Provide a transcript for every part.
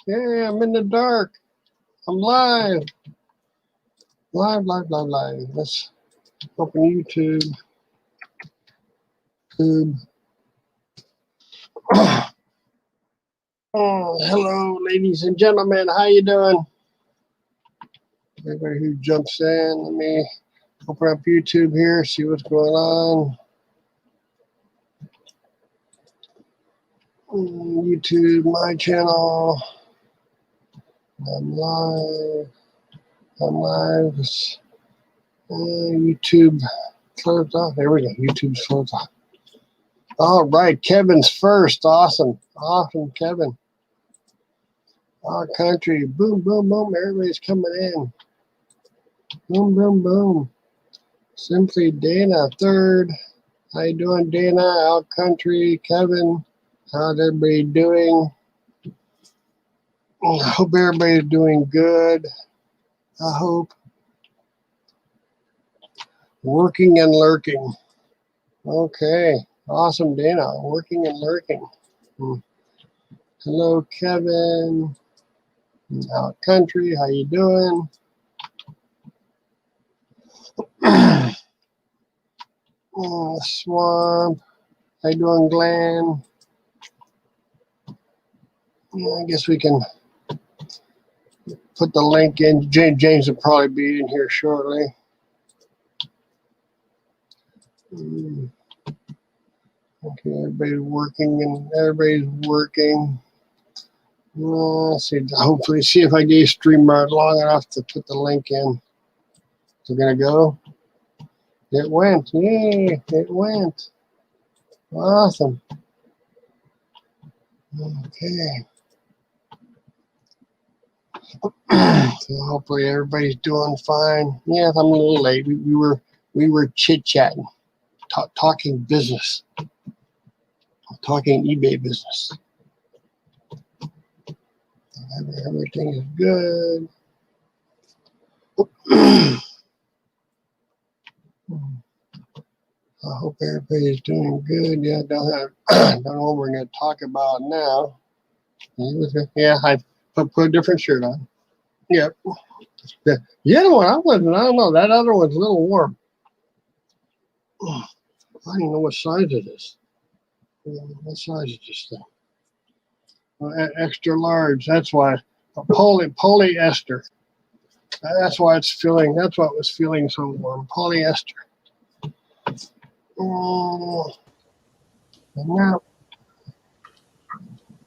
Yeah, I'm in the dark. I'm live. Live. Let's open YouTube. Oh, hello, ladies and gentlemen. How you doing? Everybody who jumps in, let me open up YouTube here, see what's going on. YouTube, my channel. I'm live. YouTube closed off. There we go. YouTube's closed off. All right, Kevin's first. Awesome, Kevin. Our country. Boom, boom, boom. Everybody's coming in. Boom, boom, boom. Simply Dana, third. How you doing, Dana? Out country, Kevin. How's everybody doing? I hope everybody's doing good. I hope. Working and lurking. Okay. Awesome, Dana. Working and lurking. Hello, Kevin. Out country. How you doing? Swamp. How you doing, Glenn? I guess we can put the link in. James will probably be in here shortly. Okay, everybody's working. Let's see. Hopefully, see if I gave StreamYard long enough to put the link in. Is it gonna go? It went. Yay! It went. Awesome. Okay. So hopefully everybody's doing fine. Yeah, I'm a little late. We were chit-chatting, talking business, talking eBay business. Everything is good. I hope everybody's doing good. Yeah, don't know what we're going to talk about now. Yeah, I put a different shirt on. Yep. The other one, I don't know. That other one's a little warm. I don't even know what size it is. What size is this thing? Extra large. That's why. Polyester. That's why it's feeling. That's what was feeling so warm. Polyester. No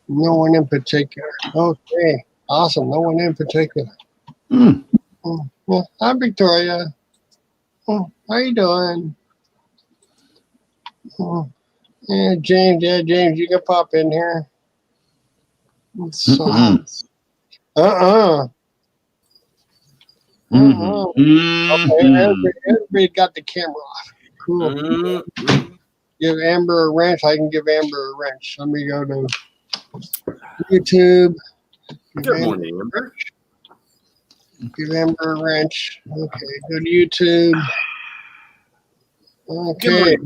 one in particular. Okay. Awesome. No one in particular. Well, hi, Victoria. How you doing? Yeah, James. You can pop in here. So, Okay, everybody got the camera off. Cool. Give Amber a wrench. I can give Amber a wrench. Let me go to YouTube. Good morning, Amber. Give Amber a wrench. Okay, go to YouTube. Okay.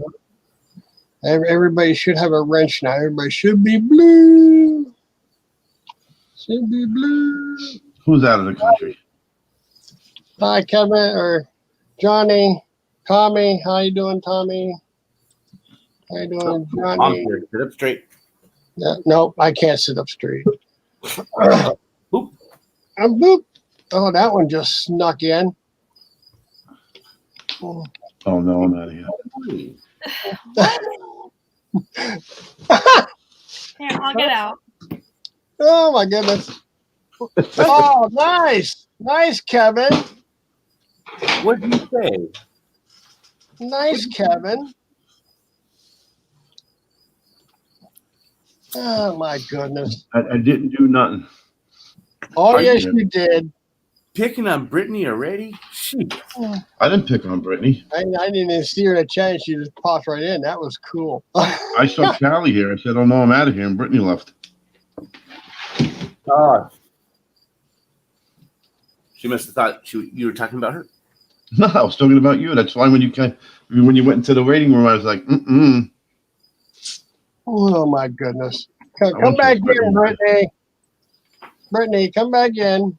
Everybody should have a wrench now. Everybody should be blue. Who's out of the country? Hi, Kevin or Johnny. Tommy. How you doing, Tommy? How you doing, Johnny? I'm here. Sit up straight. No, I can't sit up straight. Boop. Boop. Oh, that one just snuck in. Oh, no, I'm out of here. Here, I'll get out. Oh, my goodness. Oh, nice. Nice, Kevin. What did you say? Nice, Kevin. Oh, my goodness. I didn't do nothing. Oh, yes, you did. Picking on Brittany already? Shoot. I didn't pick on Brittany. I didn't even see her in a chat. She just popped right in. That was cool. I saw Callie here. I said, oh, no, I'm out of here. And Brittany left. She must have thought you were talking about her. No, I was talking about you. That's why when you went into the waiting room, I was like, Oh, my goodness. Come back here, Brittany. Brittany, come back in.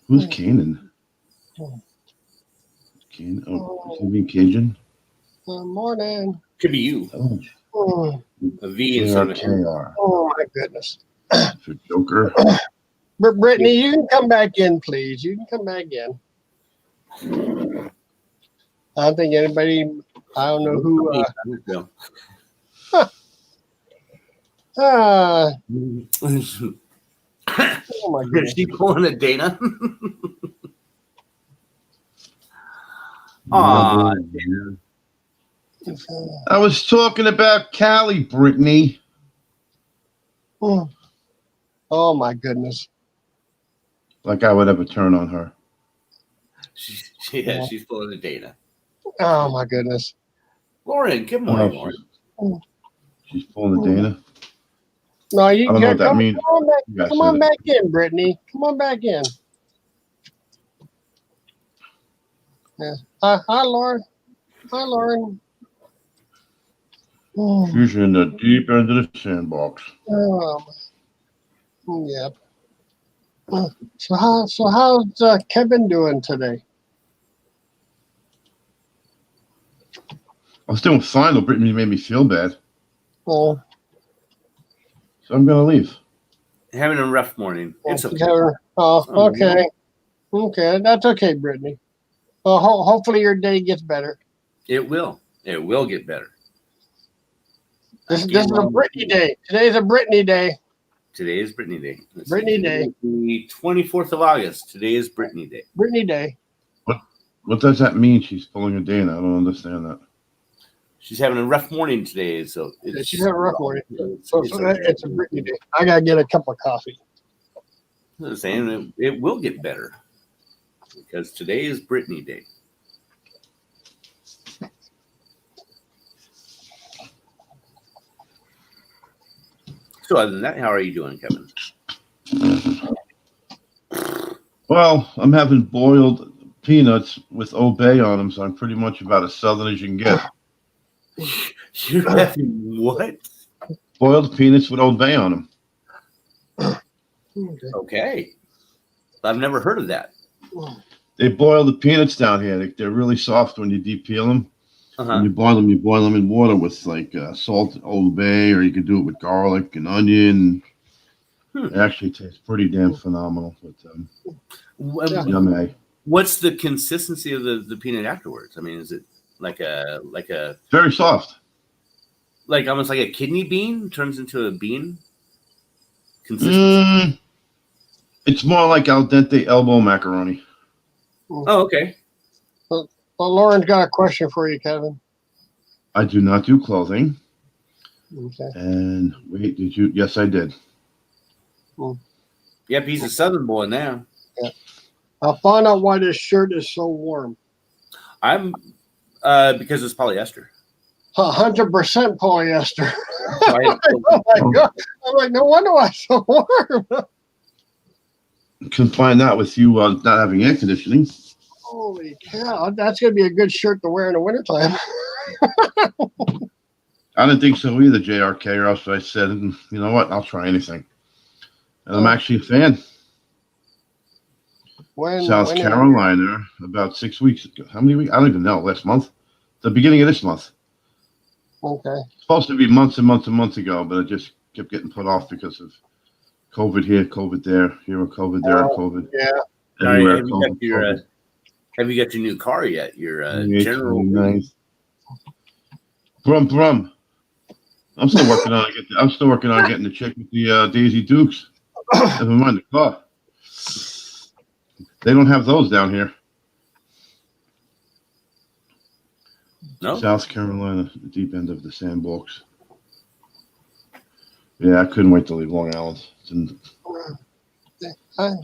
Who's Kanan? Kanan? Oh, is he being Cajun? Good morning. Could be you. Oh, Oh, A V instead of a JRKR. oh my goodness. For Joker. Brittany, you can come back in, please. You can come back in. I don't think anybody, I don't know who. Oh my Is goodness. she pulling a Dana? Aw, I was talking about Callie, Brittany. Oh my goodness. Like I would ever turn on her. she's pulling a Dana. Oh my goodness. Lauren, good morning, Oh, Lauren. she's pulling a Dana. No, you I don't know can what that come, means. come on back. You guys Come said on it. back in, Brittany. Come on back in. Yeah. Hi, Lauren. Hi, Lauren. Oh, She's in the deep end of the sandbox. yep. So how's Kevin doing today? I was doing fine, though Brittany made me feel bad. Oh, So I'm going to leave. Having a rough morning. It's okay. Okay. Okay, that's okay, Brittany. Well, hopefully your day gets better. It will. It will get better. This is a Brittany day. Today's a Brittany day. Today is Brittany Day. Brittany Day. The 24th of August. Today is Brittany Day. Brittany day. What does that mean? She's pulling a Dana. I don't understand that. She's having a rough morning today, so She's having a rough morning. It's, So it's it's a Brittany day. I gotta get a cup of coffee. I'm saying it will get better because today is Brittany Day. So other than that, how are you doing, Kevin? Well, I'm having boiled peanuts with Obey on them, so I'm pretty much about as southern as you can get. You're having what? Boiled peanuts with Obey on them. Okay. Okay. I've never heard of that. They boil the peanuts down here. They're really soft when you deep peel them. Uh-huh. When you boil them in water with like salt, Old Bay, or you can do it with garlic and onion. It actually tastes pretty damn phenomenal. But yummy. What's the consistency of the peanut afterwards? I mean, is it like a Very soft. like almost like a kidney bean turns into a bean? Consistency. It's more like al dente elbow macaroni. Oh, okay. Well, Lauren's got a question for you, Kevin. I do not do clothing. Okay. And wait, did you? Yes, I did. Yep, he's a Southern boy now. I'll find out why this shirt is so warm. I'm because it's polyester. 100% polyester. Right? Oh my God. I'm like, no wonder why it's so warm. Can find that with you not having air conditioning. Holy cow. That's going to be a good shirt to wear in the wintertime. I didn't think so either, JRK, or else I said, you know what, I'll try anything. And I'm actually a fan. South Carolina, about 6 weeks ago. How many weeks? I don't even know. Last month? The beginning of this month. Okay. It's supposed to be months and months and months ago, but it just kept getting put off because of COVID here, COVID there, here, COVID there, COVID. Yeah. Everywhere, Have you got your new car yet? Your General. Nice. Brum. I'm still working on it. I'm still working on getting the chick with the Daisy Dukes. Never mind the car. They don't have those down here. No. South Carolina, the deep end of the sandbox. Yeah, I couldn't wait to leave Long Island. It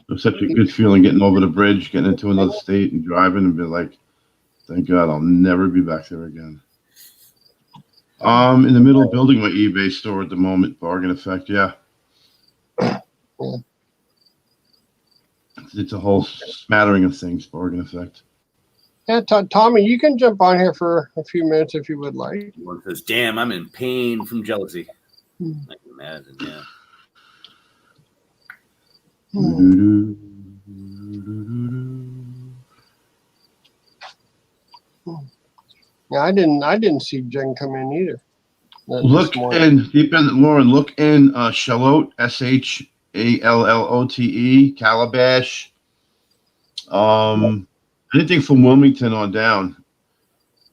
was such a good feeling getting over the bridge, getting into another state and driving and be like, thank God I'll never be back there again. In the middle of building my eBay store at the moment, Bargain Effect, yeah. It's a whole smattering of things, Bargain Effect. Yeah, Tommy, you can jump on here for a few minutes if you would like. One says, "Damn, I'm in pain from jealousy." I can imagine, yeah. Yeah, I didn't see Jen come in either. Look This morning. in, Lauren, look in Shallot, Shallotte, Calabash. Anything from Wilmington on down.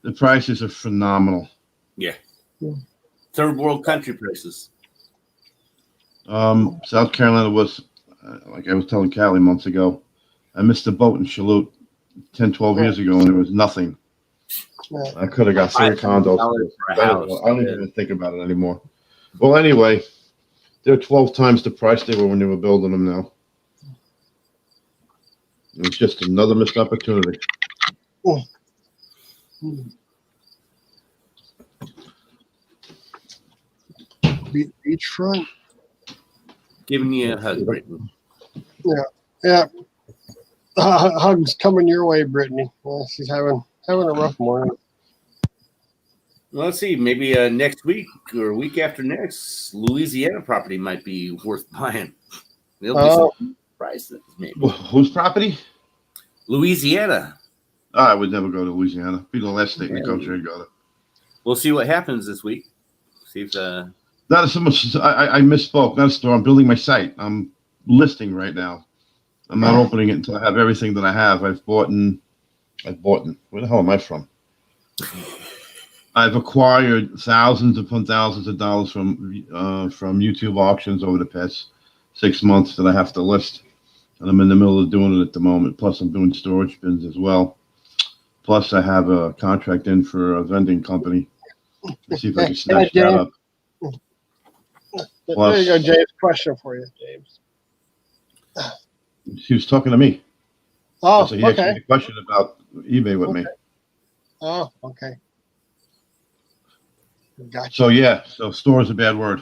The prices are phenomenal. Yeah. Third world country prices. South Carolina was, like I was telling Callie months ago, I missed a boat in Shallot 10, 12 years ago, and there was nothing. Yeah. I could have got 3 condos. for a I house. don't even think about it anymore. Well, anyway, they're 12 times the price they were when they were building them now. It's just another missed opportunity. Beachfront. Giving you a hug, Brittany. Yeah. Hugs coming your way, Brittany. Well, she's having a rough morning. Well, let's see. Maybe next week or week after next, Louisiana property might be worth buying. There'll be some prices, maybe. Whose property? Louisiana. I would never go to Louisiana. Be the last state in the country I'd go to. We'll see what happens this week. See if Not so much. I misspoke. Not a store. I'm building my site. I'm listing right now. I'm not opening it until I have everything that I have. I've bought. Where the hell am I from? I've acquired thousands upon thousands of dollars from YouTube auctions over the past 6 months that I have to list, and I'm in the middle of doing it at the moment. Plus, I'm doing storage bins as well. Plus, I have a contract in for a vending company. Let's see if I can snatch that up. There you go, James. Question for you, James. He was talking to me. Oh, So he asked me okay. a question about eBay with me. Oh, okay. Gotcha. So yeah, so store is a bad word.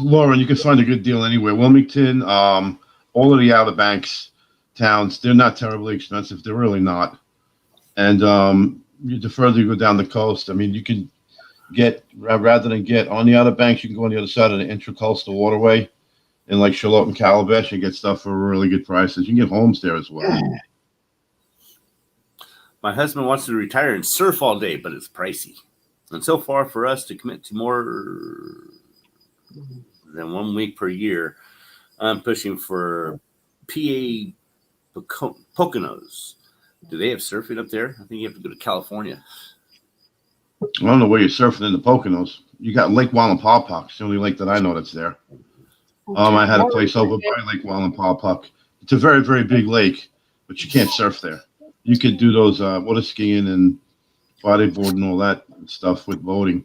Lauren, you can find a good deal anywhere. Wilmington, all of the Outer Banks towns, they're not terribly expensive. They're really not. And the further you go down the coast, I mean, you can get, rather than get on the Outer Banks, you can go on the other side of the Intracoastal Waterway in like Shallot and Calabash and get stuff for really good prices. You can get homes there as well. my husband wants to retire and surf all day, but it's pricey. And so far, for us to commit to more than 1 week per year, I'm pushing for PA Poconos. Do they have surfing up there? I think you have to go to California. I don't know where you're surfing in the Poconos. You got Lake Wallenpaupack. It's the only lake that I know that's there. I had a place over by Lake Wallenpaupack. It's a very, very big lake, but you can't surf there. You could do those water skiing and bodyboard and all that stuff with boating.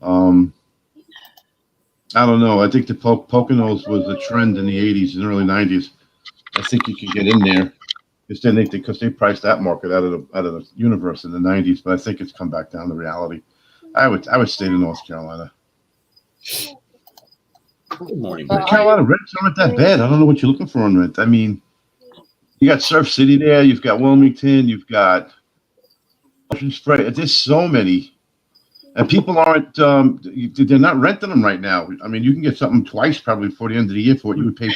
I don't know. I think the Poconos was a trend in the 80s and early 90s. I think you could get in there because they priced that market out of the universe in the 90s. But I think it's come back down to reality. I would stay in North Carolina. Good morning, North Carolina rents aren't that bad. I don't know what you're looking for on rent. I mean, you got Surf City there. You've got Wilmington. You've got Ocean Spray. There's so many. And people aren't, they're not renting them right now. I mean, you can get something twice probably before the end of the year for what you would pay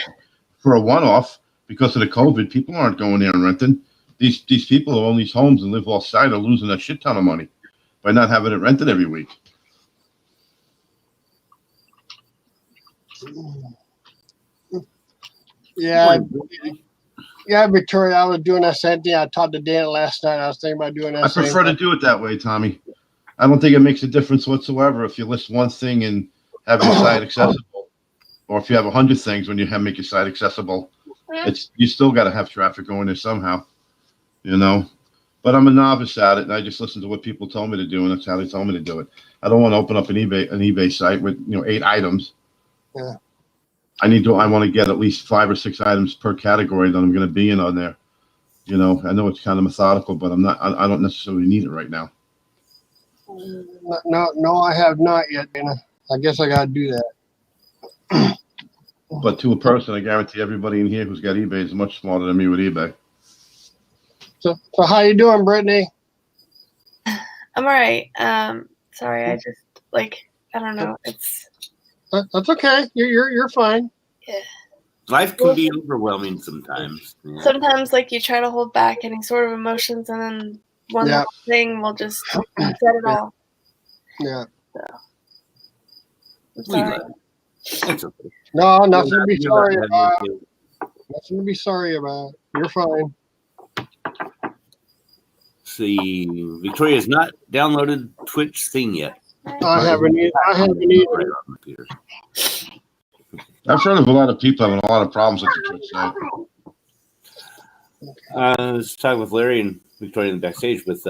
for a one-off because of the COVID. People aren't going there and renting. These people who own these homes and live off-site are losing a shit ton of money by not having it rented every week. Yeah, Victoria, I was doing that same thing. I talked to Dan last night. I was thinking about doing that. I prefer to do it that way, Tommy. I don't think it makes a difference whatsoever if you list one thing and have your site accessible, or if you have 100 things when you make your site accessible. You still got to have traffic going there somehow, you know. But I'm a novice at it, and I just listen to what people told me to do, and that's how they told me to do it. I don't want to open up an eBay site with 8 items. Yeah. I want to get at least 5 or 6 items per category that I'm going to be in on there. You know, I know it's kind of methodical, but I don't necessarily need it right now. No, I have not yet, Dana. I guess I got to do that. But to a person, I guarantee everybody in here who's got eBay is much smarter than me with eBay. So how you doing, Brittany? I'm alright. Sorry, I just I don't know. It's That's okay. You're fine. Life can be overwhelming sometimes. Yeah. sometimes you try to hold back any sort of emotions, and then one Yeah. little thing will just set it all. Yeah. I'm We sorry. love it. It's okay. No, nothing to be You're sorry not about. having to- Nothing to be sorry about. You're fine. See, Victoria's not downloaded Twitch thing yet. I haven't either. Right on the computer. I've heard of a lot of people having a lot of problems with the Twitch site. I was talking with Larry and Victoria in the backstage with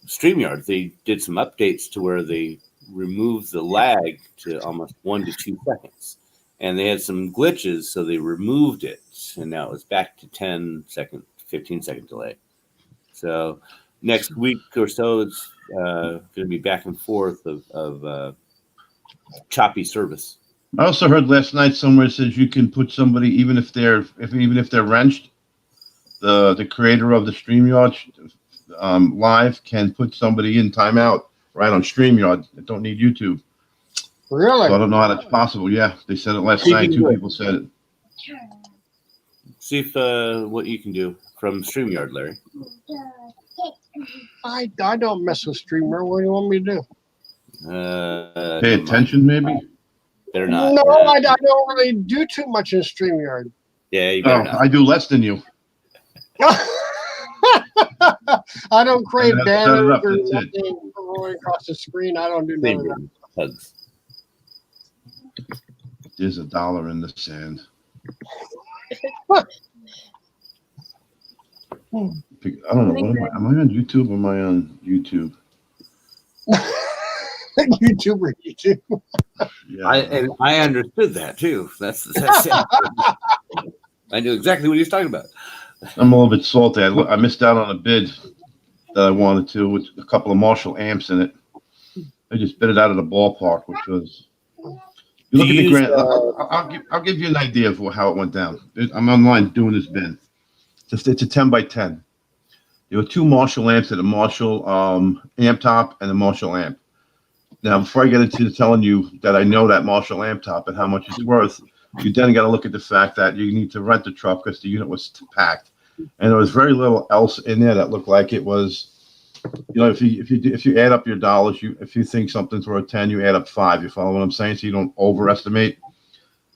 StreamYard. They did some updates to where they removed the lag to almost 1 to 2 seconds. And they had some glitches, so they removed it. And now it's back to 15-second delay. So next week or so, it's going to be back and forth of choppy service. I also heard last night somewhere it says you can put somebody even if they're wrenched. The creator of the StreamYard live can put somebody in timeout right on StreamYard that don't need YouTube. Really? So I don't know how that's possible. Yeah, they said it last You night. can 2 do it. people said it. See if what you can do from StreamYard, Larry. I don't mess with streamer. What do you want me to do? Pay attention, maybe. Better not. No, I don't really do too much in StreamYard. Yeah, you Oh, better not. I do less than you. I don't create I have to set it banners up, or that's it. nothing rolling across the screen. I don't do none of that. Same hugs. There's $1 in the sand. I don't know. What am I on YouTube or am I on YouTube? YouTuber, YouTube. Yeah. I understood that too. That's it. I knew exactly what he was talking about. I'm a little bit salty. I missed out on a bid that I wanted to with a couple of Marshall amps in it. I just bid it out of the ballpark, which was. You look at the grant. I'll give you an idea of how it went down. I'm online doing this bin. It's a 10 by 10. There were 2 Marshall amps at a Marshall amp top and a Marshall amp. Now, before I get into telling you that I know that Marshall amp top and how much it's worth, you then got to look at the fact that you need to rent the truck because the unit was packed, and there was very little else in there that looked like it was. You know, if you add up your dollars, if you think something's worth 10, you add up 5. You follow what I'm saying? So you don't overestimate.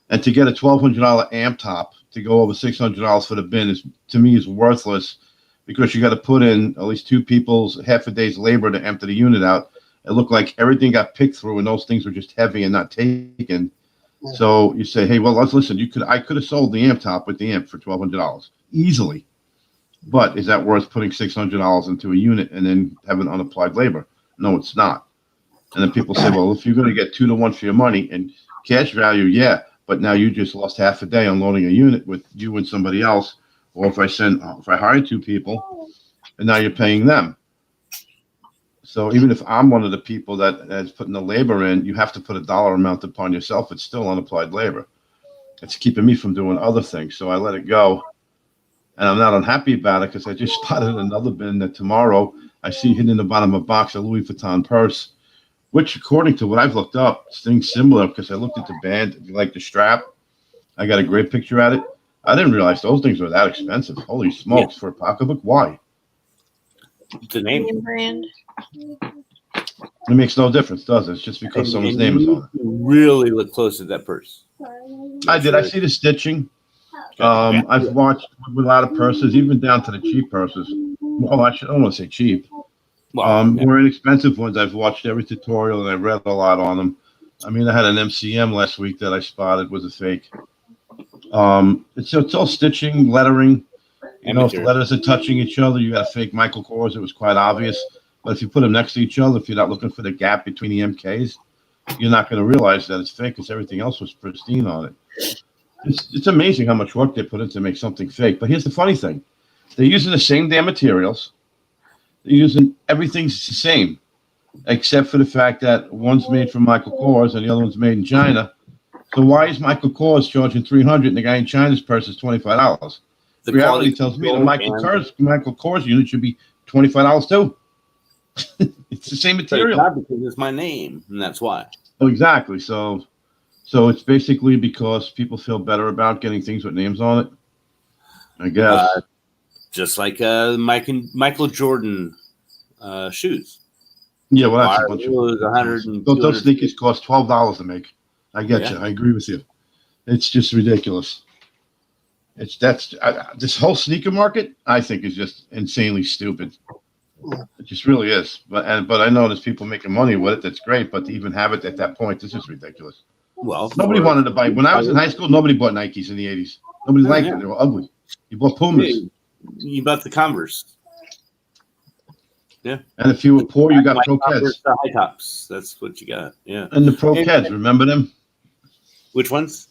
And to get a $1,200 amp top to go over $600 for the bin is, to me, is worthless because you got to put in at least 2 people's half a day's labor to empty the unit out. It looked like everything got picked through, and those things were just heavy and not taken. Yeah. So you say, hey, well, let's listen. I could have sold the amp top with the amp for $1,200 easily. But is that worth putting $600 into a unit and then having unapplied labor? No, it's not. And then people say, well, if you're going to get 2 to 1 for your money and cash value, yeah, but now you just lost half a day unloading a unit with you and somebody else. Or if I hire 2 people and now you're paying them. So even if I'm one of the people that's putting the labor in, you have to put a dollar amount upon yourself. It's still unapplied labor. It's keeping me from doing other things. So I let it go. And I'm not unhappy about it because I just spotted another bin that tomorrow I see hidden in the bottom of a box, a Louis Vuitton purse, which according to what I've looked up, things similar because I looked at the band, if you like the strap, I got a great picture at it. I didn't realize those things were that expensive. Holy smokes, for a pocketbook, why? It's a name. Name brand. It makes no difference, does it? It's just because someone's name is on it. Really look close at that purse. I did. I see the stitching. I've watched with a lot of purses, even down to the cheap purses. Well, I don't want to say cheap. More inexpensive ones. I've watched every tutorial and I read a lot on them. I mean, I had an MCM last week that I spotted was a fake. It's all stitching, lettering. You know, if the letters are touching each other, you got a fake Michael Kors. It was quite obvious. But if you put them next to each other, if you're not looking for the gap between the MKs, you're not going to realize that it's fake because everything else was pristine on it. It's amazing how much work they put in to make something fake. But here's the funny thing. They're using the same damn materials. They're using everything's the same, except for the fact that one's made from Michael Kors and the other one's made in China. So why is Michael Kors charging $300 and the guy in China's purse is $25? The reality tells me the Michael Kors unit should be $25 too. It's the same But it's material. not because it's my name, and that's why. Oh, exactly. So it's basically because people feel better about getting things with names on it. I guess. Just like Michael Jordan shoes. Yeah, well, that's a bunch of. Was 100 and Those 200. sneakers cost $12 to make. I get Yeah. you. I agree with you. It's just ridiculous. This whole sneaker market, I think, is just insanely stupid. It just really is. But I know there's people making money with it. That's great. But to even have it at that point, this is ridiculous. Well, Nobody wanted to buy. When I was in high school, nobody bought Nikes in the 80s. Nobody liked them. They were ugly. You bought Pumas. You bought the Converse. Yeah. And if you were poor, you got Like Pro Converse, Keds. the high tops. That's what you got. Yeah. And the Pro Keds, remember them? Which ones?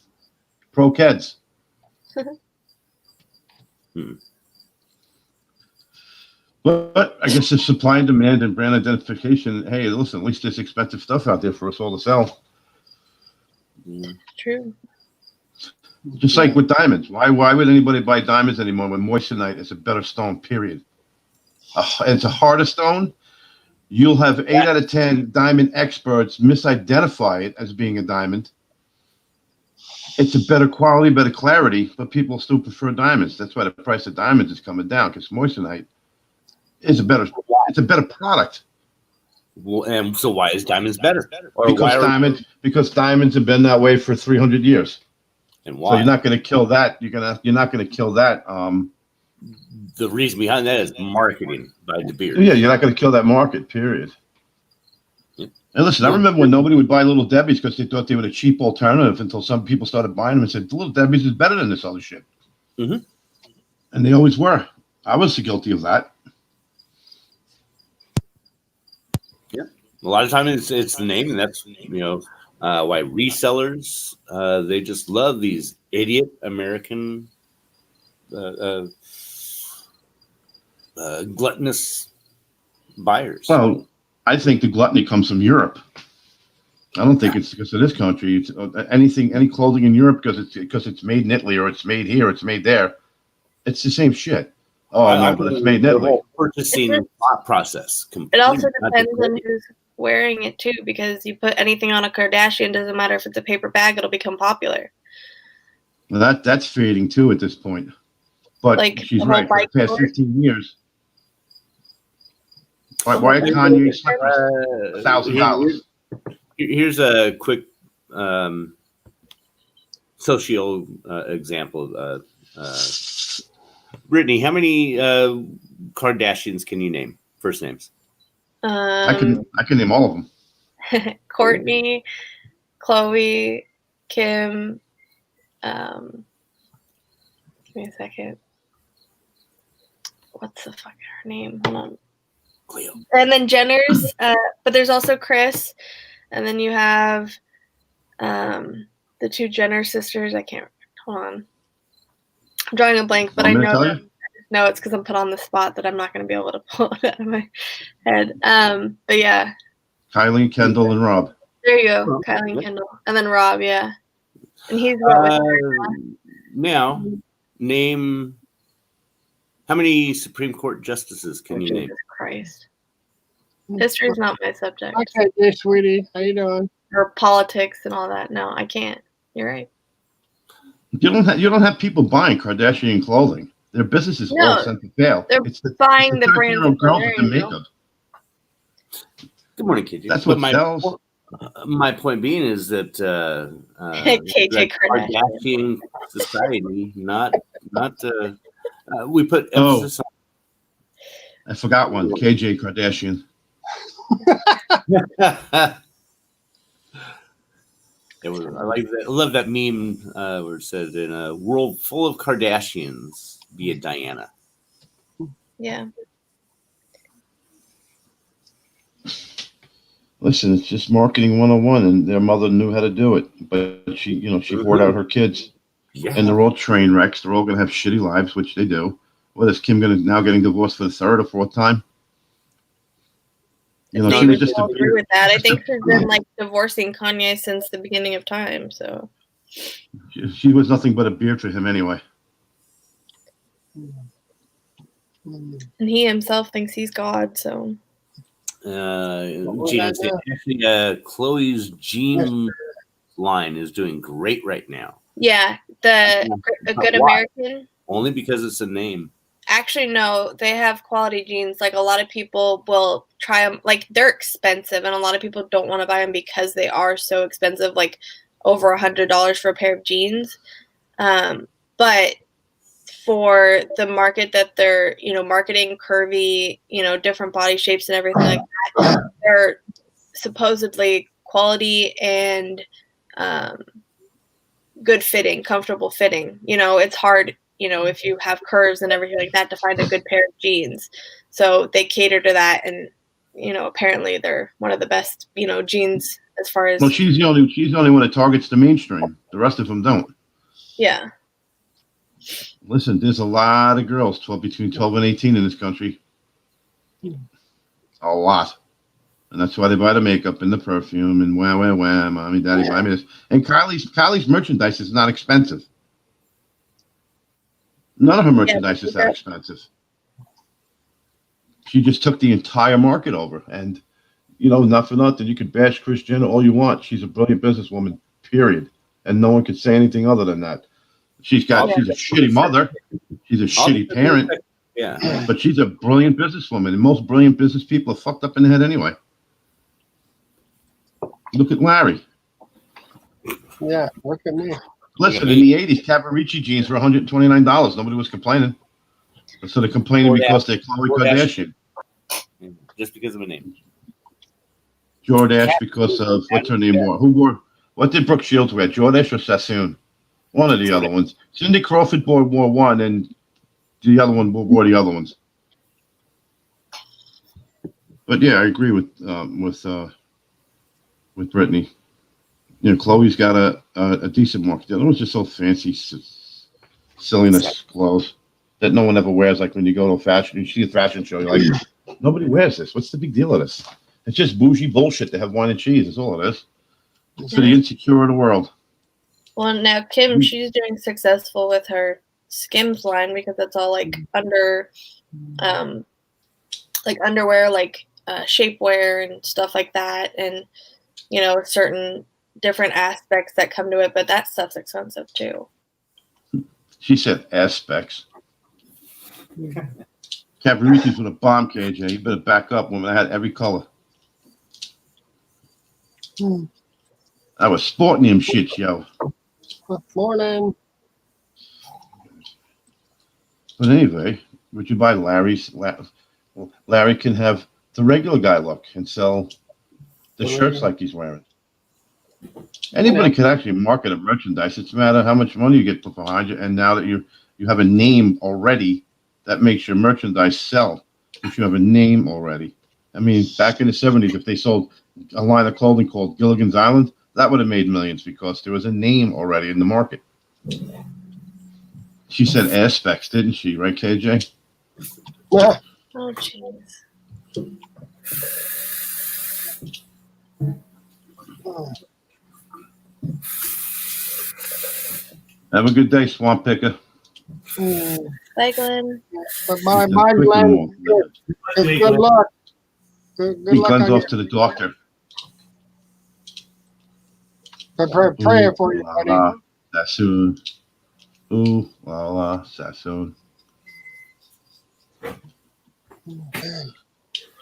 Pro Keds. But I guess it's supply and demand and brand identification. Hey, listen, at least there's expensive stuff out there for us all to sell. True. Just like with diamonds. Why would anybody buy diamonds anymore when moissanite is a better stone, period? It's a harder stone. You'll have 8 out of 10 diamond experts misidentify it as being a diamond. It's a better quality, better clarity, but people still prefer diamonds. That's why the price of diamonds is coming down, because moissanite is a better product. Well, and so why is diamonds better? Or Because diamonds have been that way for 300 years. And why? So you're not going to kill that. You're not going to kill that. The reason behind that is marketing by De Beers. Yeah, you're not going to kill that market, period. Yeah. And listen, I remember when nobody would buy Little Debbie's because they thought they were a cheap alternative until some people started buying them and said, Little Debbie's is better than this other shit. Mm-hmm. And they always were. I was guilty of that. Yeah. A lot of times it's the name, and that's, why resellers, they just love these idiot American gluttonous buyers. Well, I think the gluttony comes from Europe. I don't think it's because of this country. It's any clothing in Europe because it's made in Italy or it's made here, it's made there. It's the same shit. Oh no, but it's made in Italy. Purchasing process. It also depends on who's wearing it too, because you put anything on a Kardashian, doesn't matter if it's a paper bag, it'll become popular. Well, that's fading too at this point. But like she's right. For the past 15 years. Why are Kanye slippers $1,000? Here's a quick social example. Brittany, how many Kardashians can you name? First names. I can name all of them. Kourtney, Khloe, Kim. Give me a second. What's the fuck her name? Hold on. Cleo. And then Jenner's, but there's also Kris, and then you have the 2 Jenner sisters. I can't. Hold on. I'm drawing a blank, but I know. No, it's because I'm put on the spot that I'm not going to be able to pull it out of my head. But yeah. Kylie, Kendall, and Rob. There you go. Kylie and Kendall. And then Rob, yeah. And he's now, name how many Supreme Court justices can you name? Jesus Christ. History is not my subject. Okay, dear sweetie. How you doing? Or politics and all that. No, I can't. You're right. You don't have people buying Kardashian clothing. Their business is all sent to fail. They're buying the brands. Girls with the makeup. Good morning, KJ. That's what sells. My point being is that KJ Kardashian society, not we put emphasis on. I forgot one. KJ Kardashian. I like that. I love that meme where it said, "In a world full of Kardashians, be a Diana." Yeah. Listen, it's just marketing 101, and their mother knew how to do it. But she brought out her kids, and they're all train wrecks. They're all going to have shitty lives, which they do. What is Kim now getting divorced for the 3rd or 4th time? She was just I agree with that. I think she's been divorcing Kanye since the beginning of time. So she was nothing but a beard to him anyway. And he himself thinks he's God. So was jeans. that Actually, Chloe's jean line is doing great right now. Yeah, a Good Why? American. Only because it's a name. Actually, no, they have quality jeans. Like a lot of people will try them. Like they're expensive, and a lot of people don't want to buy them because they are so expensive. Like over $100 for a pair of jeans. But for the market that they're, marketing curvy, different body shapes and everything like that, they're supposedly quality and good fitting, comfortable fitting. It's hard, if you have curves and everything like that to find a good pair of jeans. So they cater to that, and apparently they're one of the best, jeans as far as. Well, she's the only one that targets the mainstream. The rest of them don't. Yeah. Listen, there's a lot of girls between 12 and 18 in this country. A lot. And that's why they buy the makeup and the perfume and wham, mommy, daddy, buy me this. And Kylie's merchandise is not expensive. None of her merchandise is that expensive. She just took the entire market over. And, not for nothing, you could bash Kris Jenner all you want. She's a brilliant businesswoman, period. And no one could say anything other than that. She's a shitty mother. She's a shitty parent. Yeah. But she's a brilliant businesswoman. And most brilliant business people are fucked up in the head anyway. Look at Larry. Yeah, look at me. Listen, in the 80s, Cavaricci jeans were $129. Nobody was complaining. So they're complaining because they're Khloe Kardashian. Just because of a name. Jordache because of, what's her name? What did Brooke Shields wear? Jordache or Sassoon? One of the other ones. Cindy Crawford wore one, and the other one wore the other ones. But yeah, I agree with Brittany. Chloe's got a decent market. The other one's just so fancy silliness clothes that no one ever wears. Like when you go to a fashion show, you're like, nobody wears this. What's the big deal of this? It's just bougie bullshit to have wine and cheese. That's all it is. It's for the insecure of the world. Well, now Kim, she's doing successful with her Skims line because it's all like underwear, like shapewear and stuff like that, and certain different aspects that come to it. But that stuff's expensive too. She said aspects. Cavaricci's with a bomb, KJ. You better back up, woman. I had every color. I was sporting them shits, yo. Good morning. But anyway, would you buy Larry's? Larry can have the regular guy look and sell the shirts like he's wearing. Anybody can actually market a merchandise. It's a matter of how much money you get put behind you. And now that you have a name already, that makes your merchandise sell. If you have a name already. I mean, back in the 70s, if they sold a line of clothing called Gilligan's Island, that would have made millions because there was a name already in the market. She said aspects, didn't she? Right, KJ? Yeah. Oh, jeez. Have a good day, Swamp Picker. Bye, Glenn. But my Glenn, good luck. Good He luck. Glenn's off to the doctor. Praying for you, buddy. Sassoon. Ooh, la la, Sassoon.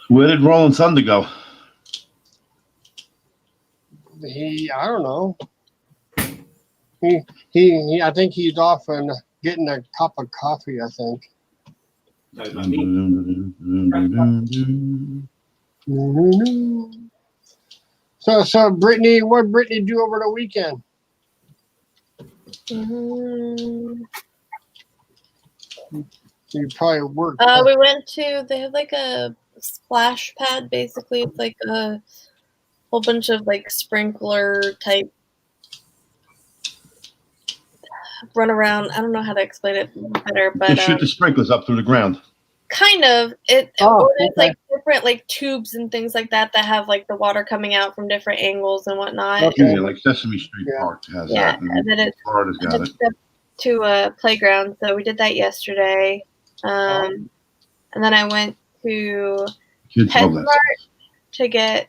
Where did Roland Thunder go? I don't know. He I think he's off and getting a cup of coffee, I think. So Brittany, what Brittany do over the weekend? You probably work. We went to, they have like a splash pad, basically. It's like a whole bunch of like sprinkler type run around. I don't know how to explain it better, but Just shoot the sprinklers up through the ground. kind of it. Oh, There's okay. like different like tubes and things like that have like the water coming out from different angles and whatnot. Okay. Yeah, like Sesame Street Yeah. Park has Yeah, that. and then it's Florida's got it. to a playground, so we did that yesterday. And then I went to Kids love PetSmart. that. to get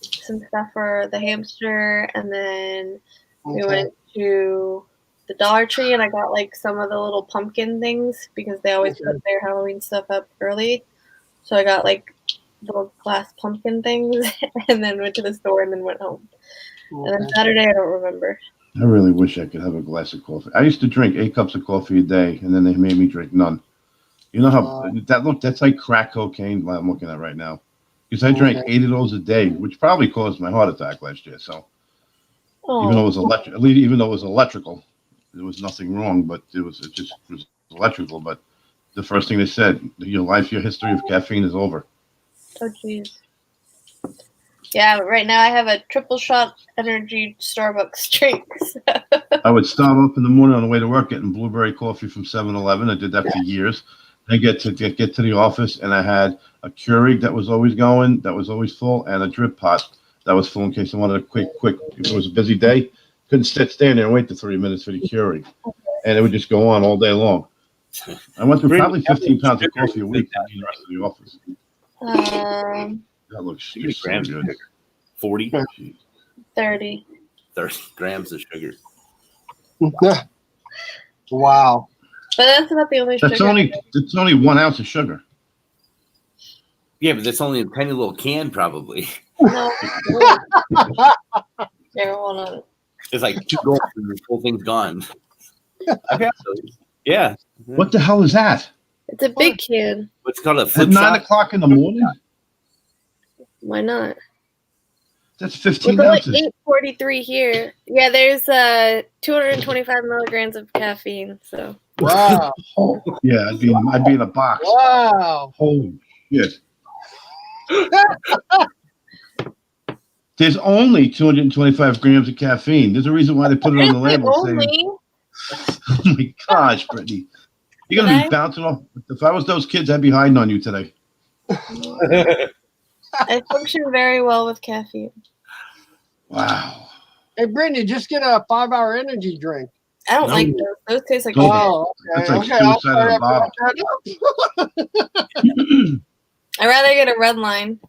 some stuff for the hamster, and then we Okay. went to the Dollar Tree, and I got like some of the little pumpkin things because they always put their Halloween stuff up early. So I got like little glass pumpkin things, and then went to the store, and then went home. And then Okay. Saturday, I don't remember. I really wish I could have a glass of coffee. I used to drink 8 cups of coffee a day, and then they made me drink none. You know how that's like crack cocaine. I'm looking at right now, because I drank 8 of those a day, which probably caused my heart attack last year. So even though it was electrical, there was nothing wrong, but it just was electrical. But the first thing they said, your history of caffeine is over. Oh, jeez. Yeah, right now I have a triple shot energy Starbucks drink. I would start up in the morning on the way to work getting blueberry coffee from 7-Eleven. I did that for years. I get to the office, and I had a Keurig that was always going, that was always full, and a drip pot that was full in case I wanted a quick. If it was a busy day, couldn't stand there and wait the 3 minutes for the Keurig, and it would just go on all day long. I went through probably 15 pounds of coffee a week in the rest of the office. That looks How many so grams good. of sugar? 40? 30. 30 grams of sugar. Wow. But that's not the only That's sugar. only 1 ounce of sugar. Yeah, but that's only a tiny little can, probably. No. Here, hold on. It's like 2 gulps and the whole thing's gone. I've had those. Yeah. What the hell is that? It's a big can. What's called a At flip 9 shot? o'clock in the morning? Why not? That's We're 15 like ounces. 843 here. Yeah, there's 225 milligrams of caffeine. So Wow. Oh, yeah, I'd be in a box. Wow. Holy shit. There's only 225 grams of caffeine. There's a reason why they put it on the label. only. Saying, oh my gosh, Brittany. You're going to be bouncing off. If I was those kids, I'd be hiding on you today. I function very well with caffeine. Wow. Hey, Brittany, just get a 5-hour energy drink. I don't No. like those. Those taste like Don't. shit. Oh, okay. That's like Okay, I'll suicide try on a that bottle. I'd rather get a red line,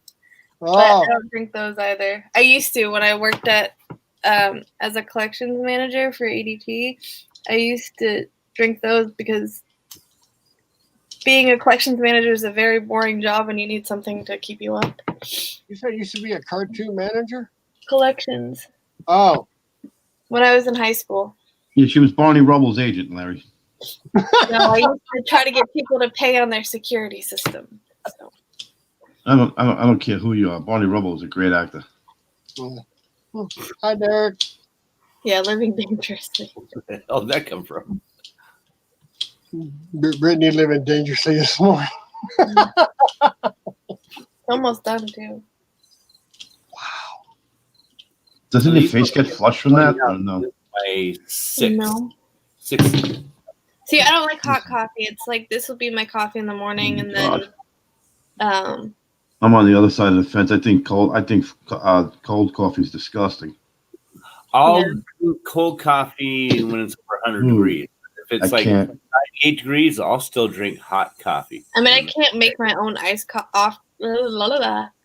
but Oh, I don't drink those either. I used to when I worked at as a collections manager for ADT. I used to drink those because being a collections manager is a very boring job, and you need something to keep you up. you said you used to be a cartoon manager? Collections Oh, when I was in high school. Yeah, she was Barney Rubble's agent, Larry. No, I used to try to get people to pay on their security system. So. I don't care who you are. Barney Rubble is a great actor. hi, Derek. Yeah, living dangerously. Where the hell did that come from? Brittany living dangerously this morning. Almost done too. Doesn't your face get flushed from that? Or no? By 6. No. 6. See, I don't like hot coffee. It's like this will be my coffee in the morning, and then I'm on the other side of the fence. I think cold coffee is disgusting. I'll do cold coffee when it's over 100 degrees. If it's I like can't. 98 degrees, I'll still drink hot coffee. I mean, I can't make my own iced coffee.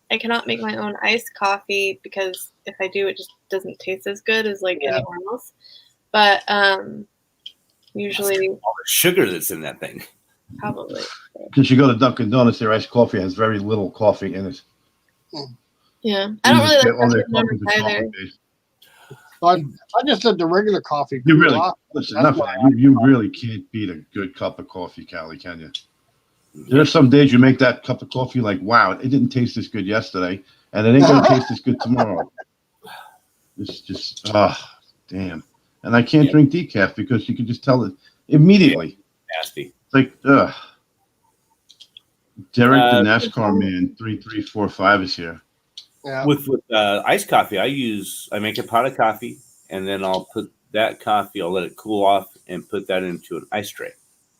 I cannot make my own iced coffee because if I do, it just doesn't taste as good as like anyone else. But usually, All the sugar that's in that thing. probably. Because you go to Dunkin' Donuts, their iced coffee has very little coffee in it. Yeah, I don't really All their like Dunkin' coffees Donuts are either. coffee-based. I just did the regular coffee. You really Wow. listen. That's Enough of that. You really can't beat a good cup of coffee, Callie, can you? There's some days you make that cup of coffee like, wow, it didn't taste as good yesterday, and it ain't gonna taste as good tomorrow. It's just, damn. And I can't drink decaf because you can just tell it immediately. Nasty. It's like, Derek the NASCAR man, 3345 is here. Yeah. With iced coffee, I make a pot of coffee, and then I'll put that coffee, I'll let it cool off, and put that into an ice tray.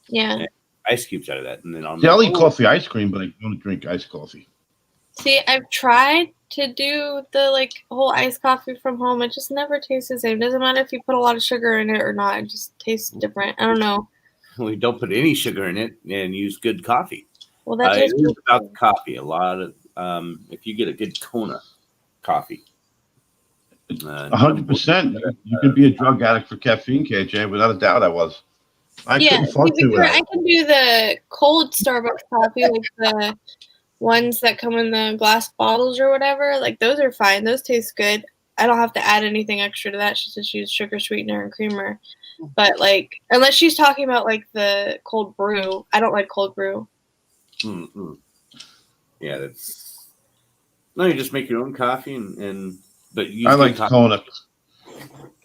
Yeah. Ice cubes out of that, and then I'll See, I'll eat coffee ice cream, but I don't drink iced coffee. See, I've tried to do the like whole iced coffee from home. It just never tastes the same. Doesn't matter if you put a lot of sugar in it or not. It just tastes different. I don't know. We don't put any sugar in it and use good coffee. Well, that It tastes is about the coffee. A lot of if you get a good Kona coffee. 100%. You could be a drug addict for caffeine, KJ. Without a doubt, I was. I couldn't see, function Victor, I without. can do the cold Starbucks coffee, like the ones that come in the glass bottles or whatever. Like those are fine. Those taste good. I don't have to add anything extra to that. She just use sugar sweetener and creamer. But like, unless she's talking about like the cold brew, I don't like cold brew. Mm-hmm. Yeah, that's no. You just make your own coffee, but use I like coffee. Kona.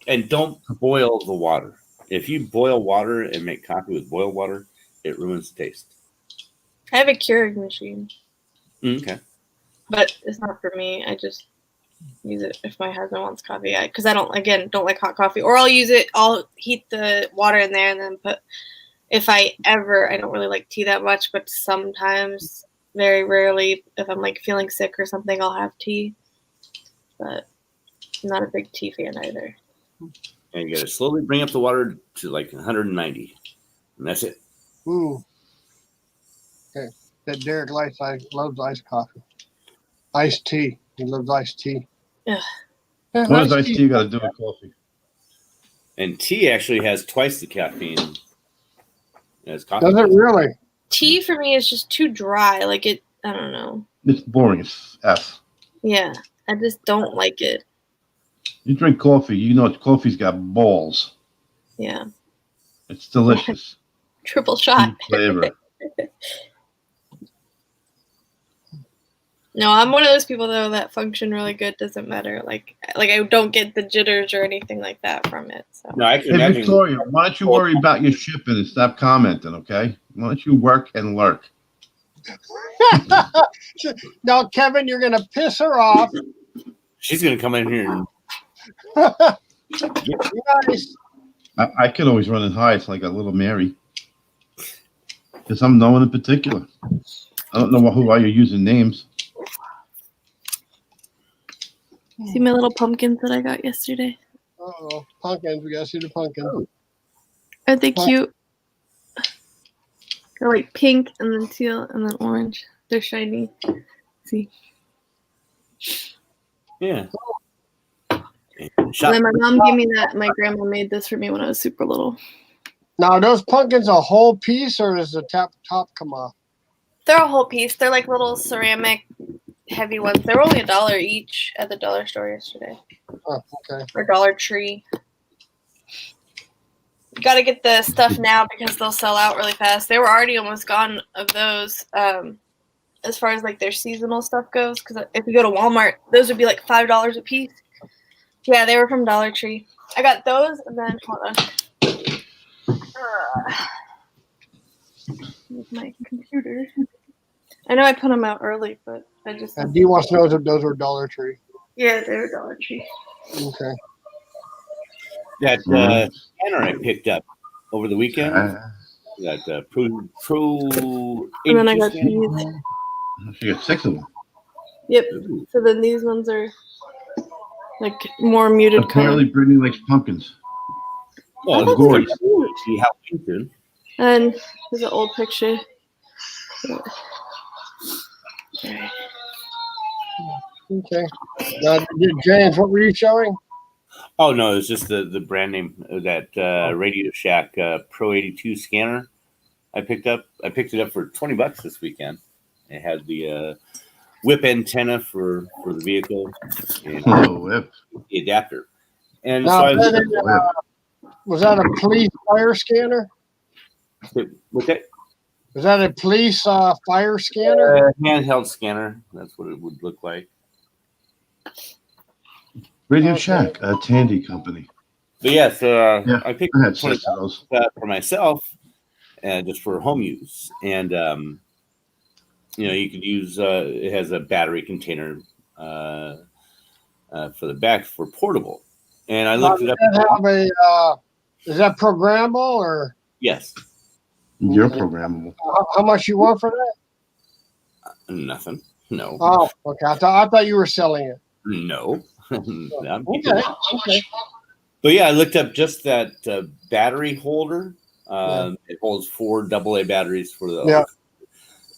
And don't boil the water. If you boil water and make coffee with boiled water, it ruins the taste. I have a Keurig machine, Okay. but it's not for me. I just use it if my husband wants coffee. Because I don't like hot coffee. Or I'll use it. I'll heat the water in there and then put. If I don't really like tea that much, but sometimes, very rarely, if I'm like feeling sick or something, I'll have tea. But I'm not a big tea fan either. And you got to slowly bring up the water to like 190, and that's it. Okay. That Derek loves iced coffee. Iced tea. He loves iced tea. Yeah. What does iced tea got to do with coffee? And tea actually has twice the caffeine as coffee. Does it really? Tea for me is just too dry. Like it, I don't know. It's boring as F. Yeah, I just don't like it. You drink coffee, you know coffee's got balls. Yeah. It's delicious. Triple shot. Flavor. No, I'm one of those people though that function really good. Doesn't matter. Like I don't get the jitters or anything like that from it. So. No, I can Hey, imagine. Victoria, why don't you worry about your shipping and stop commenting, okay? Why don't you work and lurk? Now, Kevin, you're going to piss her off. She's going to come in here and Nice. I can always run and hide like a little Mary. Because I'm no one in particular. I don't know why you're using names. See my little pumpkins that I got yesterday? Oh, pumpkins. We got to see the pumpkins. Are they cute? They're like pink and then teal and then orange. They're shiny. See? yeah. And then my mom gave me that. My grandma made this for me when I was super little. Now, are those pumpkins a whole piece or does the top come off? They're a whole piece. They're like little ceramic heavy ones. They were only $1 each at the dollar store yesterday. Oh, okay. Or Dollar Tree. You got to get the stuff now because they'll sell out really fast. They were already almost gone of those as far as like their seasonal stuff goes. Because if you go to Walmart, those would be like $5 a piece. Yeah, they were from Dollar Tree. I got those and then, hold on. With my computer. I know I put them out early, but I just. And Dee wants to know if those were Dollar Tree. Yeah, they were Dollar Tree. Okay. That scanner I picked up over the weekend. That Pro. And then I got scanner. these. She got 6 of them. Yep. Ooh. So then these ones are like more muted Apparently, color. Brittany likes pumpkins. Well, Oh, it's gorgeous. that's cute. See how soon. And there's an old picture. Okay. Okay. Now, James, what were you showing? Oh no, it's just the brand name of that Radio Shack Pro 82 scanner. I picked it up for $20 this weekend. It had the whip antenna for the vehicle and Oh, whip. the adapter. And Now, so was that a police fire scanner? with that Was that a police fire scanner? handheld scanner, that's what it would look like. Radio Okay. Shack, a Tandy company. But yes, Yeah, I picked I up had 20 6 of those. for myself, just for home use. And you could use it has a battery container for the back for portable. And I looked it up. Is that programmable or Yes, You're Okay. programmable. how much you want for that? nothing. No, Oh, okay. I thought you were selling it. no. I'm keeping Okay. it. Okay. But yeah, I looked up just that battery holder. Yeah. It holds 4 AA batteries for the Yeah.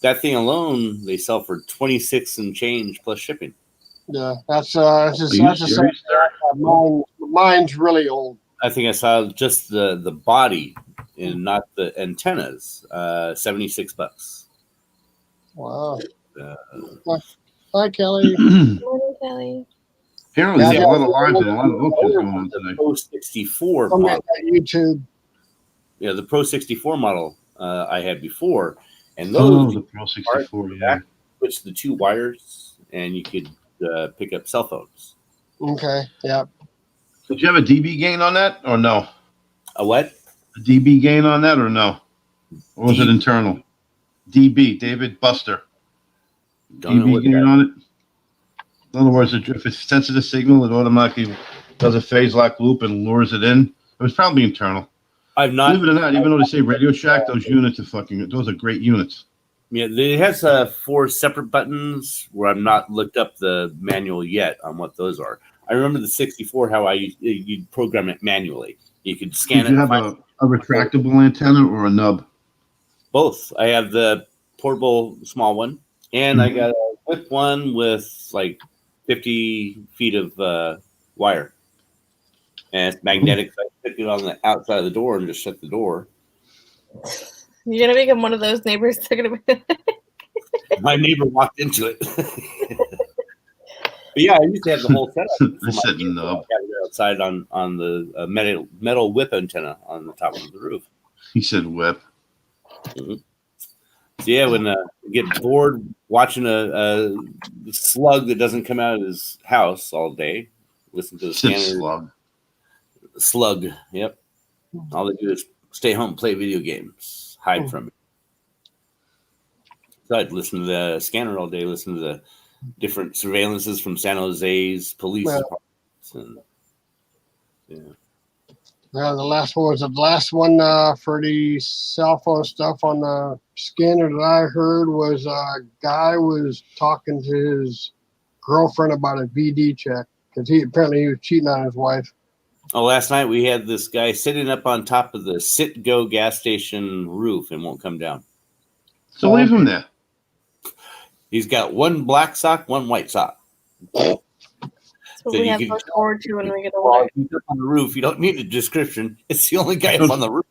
that thing alone, they sell for 26 and change plus shipping. Yeah, that's Are just you that's just serious, Derek? mine's really old. I think I saw just the body and not the antennas. $76. Wow. Uh, Hi, Kelly. Morning, Kelly. Apparently, there's Yeah, a lot of lives and a lot of auctions going on the today. Pro 64 Come model. at YouTube. Yeah, the Pro 64 model I had before, and Oh, those the Pro 64, yeah. switch the two wires, and you could pick up cell phones. Okay. Yeah. Did you have a DB gain on that or no? A what? A DB gain on that or no? Or was it DB? internal? DB, David Buster. Don't know DB what gain that- on it? In other words, if it senses a signal, it automatically does a phase lock loop and lures it in. It was probably internal. I've not. Believe it or not, even though they say Radio Shack, those units are those are great units. Yeah, it has 4 separate buttons where I've not looked up the manual yet on what those are. I remember the 64, how you'd program it manually. You could scan Did you it. have a retractable antenna or a nub? Both. I have the portable small one, and I got a whip one with like 50 feet of wire. And it's magnetic. So I stick it on the outside of the door and just shut the door. You're gonna become one of those neighbors. They're gonna be. My neighbor walked into it. But yeah, I used to have the whole setup. I said nub. I had it outside on the metal whip antenna on the top of the roof. He said whip. So yeah, when you get bored watching a slug that doesn't come out of his house all day, listen to the He said scanner. slug. Slug. Yep. All they do is stay home, play video games, hide from it. So I'd listen to the scanner all day, listen to the different surveillances from San Jose's police departments. And, yeah. The last one was the last one for the cell phone stuff on the scanner that I heard was a guy was talking to his girlfriend about a VD check because he was cheating on his wife. Oh, last night we had this guy sitting up on top of the Citgo gas station roof and won't come down. So leave him there. He's got one black sock, one white sock. That's what So we you have can- to look forward to when we get While older. he's up on the roof, you don't need a description. It's the only guy up on the roof.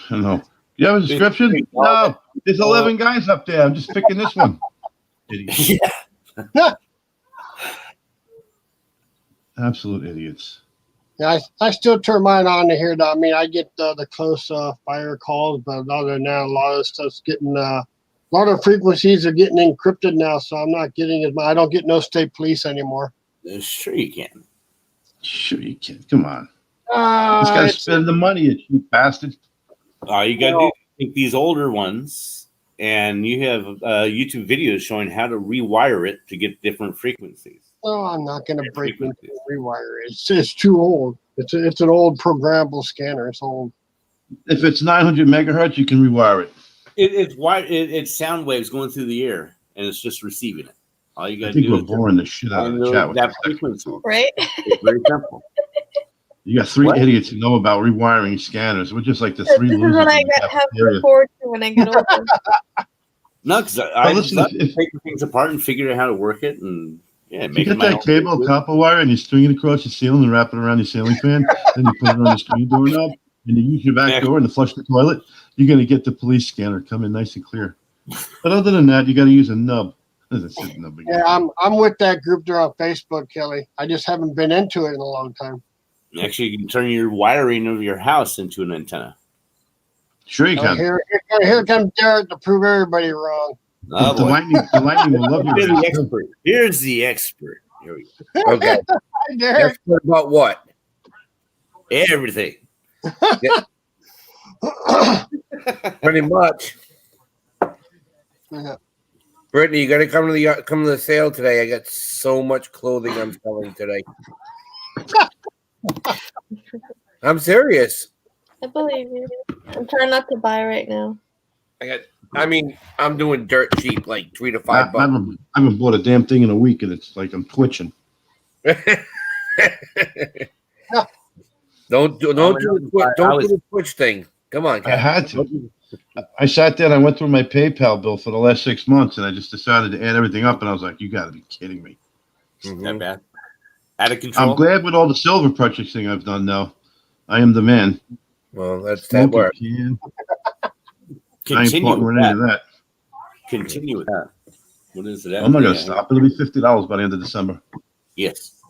I know. You have a description? No. There's 11 guys up there. I'm just picking this one. Idiot. Yeah. Absolute idiots. Yeah, I still turn mine on to hear that. I mean, I get the close fire calls, but other than that, a lot of stuff's getting a lot of frequencies are getting encrypted now, so I'm not getting as much. I don't get no state police anymore. Sure you can. Sure you can. Come on. Just got to spend the money, you cheap bastard. All you got to do is take these older ones, and you have YouTube videos showing how to rewire it to get different frequencies. No, I'm not going to break into and rewire it. It's too old. It's an old programmable scanner. It's old. If it's 900 megahertz, you can rewire it. It's sound waves going through the air, and it's just receiving it. All you got I to think do we're is boring the shit out of the chat with that this. frequency. Right? It's very simple. You got 3 What? idiots who know about rewiring scanners. We're just like the This 3 is losers. what I in the have to cafeteria. look forward to when I get older. No, because I listen, love if- taking things apart and figuring out how to work it, and yeah, You make get my that own. cable, copper wire, and you string it across your ceiling and wrap it around your ceiling fan. Then you put it on the screen doorknob, and you use your back door and to flush the toilet. You're going to get the police scanner coming nice and clear. But other than that, you got to use a nub. There's a nub again. Yeah, I'm with that group there on Facebook, Kelly. I just haven't been into it in a long time. Actually, you can turn your wiring of your house into an antenna. Sure you Oh, can. here comes Derek to prove everybody wrong. Oh, the, boy. lightning will love Here's the you. expert. Here's the expert. Here we go. Okay. Hi, Derek. Expert about what? Everything. Pretty much. Yeah. Brittany, you got to come to the sale today. I got so much clothing I'm selling today. I'm serious. I believe you. I'm trying not to buy right now. I'm doing dirt cheap, like $3 to I $5 bucks. haven't bought a damn thing in a week, and it's like I'm twitching. Don't do the Twitch thing. Come on, I had to. I sat there and I went through my PayPal bill for the last 6 months, and I just decided to add everything up, and I was like, "You got to be kidding me!" That bad? Out of control? I'm glad with all the silver purchasing I've done now. I am the man. Well, that's that Smoking work. can. I ain't Continue parting with with any of that. that. Continue with that. What is it? I'm not gonna stop. It'll be $50 by the end of December. Yes.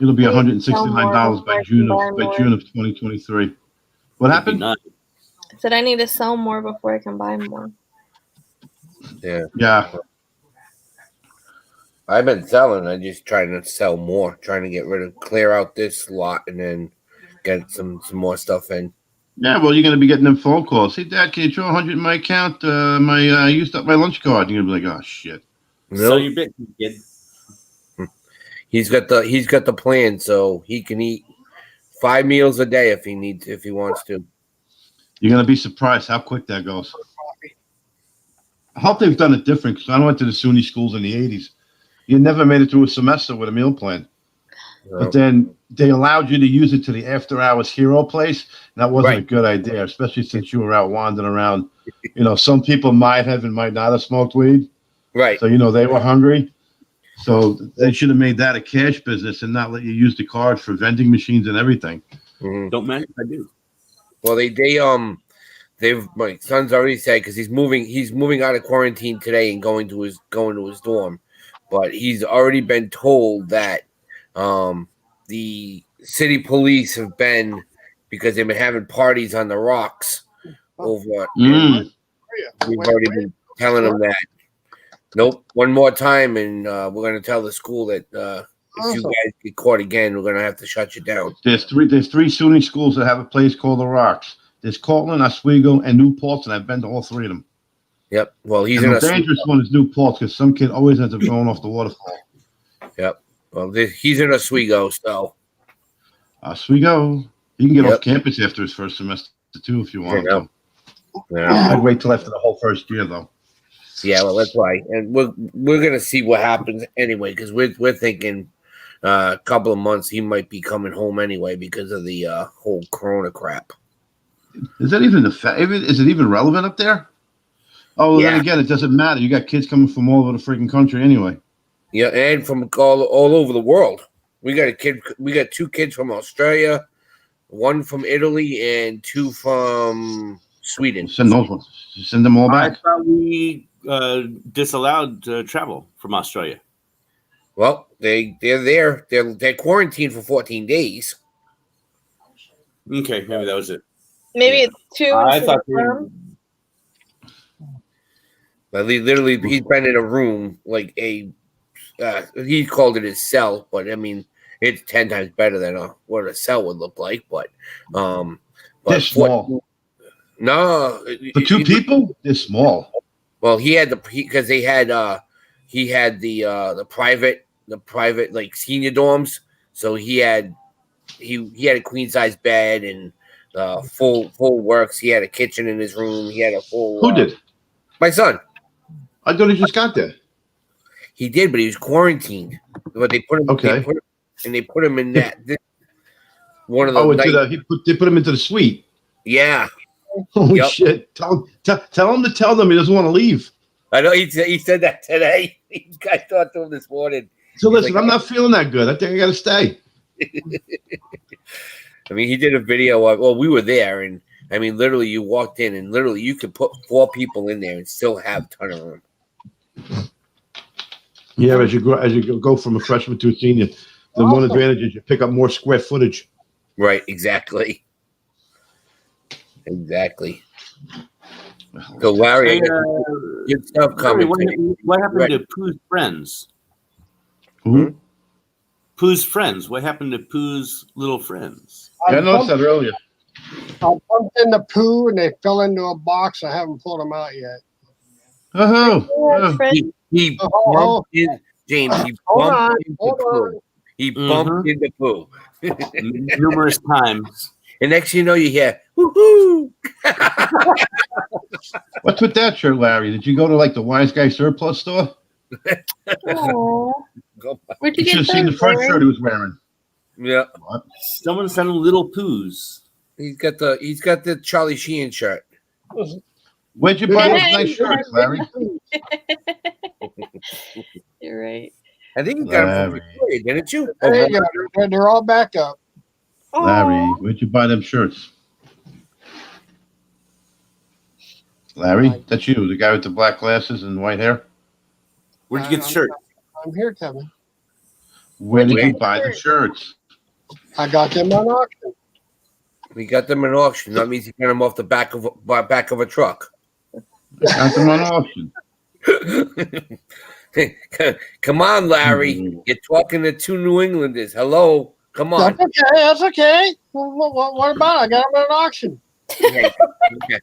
It'll be Maybe $169 by June of more. 2023. What happened? Nice. I said I need to sell more before I can buy more. Yeah. I've been selling. I'm just trying to sell more, trying to clear out this lot and then get some more stuff in. Yeah, well, you're going to be getting them phone calls. Hey, Dad, can you throw 100 in my account? I used up my lunch card. You're going to be like, oh, shit. Sell your bit, kid. He's got the plan, so he can eat 5 meals a day if he wants to. You're going to be surprised how quick that goes. I hope they've done it different because I went to the SUNY schools in the 80s. You never made it through a semester with a meal plan. But then they allowed you to use it to the after-hours hero place. And that wasn't a good idea, especially since you were out wandering around. You know, some people might have and might not have smoked weed. Right. So, you know, they were hungry. So they should have made that a cash business and not let you use the card for vending machines and everything. Mm-hmm. Don't mind if I do. Well, my son's already said because he's moving out of quarantine today and going to his dorm, but he's already been told that the city police have been, because they've been having parties on the rocks over. We've already been telling them that. Nope, one more time, and we're going to tell the school that if you guys get caught again, we're going to have to shut you down. There's three SUNY schools that have a place called the Rocks. There's Cortland, Oswego, and New Paltz, and I've been to all three of them. Yep. Well, he's and in the dangerous one is New Paltz because some kid always ends up going off the waterfall. Yep. Well, he's in Oswego, so. Oswego. You can get off campus after his first semester too if you want to. Yeah. I'd wait till after the whole first year though. Yeah, well, that's why, and we're gonna see what happens anyway, because we're thinking a couple of months he might be coming home anyway because of the whole Corona crap. Is that even is it even relevant up there? Oh, then again, it doesn't matter. You got kids coming from all over the freaking country anyway. Yeah, and from all over the world. We got 2 kids from Australia, 1 from Italy, and 2 from Sweden. Send those ones. Send them all back. I thought we disallowed travel from Australia. Well, they're there. They're quarantined for 14 days. Okay, maybe that was it. Maybe it's 2. I thought they were... But literally, he's been in a room like he called it his cell, but I mean it's 10 times better than what a cell would look like. But they're small. No, for 2 people, they're small. Well, he had because he had the private like senior dorms, so he had a queen size bed and full works. He had a kitchen in his room. He had a full. Who did? My son. I thought he just got there. He did, but he was quarantined. But they put him. Okay. They put him in that. One of the. They put him into the suite. Yeah. Holy shit! Tell him to tell them he doesn't want to leave. I know he said that today. I talked to him this morning. So listen, I'm not feeling that good. I think I got to stay. I mean, he did a video of. Well, we were there, and I mean, literally, you walked in, and literally, you could put 4 people in there and still have a ton of room. Yeah, as you go from a freshman to a senior, the one advantage is you pick up more square footage. Right. Exactly. So Larry, good stuff coming. What happened to Pooh's friends? Hmm? Pooh's friends. What happened to Pooh's little friends? Yeah, I noticed that earlier. I bumped into Pooh and they fell into a box. I haven't pulled them out yet. He bumped in James. He bumped into Pooh. He bumped into Pooh numerous times. And next thing you know, you hear "woohoo!" What's with that shirt, Larry? Did you go to like the Wise Guy surplus store? Aww. Where'd you You should have seen the first shirt he was wearing. Yeah. Someone sent him little Poohs. He's got the Charlie Sheen shirt. Where'd you buy those Hey, nice shirts, Larry? You're right. I think you got them from Larry. Victoria, didn't you? There you go. They're all back up. Larry, Aw. where'd you buy them shirts? Larry, that's you, the guy with the black glasses and white hair. Where'd you get the shirt? I'm here, Kevin. Where did Where? you buy the shirts? I got them on auction. We got them in auction. That means you got them off the back of a truck. Got them on auction. Come on, Larry. You're talking to two New Englanders. Hello. Come on. That's okay. That's okay. What about it? I got them on auction. Okay.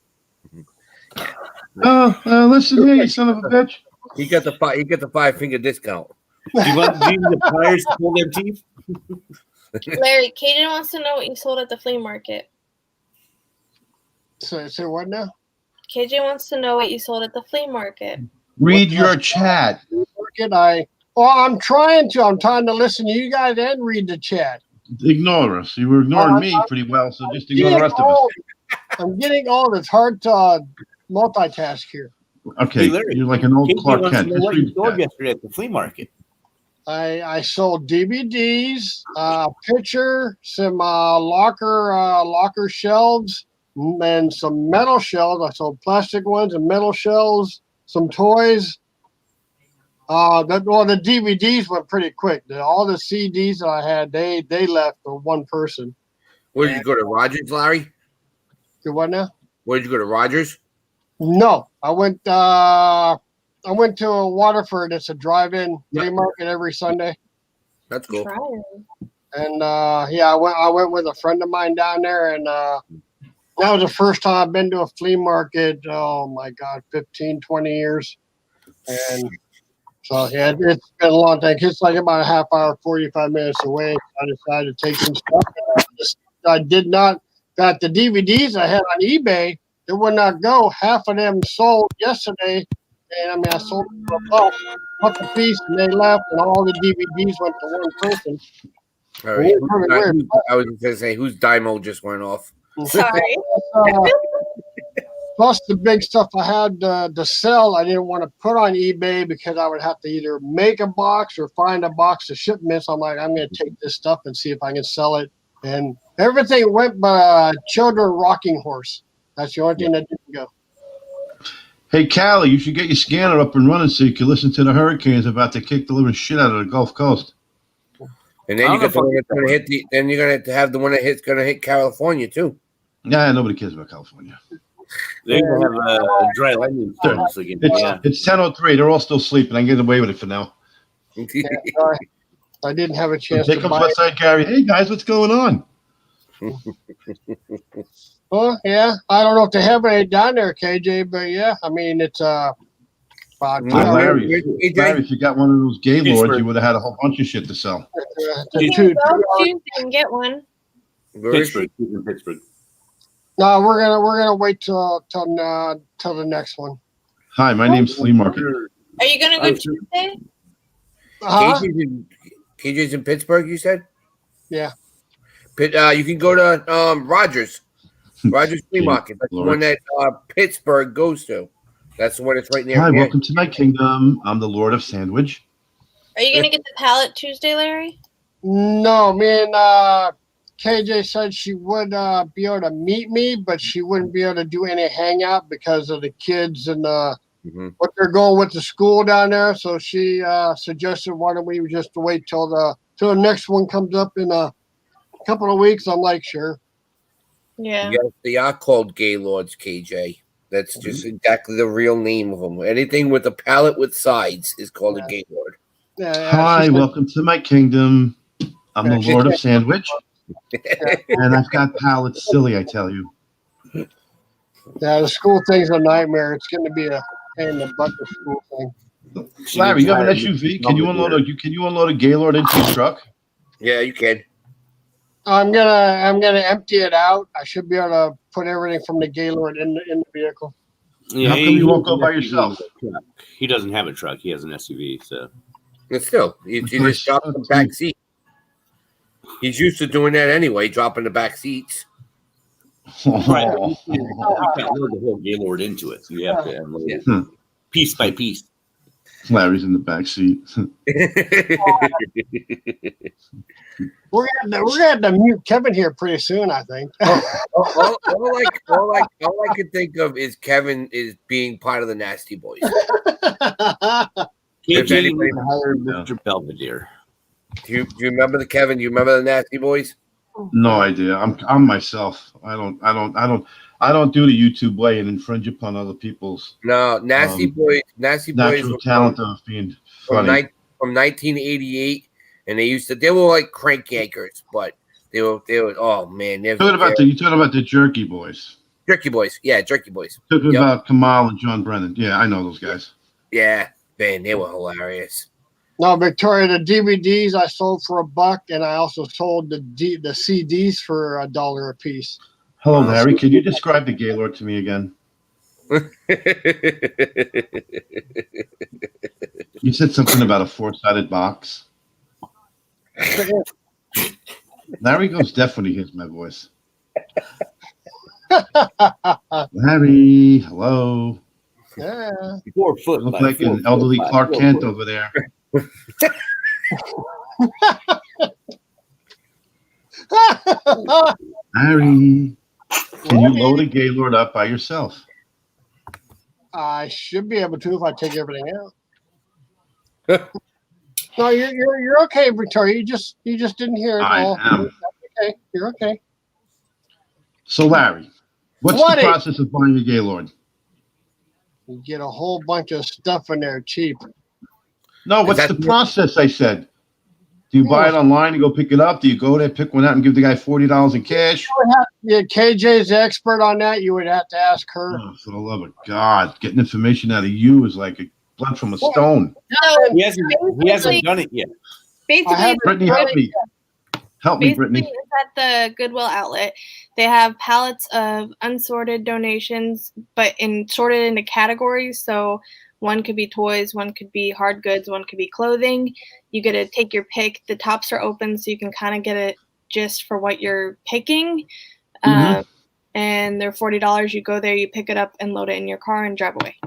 Oh, listen here, you son of a bitch. He got the 5-finger discount. Do you want the pliers to pull their teeth? Larry, Kaden wants to know what you sold at the flea market. So what now? KJ wants to know what you sold at the flea market. Read your chat. I'm trying to. I'm trying to listen to you guys and read the chat. Ignore us. You were ignoring me pretty well, so just ignore the rest of us. I'm getting old. It's hard to multitask here. Okay, Hey, Larry, you're like an old Katie Clark wants Kent. to know Just what you read sold the chat. yesterday at the flea market. I sold DVDs, picture, some locker shelves, and some metal shelves. I sold plastic ones and metal shelves, some toys. The DVDs went pretty quick. All the CDs that I had, they left for one person. Where did you go to Rogers, Larry? Do what now? Where did you go to Rogers? No, I went to Waterford. It's a drive-in flea market every Sunday. That's cool. Trying. And I went with a friend of mine down there, and that was the first time I've been to a flea market. Oh my God, 15, 20 years. And so yeah, it's been a long time. It's like about a half hour, 45 minutes away. I decided to take some stuff. I did not. Got the DVDs I had on eBay. It would not go. Half of them sold yesterday, and I sold them for $1 a piece, and they left, and all the DVDs went to one person. All right. Weird. I was going to say, whose Dymo just went off? Sorry. Plus the big stuff I had to sell, I didn't want to put on eBay because I would have to either make a box or find a box to ship me. So I'm like, I'm going to take this stuff and see if I can sell it. And everything went by a children rocking horse. That's the only thing that didn't go. Hey, Callie, you should get your scanner up and running so you can listen to the hurricanes about to kick the living shit out of the Gulf Coast. And then you got the one that's going to hit then you're going to have the one that going to hit California too. Yeah, nobody cares about California. They're going to have a dry lightning storms again. It's 10:03. They're all still sleeping. I can get away with it for now. Sorry. I didn't have a chance Here to comes buy it. Westside Gary. Hey, guys, what's going on? Well, yeah, I don't know if they have any down there, KJ, but yeah, I mean, it's about Larry, AJ? if you got one of those Gaylords, Pittsburgh. you would have had a whole bunch of shit to sell. You can go Tuesday and get one. Where is she? Pittsburgh. He's in Pittsburgh. No, we're gonna wait till the next one. Hi, my name's Flea Market. Are you gonna go Tuesday? Uh-huh. KJ's in Pittsburgh, you said? Yeah. You can go to Rogers Flea Market. That's the Lord. one that Pittsburgh goes to. That's the one that's right near. Hi, welcome to my kingdom. I'm the Lord of Sandwich. Are you gonna get the pallet Tuesday, Larry? No, me and KJ said she would be able to meet me, but she wouldn't be able to do any hangout because of the kids and what they're going with the school down there. So she suggested, why don't we just wait till the next one comes up in a couple of weeks? I'm like, sure. Yeah. Yes, they are called Gaylords, KJ. That's just exactly the real name of them. Anything with a pallet with sides is called a Gaylord. Yeah, Hi, she said- welcome to my kingdom. I'm the Lord of Sandwich. And I've got pallets silly, I tell you. Yeah, the school thing's a nightmare. It's going to be a pain in the butt, the school thing. Larry, you have an SUV? Can you unload a Gaylord into your truck? Yeah, you can. I'm gonna empty it out. I should be able to put everything from the Gaylord in the vehicle. Yeah, How come you won't go by yourself? He doesn't have a truck. He has an SUV. So But still, you just drop the back seat. He's used to doing that anyway, dropping the back seats. Right. You can't load the whole Gaylord into it. So you have to unload it piece by piece. Larry's in the back seat. We're gonna have to mute Kevin here pretty soon, I think. all I can think of is Kevin is being part of the Nasty Boys. If KJ anybody- hired Mr. Belvedere. Do you remember the Kevin? Do you remember the Nasty Boys? No idea. I'm myself. I don't do the YouTube way and infringe upon other people's No, Nasty Boys. Nasty Boys natural were talent of being from, funny. from 1988, and they were like crank yankers, but they were oh man, You talking about the Jerky Boys? Jerky Boys, yeah, Jerky Boys, Talking about Kamal and John Brennan. Yeah, I know those guys. yeah, man, they were hilarious. No, Victoria, the DVDs I sold for $1, and I also sold the CDs for $1 a piece. Hello, Larry. Can you describe the Gaylord to me again? You said something about a 4-sided box. Larry goes deaf when he hears my voice. Larry, hello. Yeah. 4 foot. You look by like 4 an foot elderly by Clark 4 Kent foot. over there. Larry, can you load a Gaylord up by yourself? I should be able to if I take everything out. No, you're okay, Victoria. You just didn't hear it I all. am. Okay, you're okay. So, Larry, what's What the is- process of buying a Gaylord? You get a whole bunch of stuff in there cheap. No, what's that- the process? I said. Do you buy it online and go pick it up? Do you go there, pick one out, and give the guy $40 in cash? Yeah, KJ's the expert on that. You would have to ask her. Oh, for the love of God, getting information out of you is like a blood from a stone. So He hasn't done it yet. basically, have- Brittany, help me. Help me, basically Brittany. it's at the Goodwill outlet. They have pallets of unsorted donations, but sorted into categories. So one could be toys, one could be hard goods, one could be clothing. You get to take your pick. The tops are open, so you can kind of get a gist for what you're picking. Mhm. And they're $40. You go there, you pick it up, and load it in your car and drive away.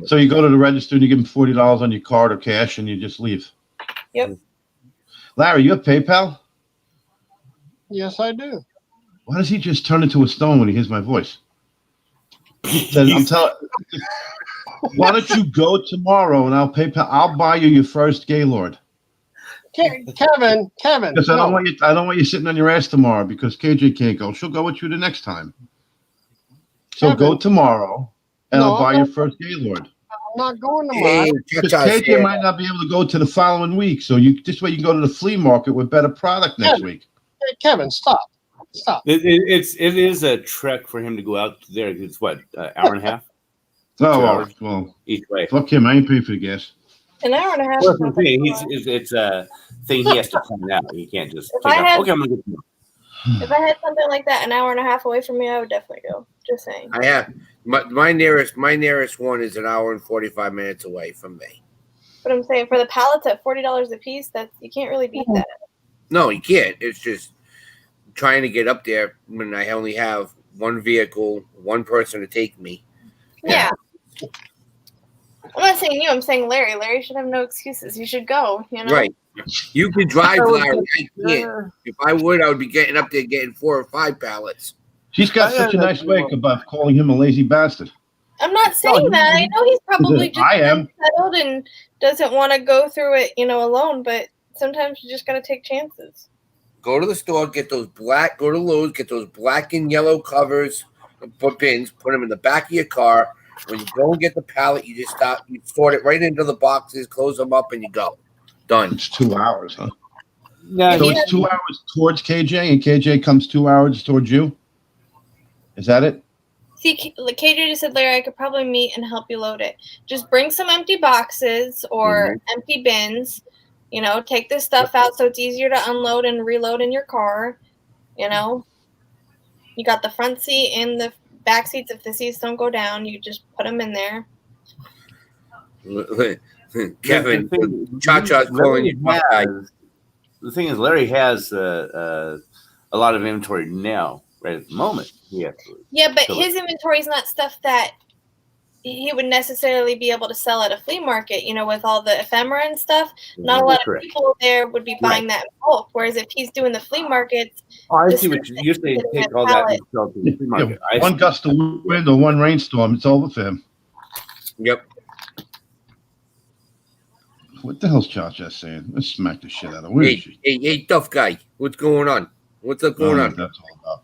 So you go to the register and you give them $40 on your card or cash, and you just leave. Yep. Larry, you have PayPal? Yes, I do. Why does he just turn into a stone when he hears my voice? Then I'm telling. Why don't you go tomorrow and I'll buy you your first Gaylord. Kevin. Because I no. don't want you sitting on your ass tomorrow because KJ can't go. She'll go with you the next time. So Kevin. go tomorrow and No, I'll buy I'm your not- first Gaylord. I'm not going Hey, tomorrow. Because cha-cha's KJ here. might not be able to go to the following week. So this way you can go to the flea market with better product next week. Hey, Kevin, stop. It is a trek for him to go out there. It's what, hour and a half Oh, 2 hours. well, each way. fuck him. I ain't paying for the gas. An hour and a half. Well, is that's the not that thing. far. It's a thing he has to plan out. He can't just If take I off. had- Okay, I'm gonna get to If I had something like that an hour and a half away from me, I would definitely go. Just saying. I have my nearest one is an hour and 45 minutes away from me. But I'm saying for the pallets at $40 a piece, that you can't really beat that. No, you can't. It's just trying to get up there when I only have one vehicle, one person to take me. Yeah. I'm not saying you. I'm saying Larry. Larry should have no excuses. He should go. You know. Right. You could drive, I would Larry. I can't. If I would, I would be getting up there getting 4 or 5 pallets. She's got such a nice way about calling him a lazy bastard. I'm not saying that. I know he's probably just I am. unsettled and doesn't want to go through it, alone. But sometimes you just got to take chances. Go to the store, go to Lowe's, get those black and yellow covers, put bins, put them in the back of your car. When you go and get the pallet, you just you sort it right into the boxes, close them up, and you go. Done. It's 2 hours, huh? No, So he- it's 2 hours towards KJ, and KJ comes 2 hours towards you. Is that it? See, KJ just said, Larry, I could probably meet and help you load it. Just bring some empty boxes or empty bins. Take this stuff out so it's easier to unload and reload in your car. You got the front seat and the back seats. If the seats don't go down, you just put them in there. Kevin, The thing- Cha-Cha's calling you. The thing is, Larry has a lot of inventory now. right at the moment. Yeah. Yeah, but So- his inventory is not stuff that he would necessarily be able to sell at a flea market, with all the ephemera and stuff. Not a lot Correct. of people there would be buying that in bulk. Whereas if he's doing the flea markets, Oh, I the see what stuff you're that saying. he's Take in all that that pallet. and sell it to the flea market. I One see. gust of wind or one rainstorm, it's over for him. Yep. What the hell's Cha-Cha saying? Let's smack the shit out of her. Where is she? Hey, tough guy. What's going on? What's up I don't going know on? what that's all about.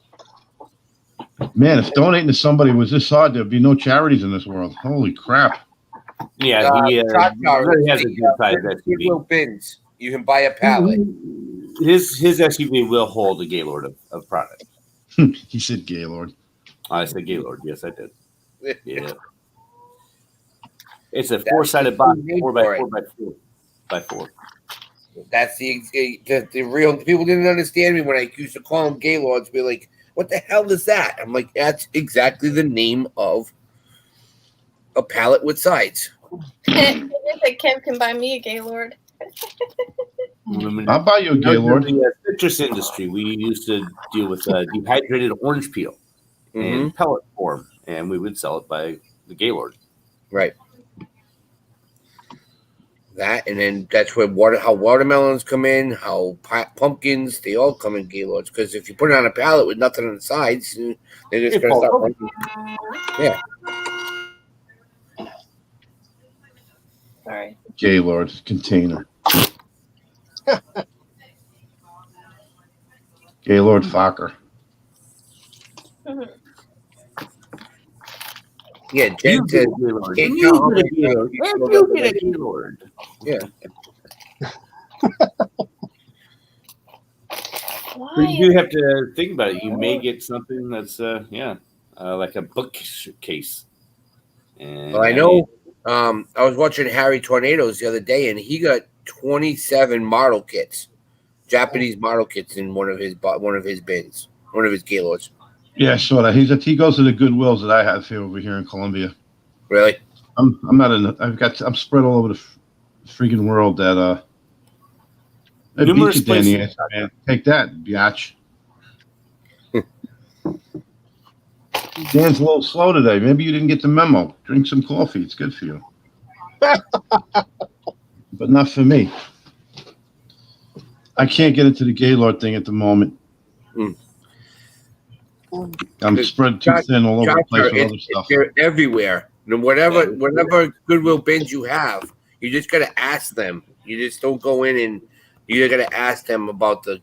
Man, if donating to somebody was this hard, there'd be no charities in this world. Holy crap. Yeah, he really has a good size Goodwill SUV. bins. You can buy a pallet. His SUV will hold a Gaylord of product. He said Gaylord. I said Gaylord. Yes, I did. Yeah. It's a four-sided box, 4x4x4. That's the real people didn't understand me when I used to call them Gaylords. Be like, what the hell is that? I'm like, that's exactly the name of a pallet with sides. Kev can buy me a Gaylord. I'll buy you a Gaylord. In the citrus industry, we used to deal with dehydrated orange peel in pellet form, and we would sell it by the Gaylord. Right. That, and then that's where how watermelons come in, how pumpkins, they all come in Gaylords. Because if you put it on a pallet with nothing on the sides, they're just going to start running. Yeah. Sorry. Gaylord container. Gaylord Fokker. Yeah, Jen You said, get a Gaylord. can't You count how get a many Gaylord. times And you you go get a to Gaylord. yeah. But you do have to think about it. You may get something that's like a bookcase. And Well, I know. I was watching Harry Tornadoes the other day, and he got 27 model kits, Japanese model kits, in one of his bins, one of his Gaylords. Yeah, sort of. He goes to the Goodwills that I have over here in Columbia. Really? I'm not in. I'm spread all over the freaking world. That I beat Numerous you, Danny. places. Man. Take that, biatch. Dan's a little slow today. Maybe you didn't get the memo. Drink some coffee. It's good for you. But not for me. I can't get into the Gaylord thing at the moment. I'm spread too thin all over the place with other stuff. They're everywhere. And whatever Goodwill bins you have, you just got to ask them. You just don't go in and you got to ask them about the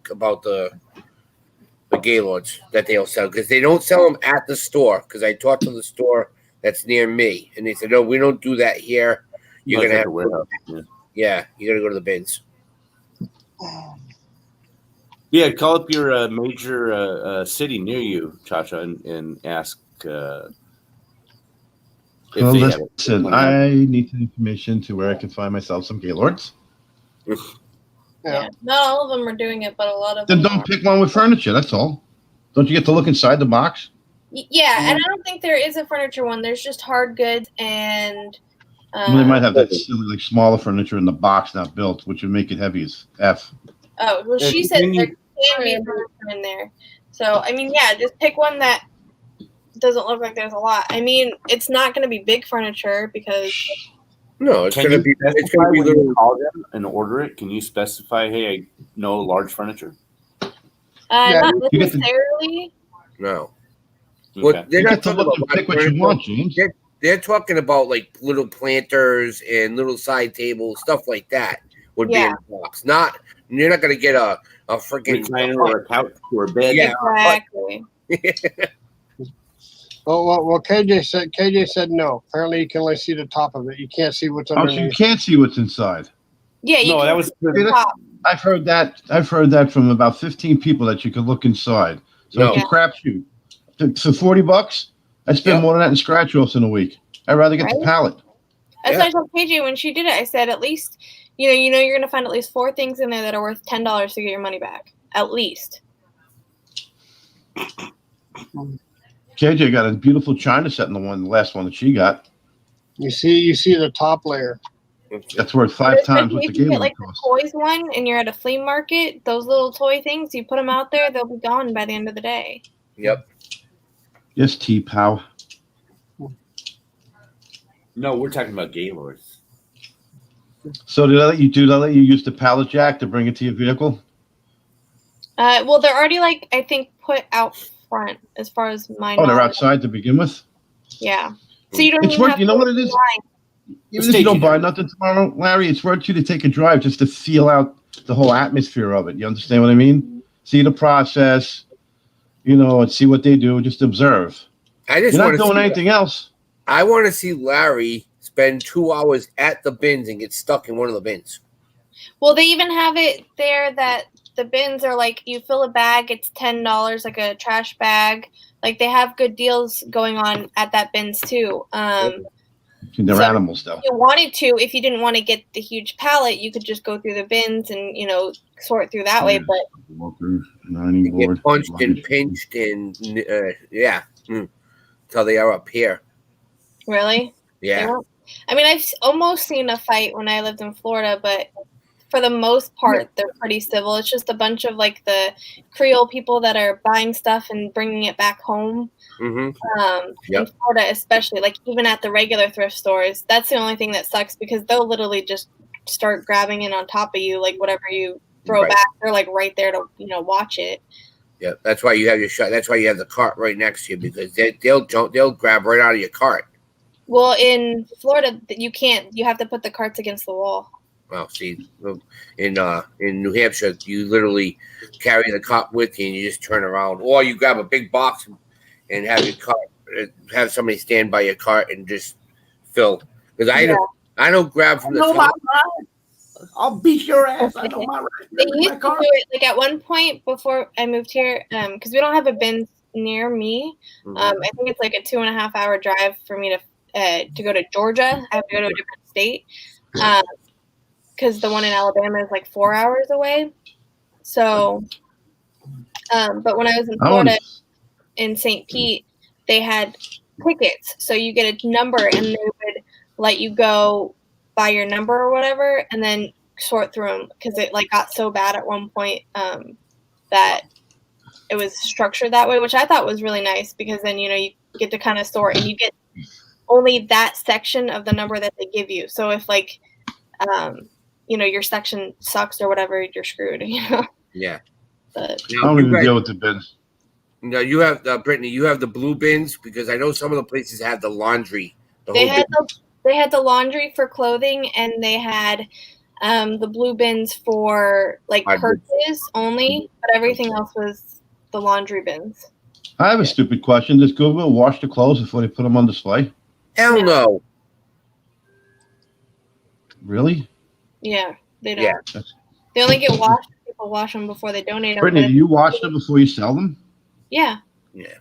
Gaylords that they'll sell, because they don't sell them at the store. Because I talked to the store that's near me, and they said, "No, we don't do that here. You're gonna have a warehouse. Yeah. you got to go to the bins." Yeah, call up your major city near you, Cha-Cha, and ask if Well, they have it. listen, I need the information to where I can find myself some Gaylords. Yeah. Not all of them are doing it, but a lot of Then them don't are. pick one with furniture. That's all. Don't you get to look inside the box? Yeah, and I don't think there is a furniture one. There's just hard goods and. Well, they might have that silly, like smaller furniture in the box not built, which would make it heavy as F. Oh, well, she said there can be furniture in there. So, I mean, yeah, just pick one that doesn't look like there's a lot. I mean, it's not going to be big furniture because. No, it's Can gonna you be specify when little. you call them and order it? Can you specify, hey, I know large furniture? Not you get to- necessarily. No. Okay. What they're You not get to talking look about and pick what you want, James. They're talking about like little planters and little side tables, stuff like that would be in the box. You're not gonna get a freaking Recliner or a couch or a bed. Yeah. Exactly. Well, KJ said no. Apparently, you can only see the top of it. You can't see what's Oh, so you underneath. can't see what's inside. Yeah, you No, can that was see the top. I've heard that from about 15 people that you could look inside. So No. it's a crapshoot. For $40, I spend more than that in scratch offs in a week. I'd rather get the Right? pallet. That's what I told KJ when she did it. I said, at least, you're going to find at least 4 things in there that are worth $10 to get your money back. At least. KJ got a beautiful china set in the last one that she got. You see the top layer. That's worth 5 times what Especially the if you get Gaylord like the costs. toys one and you're at a flea market, those little toy things, you put them out there, they'll be gone by the end of the day. Yep. Yes, T-Pow. No, we're talking about Gaylords. So did I let you use the pallet jack to bring it to your vehicle? Well, they're already like I think put out front as far as my Oh, they're knowledge. outside to begin with? Yeah. So you don't It's even worth, have you know to what it is? Even if you don't buy nothing tomorrow, Larry, it's worth you to take a drive just to feel out the whole atmosphere of it. You understand what I mean? See the process, and see what they do. Just observe. I just You're want not to doing anything else. I want to see Larry spend 2 hours at the bins and get stuck in one of the bins. Well, they even have it there that the bins are like you fill a bag, it's $10, like a trash bag. Like they have good deals going on at that bins too. They're So animals, though. if you wanted to, if you didn't want to get the huge pallet, you could just go through the bins and sort through that way. But Walker, 90 You board. get punched and pinched and until they are up here. really, Yeah. I mean, I've almost seen a fight when I lived in Florida, but for the most part, they're pretty civil. It's just a bunch of like the Creole people that are buying stuff and bringing it back home. Mm-hmm. In Florida, especially, like even at the regular thrift stores, that's the only thing that sucks because they'll literally just start grabbing it on top of you, like whatever you throw Right. back, they're like right there to watch it. Yeah. That's why you have your shot. That's why you have the cart right next to you because they'll grab right out of your cart. Well, in Florida, you can't. You have to put the carts against the wall. Well, see, in New Hampshire, you literally carry the cart with you and you just turn around, or you grab a big box and have your cart, have somebody stand by your cart and just fill. Because I don't grab from the top. I'll beat your ass. I know my They right. used to do it like at one point before I moved here, because we don't have a bin near me. I think it's like a 2.5 hour drive for me to go to Georgia. I have to go to a different state. Because the one in Alabama is like 4 hours away. So, but when I was in Florida, in St. Pete, they had tickets. So you get a number and they would let you go by your number or whatever and then sort through them because it like got so bad at one point that it was structured that way, which I thought was really nice because then, you get to kind of sort and you get only that section of the number that they give you. So if like, your section sucks or whatever, you're screwed, Yeah. But I don't even deal with the bins. No, you have Brittany. You have the blue bins because I know some of the places have the laundry. they had the laundry for clothing, and they had the blue bins for like purses only, but everything else was the laundry bins. I have a stupid question. Does Goodwill wash the clothes before they put them on display? Hell no. Really? Yeah, they don't. Yeah. They only get washed. People wash them before they donate them. Brittany, do you wash them before you sell them? Yeah. Yeah.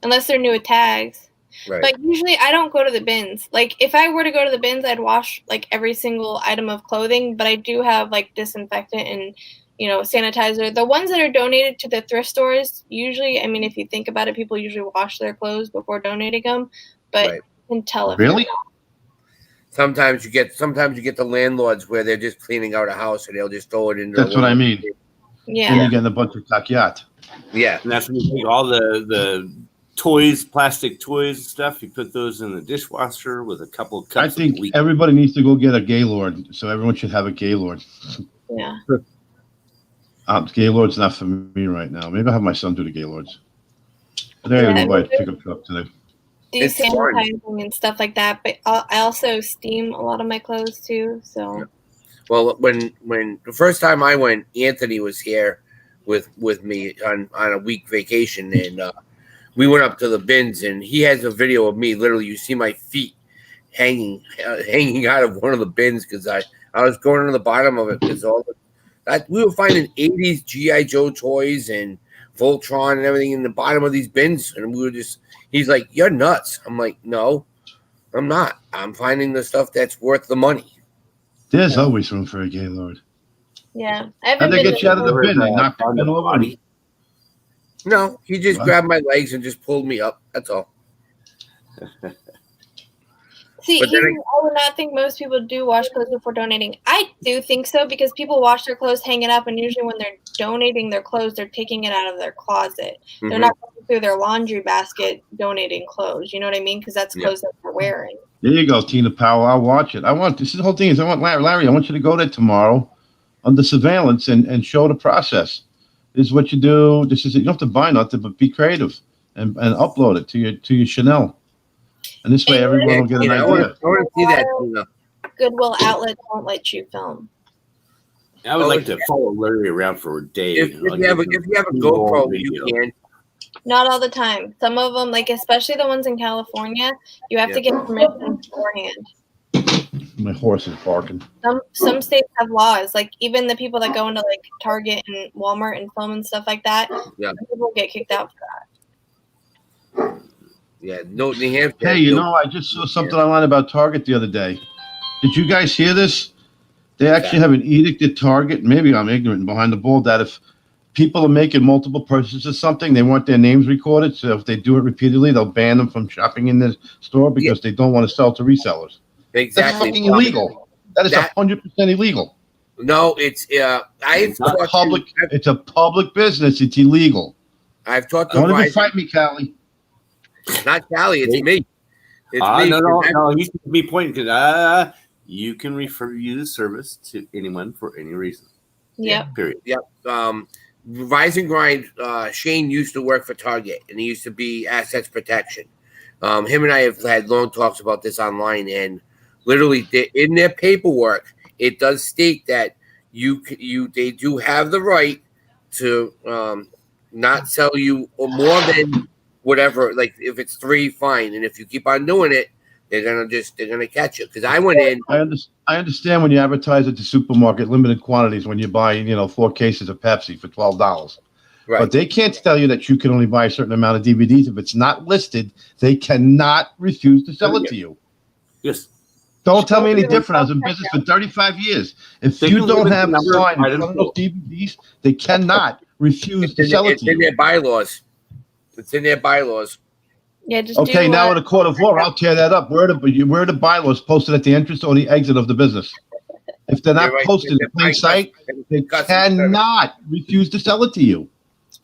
Unless they're new with tags. Right. But usually I don't go to the bins. Like if I were to go to the bins, I'd wash like every single item of clothing, but I do have like disinfectant and sanitizer. The ones that are donated to the thrift stores, usually, I mean, if you think about it, people usually wash their clothes before donating them, but you can tell if really. Sometimes you get the landlords where they're just cleaning out a house and they'll just throw it in. That's what I mean. Yeah. And you're getting a bunch of takyat. Yeah. And that's when you take all the toys, plastic toys and stuff. You put those in the dishwasher with a couple of cups. I think everybody needs to go get a Gaylord. So everyone should have a Gaylord. Yeah. Gaylord's not for me right now. Maybe I'll have my son do the Gaylords. They're going to buy a pickup truck today. Do sanitizing and stuff like that, but I also steam a lot of my clothes too. So, well, when the first time I went, Anthony was here with me on a week vacation, and we went up to the bins, and he has a video of me. Literally, you see my feet hanging out of one of the bins because I was going to the bottom of it because we were finding 80s GI Joe toys and Voltron and everything in the bottom of these bins, and we were just. He's like, "You're nuts." I'm like, "No, I'm not. I'm finding the stuff that's worth the money." There's always room for a Gaylord. Yeah. How'd they get you out of the bin? They knocked the bin over? No, he just grabbed my legs and just pulled me up. That's all. See, But then I would not think most people do wash clothes before donating. I do think so because people wash their clothes, hang it up, and usually when they're donating their clothes, they're taking it out of their closet. They're not going through their laundry basket donating clothes. You know what I mean? Because that's clothes that they're wearing. There you go, Tina Powell. I'll watch it. This is the whole thing is I want Larry, I want you to go there tomorrow under surveillance and show the process. This is what you do. This is it. You don't have to buy nothing, but be creative and upload it to your Chanel. And this way everyone will get an idea. I want to see that. Tina. Goodwill outlets won't let you film. I would like to follow Larry around for a day. If you have a GoPro, you can. Not all the time. Some of them, like especially the ones in California, you have to get permission beforehand. My horse is barking. Some states have laws, like even the people that go into like Target and Walmart and film and stuff like that. Yeah, people get kicked out for that. Yeah, no, New Hampshire. Hey, I just saw something online about Target the other day. Did you guys hear this? They actually have an edict at Target. Maybe I'm ignorant and behind the ball that if people are making multiple purchases of something, they want their names recorded. So if they do it repeatedly, they'll ban them from shopping in the store because they don't want to sell to resellers. Exactly. That's fucking illegal. That is 100% illegal. No, it's public. It's a public business. It's illegal. I've talked to. Don't even fight me, Callie. Not Callie. It's me. It's me. No. He should be pointing because you can refuse service to anyone for any reason. Yep. Period. Yep. Rise and Grind. Shane used to work for Target, and he used to be assets protection. Him and I have had long talks about this online, and literally in their paperwork, it does state that they do have the right to not sell you more than whatever. Like if it's 3, fine, and if you keep on doing it, they're gonna catch you. Because I went in. I understand when you advertise at the supermarket, limited quantities when you buy 4 cases of Pepsi for $12. Right. But they can't tell you that you can only buy a certain amount of DVDs. If it's not listed, they cannot refuse to sell it to you. Yes. Don't tell me any different. I was in business for 35 years. If you don't have a sign in front of those DVDs, they cannot refuse to sell it to you. It's in their bylaws. It's in their bylaws. Yeah, just okay, now in a court of law, I'll tear that up. Where are the bylaws posted at the entrance or the exit of the business? If they're not posted in plain sight, they cannot refuse to sell it to you.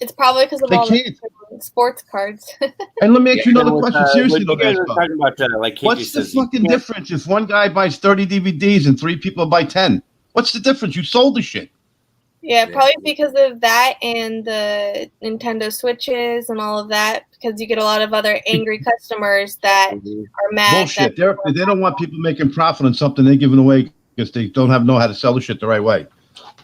It's probably because of all the sports cards. And let me ask you another question. Seriously, though, guys, what's the fucking difference if one guy buys 30 DVDs and 3 people buy 10? What's the difference? You sold the shit. Yeah, probably because of that and the Nintendo Switches and all of that, because you get a lot of other angry customers that are mad. Bullshit. They don't want people making profit on something they're giving away because they don't know how to sell the shit the right way.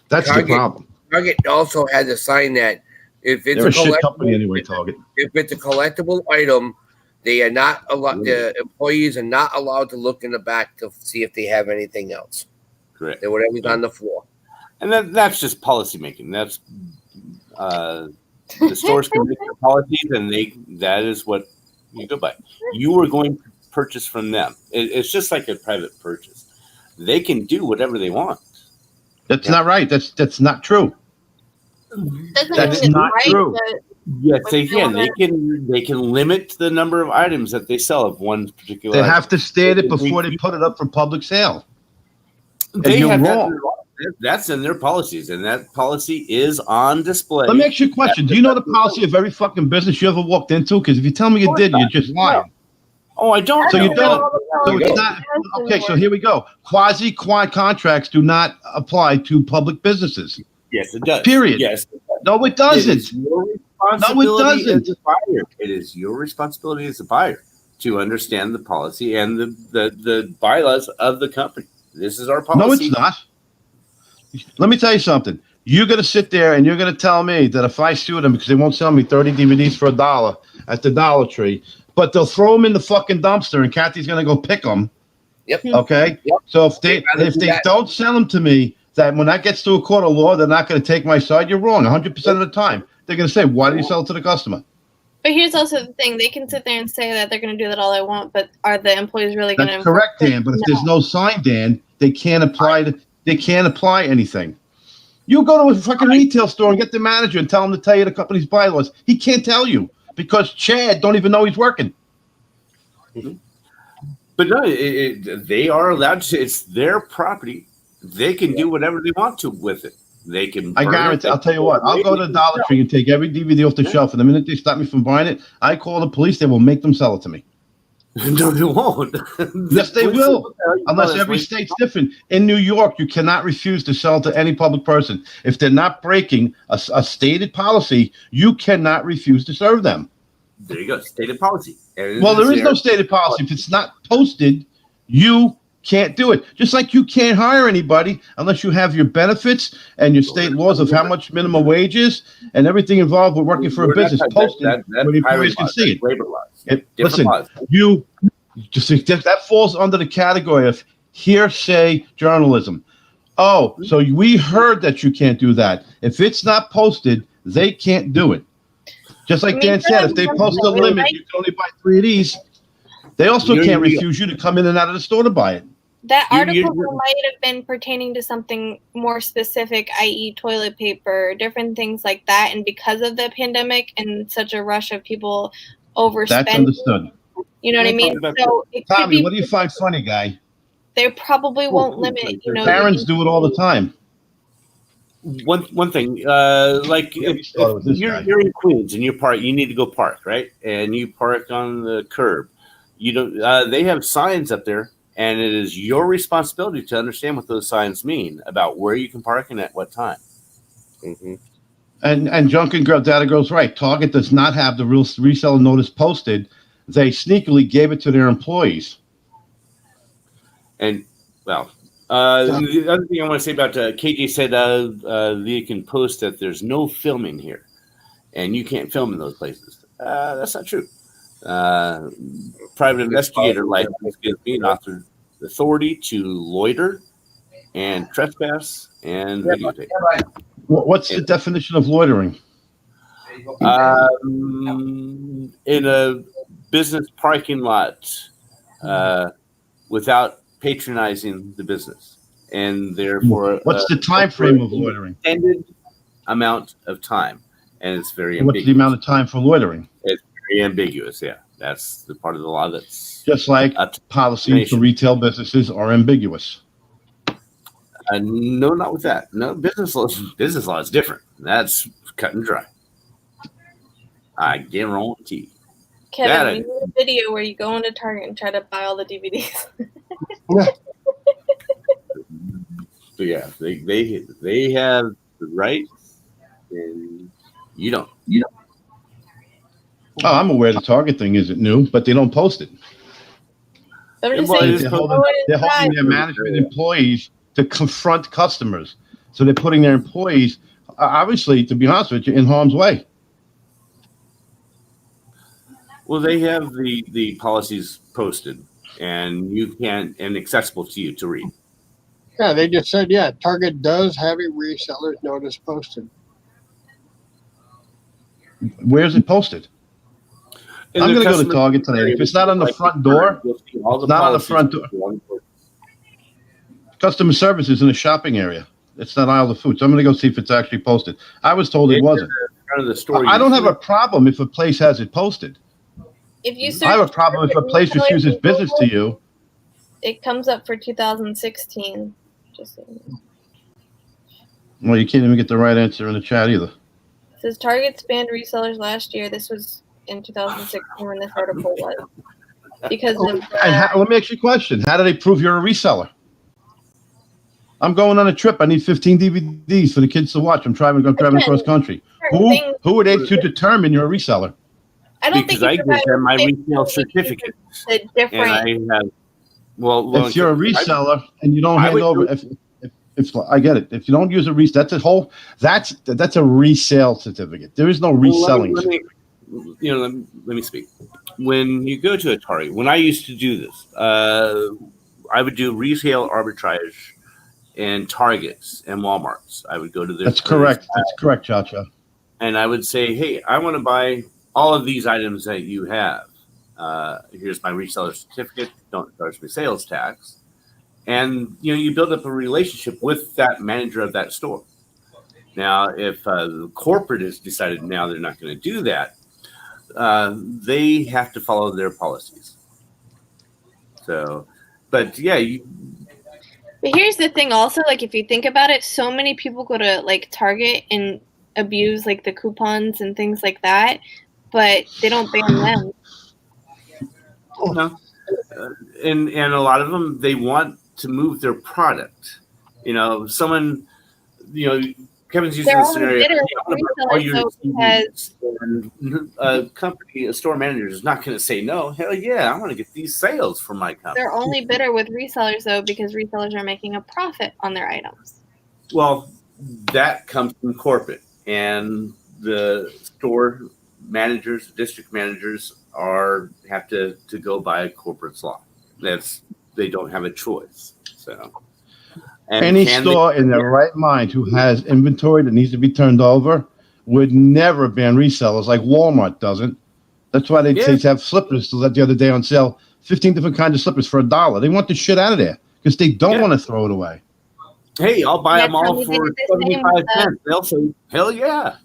That's the problem. Target also has a sign that if it's a shit company anyway, Target. If it's a collectible item, they are not allowed. The employees are not allowed to look in the back to see if they have anything else. Correct. They whatever's on the floor. And that's just policy making. That's the stores can make their policies, and that is what you go by. You are going to purchase from them. It's just like a private purchase. They can do whatever they want. That's not right. That's not true. That's not true. Yes, they can. They can limit the number of items that they sell of one particular. They have to state it before they put it up for public sale. They have wrong. That's in their policies, and that policy is on display. Let me ask you a question. Do you know the policy of every fucking business you ever walked into? Because if you tell me you did, you're just lying. Oh, I don't. So you don't. So it's not. Okay, so here we go. Quasi-quad contracts do not apply to public businesses. Yes, it does. Period. Yes. No, it doesn't. No, it doesn't. It is your responsibility as a buyer to understand the policy and the bylaws of the company. This is our policy. No, it's not. Let me tell you something. You're going to sit there and you're going to tell me that if I sue them because they won't sell me 30 DVDs for $1 at the Dollar Tree, but they'll throw them in the fucking dumpster and Kathy's going to go pick them. Yep. Okay. Yep. So if they don't sell them to me, that when that gets to a court of law, they're not going to take my side. You're wrong 100% of the time. They're going to say, why did you sell it to the customer? But here's also the thing. They can sit there and say that they're going to do that all they want, but are the employees really going to? That's correct, Dan. But if there's no sign, Dan, they can't apply. They can't apply anything. You go to a fucking retail store and get the manager and tell him to tell you the company's bylaws. He can't tell you because Chad don't even know he's working. But But no, they are allowed to. It's their property. They can do whatever they want to with it. They can. I burn guarantee. it. I'll tell you what. I'll go to Dollar Tree and take every DVD off the shelf, and the minute they stop me from buying it, I call the police. They will make them sell it to me. No, they won't. Yes, they will. Unless every state's different. In New York, you cannot refuse to sell to any public person. If they're not breaking a stated policy, you cannot refuse to serve them. There you go. Stated policy. Well, there is no stated policy. If it's not posted, you can't do it. Just like you can't hire anybody unless you have your benefits and your state laws of how much minimum wage is and everything involved with working for a business posted where the employees can see it. Labor laws. Listen, laws. you just that falls under the category of hearsay journalism. Oh, so we heard that you can't do that. If it's not posted, they can't do it. Just like Dan said, if they post a limit, you can only buy 3 of these. They also can't refuse you to come in and out of the store to buy it. That article might have been pertaining to something more specific, i.e. toilet paper, different things like that. And because of the pandemic and such a rush of people overspending, That's understood. you know what I mean? So it could Tommy, be, what do you find funny, guy? they probably won't limit, you know. Parents do it all the time. One thing, like if this you're, guy. you're in Queens and you need to go park, right? And you park on the curb. You don't. They have signs up there, and it is your responsibility to understand what those signs mean about where you can park and at what time. Mm-hmm. And Junkin Girl Data Girl's right. Target does not have the real reseller notice posted. They sneakily gave it to their employees. And well, the other thing I want to say about KJ said they can post that there's no filming here, and you can't film in those places. That's not true. Private investigator license gives me an authority to loiter and trespass and videotape. What's the definition of loitering? In a business parking lot without patronizing the business, and therefore, what's the time frame of loitering? Extended amount of time, and it's very What's ambiguous. the amount of time for loitering? It's very ambiguous. Yeah, that's the part of the law that's Just like up to policies for retail businesses are ambiguous. no, not with that. No, business law is different. That's cut and dry. I guarantee. Kevin, you need a video where you go into Target and try to buy all the DVDs. So yeah, they have the right, and you don't. Oh, I'm aware the Target thing isn't new, but they don't post it. I'm just Well, saying, it is They're posted. holding their management employees to confront customers. So they're putting their employees, obviously, to be honest with you, in harm's way. Well, they have the policies posted, and you can and accessible to you to read. Yeah, they just said, yeah, Target does have a reseller's notice posted. Where's it posted? In I'm the going to go to customer Target today. If it's not on the front door, you'll see all the it's not on the policies front door. Customer service is in the shopping area. It's not aisle of food. So I'm going to go see if it's actually posted. I was told it wasn't. Front of the store. I don't have a problem if a place has it posted. if you I have a search problem if a Target place reseller refuses in business to Google, you. it comes up for 2016. Just so you know. Well, you can't even get the right answer in the chat either. It says Target banned resellers last year. This was in 2016 when this article was. Because of And let me ask you a question. How do they prove you're a reseller? I'm going on a trip. I need 15 DVDs for the kids to watch. I'm driving across country. Who are they to determine you're a reseller? I don't Because think I you give provide them my a retail certificate, a and different. I have. Well, If you're a reseller and you don't I hand would over, if I get it, if you don't use a that's a resale certificate. There is no reselling. Let me speak. When you go to a Target, when I used to do this, I would do retail arbitrage in Targets and Walmarts. I would go to their. That's correct. That's correct, Cha-Cha. And I would say, hey, I want to buy all of these items that you have. Here's my reseller certificate. Don't charge me sales tax. And you build up a relationship with that manager of that store. Now, if the corporate has decided now they're not going to do that, they have to follow their policies. So, but yeah, But here's the thing also, like if you think about it, so many people go to like Target and abuse like the coupons and things like that, but they don't ban them. no, and a lot of them, they want to move their product. Someone, Kevin's using They're this only scenario. bitter "Hey, I wanna buy all your resellers, though, TVs." And a store manager is not going to say no. Hell yeah, I want to get these sales for my company. They're only bitter with resellers though because resellers are making a profit on their items. Well, that comes from corporate, and the store managers, district managers have to go by corporate's law. They don't have a choice. So, and Any store in their right mind who has inventory that needs to be turned over would never ban resellers like Walmart doesn't. That's why they have slippers the other day on sale, 15 different kinds of slippers for $1. They want the shit out of there because they don't want to throw it away. Hey, I'll buy them all for 75 cents. They'll say, hell yeah.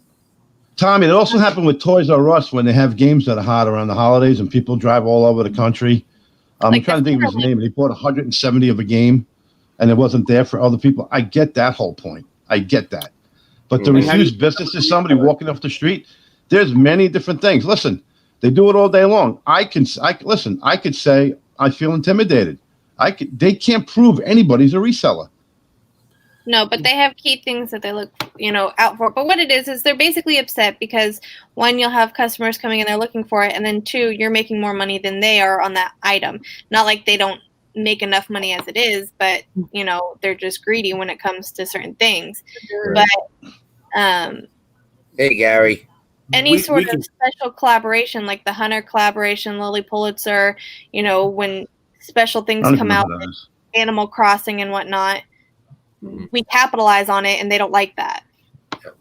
Tommy, it also happened with Toys R Us when they have games that are hot around the holidays and people drive all over the country. I'm trying to think of his name. They bought 170 of a game and it wasn't there for other people. I get that whole point. I get that. But to refuse business to somebody walking off the street, there's many different things. Listen, they do it all day long. I could say I feel intimidated. They can't prove anybody's a reseller. No, but they have key things that they look, out for. But what it is they're basically upset because one, you'll have customers coming in, they're looking for it, and then two, you're making more money than they are on that item. Not like they don't make enough money as it is, but they're just greedy when it comes to certain things. Right. But hey, Gary. Any sort of special collaboration, like the Hunter collaboration, Lily Pulitzer, when special things come out, like Animal Crossing and whatnot, we capitalize on it, and they don't like that.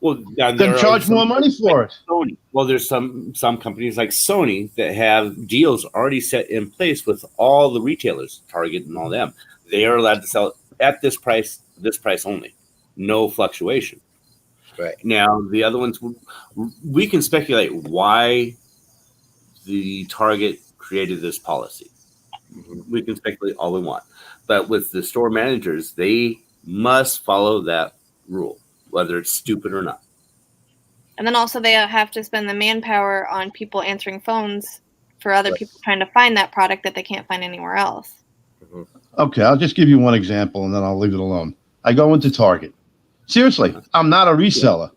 Well, then charge more money for it. Sony. Well, there's some companies like Sony that have deals already set in place with all the retailers, Target and all them. They are allowed to sell at this price only, no fluctuation. Right. Now, the other ones, we can speculate why the Target created this policy. We can speculate all we want. But with the store managers, they must follow that rule, whether it's stupid or not. And then also they have to spend the manpower on people answering phones for other people trying to find that product that they can't find anywhere else. Okay, I'll just give you one example and then I'll leave it alone. I go into Target. Seriously, I'm not a reseller,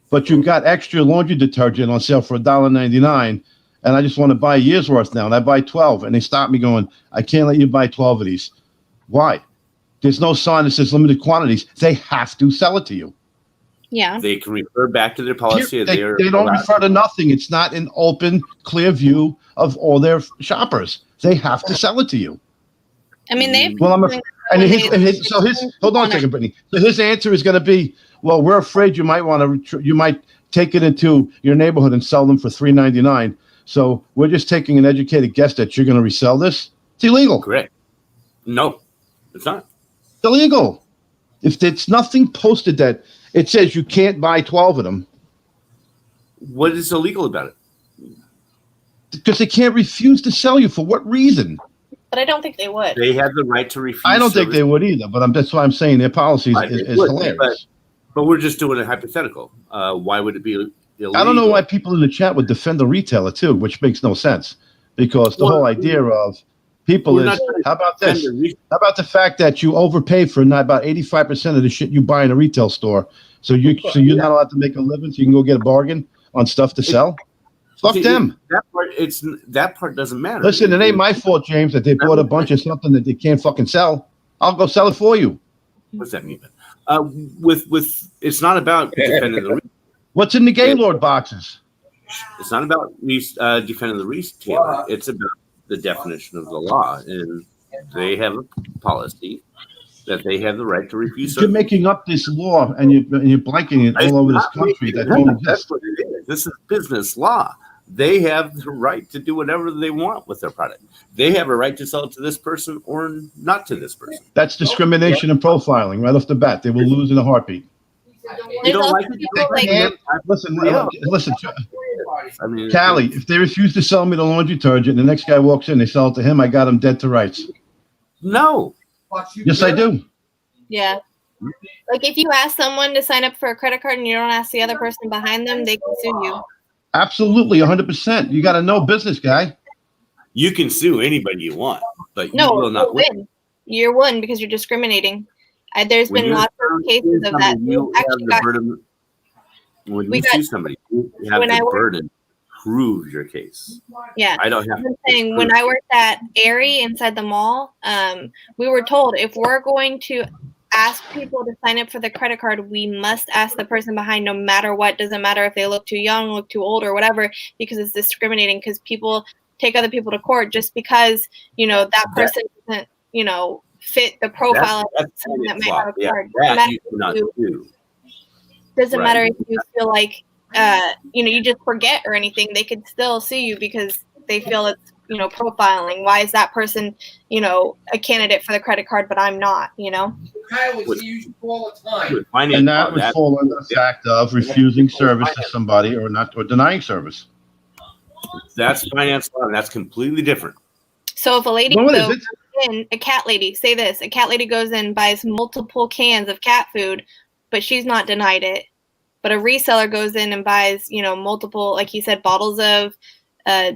but you've got extra laundry detergent on sale for $1.99, and I just want to buy a year's worth now, and I buy 12, and they stop me going, I can't let you buy 12 of these. Why? There's no sign that says limited quantities. They have to sell it to you. Yeah. They can refer back to their policy. They don't refer to nothing. It's not an open, clear view of all their shoppers. They have to sell it to you. I mean, they. Well, hold on a second, Brittany. So his answer is going to be, well, we're afraid you might take it into your neighborhood and sell them for $3.99. So we're just taking an educated guess that you're going to resell this. It's illegal. Correct. No, it's not. It's illegal. If it's nothing posted that it says you can't buy 12 of them. What is illegal about it? Because they can't refuse to sell you. For what reason? But I don't think they would. They have the right to refuse. I don't think they would either, but that's why I'm saying their policy is hilarious. But we're just doing a hypothetical. Why would it be illegal? I don't know why people in the chat would defend the retailer too, which makes no sense. Because the whole idea of people is, how about this? How about the fact that you overpay for about 85% of the shit you buy in a retail store? So you're not allowed to make a living, so you can go get a bargain on stuff to sell? Fuck them. That part doesn't matter. Listen, it ain't my fault, James, that they bought a bunch of something that they can't fucking sell. I'll go sell it for you. What's that mean? With it's not about defending the. What's in the Gaylord boxes? It's not about defending the retailer. It's about the definition of the law, and they have a policy that they have the right to refuse. You're making up this law, and you're blanking it all over this country that don't exist. That's what it is. This is business law. They have the right to do whatever they want with their product. They have a right to sell it to this person or not to this person. That's discrimination and profiling right off the bat. They will lose in a heartbeat. You don't like it? Listen. I mean, Callie, if they refuse to sell me the laundry detergent, the next guy walks in, they sell it to him. I got him dead to rights. No. Yes, I do. Yeah. Like if you ask someone to sign up for a credit card and you don't ask the other person behind them, they can sue you. Absolutely, 100%. You got to know business, guy. You can sue anybody you want, but you No, will not you win. win. You're one because you're discriminating. There's When been you lots of cases of that. you have Actually the got- burden. When we you got- sue somebody, you have when I the worked- burden to prove your case. Yeah. I don't have I'm to saying when I worked at Aerie inside the mall, we were told if we're going to ask people to sign up for the credit card, we must ask the person behind no matter what. Doesn't matter if they look too young, look too old, or whatever, because it's discriminating because people take other people to court just because, that person doesn't, fit the profile of someone that might have a card. That you cannot do. Doesn't Right. matter if you feel like you just forget or anything, they could still sue you because they feel it's profiling. Why is that person a candidate for the credit card but I'm not? I would see you all the time. With finance And that law, would fall under the fact of refusing service to somebody or denying service. that's finance law, and that's completely different. So if a lady No, it goes isn't. in, a cat lady, say this, a cat lady goes in, buys multiple cans of cat food, but she's not denied it. But a reseller goes in and buys, multiple, like he said, bottles of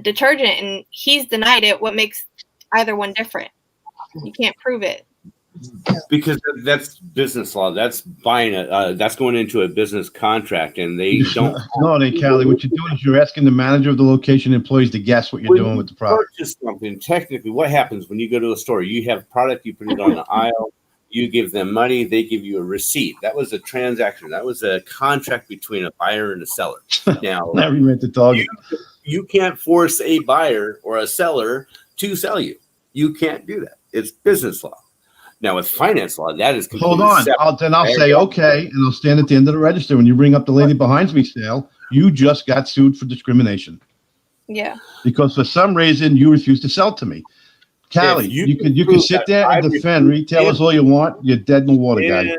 detergent, and he's denied it. What makes either one different? You can't prove it. Because that's business law. That's buying that's going into a business contract, and they don't. No, they, Callie. What you're doing is you're asking the manager of the location employees to guess what you're doing with the product. Purchase something. Technically, what happens when you go to a store? You have product, you put it on the aisle, you give them money, they give you a receipt. That was a transaction. That was a contract between a buyer and a seller. Now, Now we meant to target. you can't force a buyer or a seller to sell you. You can't do that. It's business law. Now, with finance law, that is completely Hold on. separate. I'll say okay, and I'll stand at the end of the register. When you bring up the lady behind me sale, you just got sued for discrimination Yeah. because for some reason you refused to sell to me. Callie, If you you can can prove sit that there and I defend retailers all you want. You're dead in the water, guy.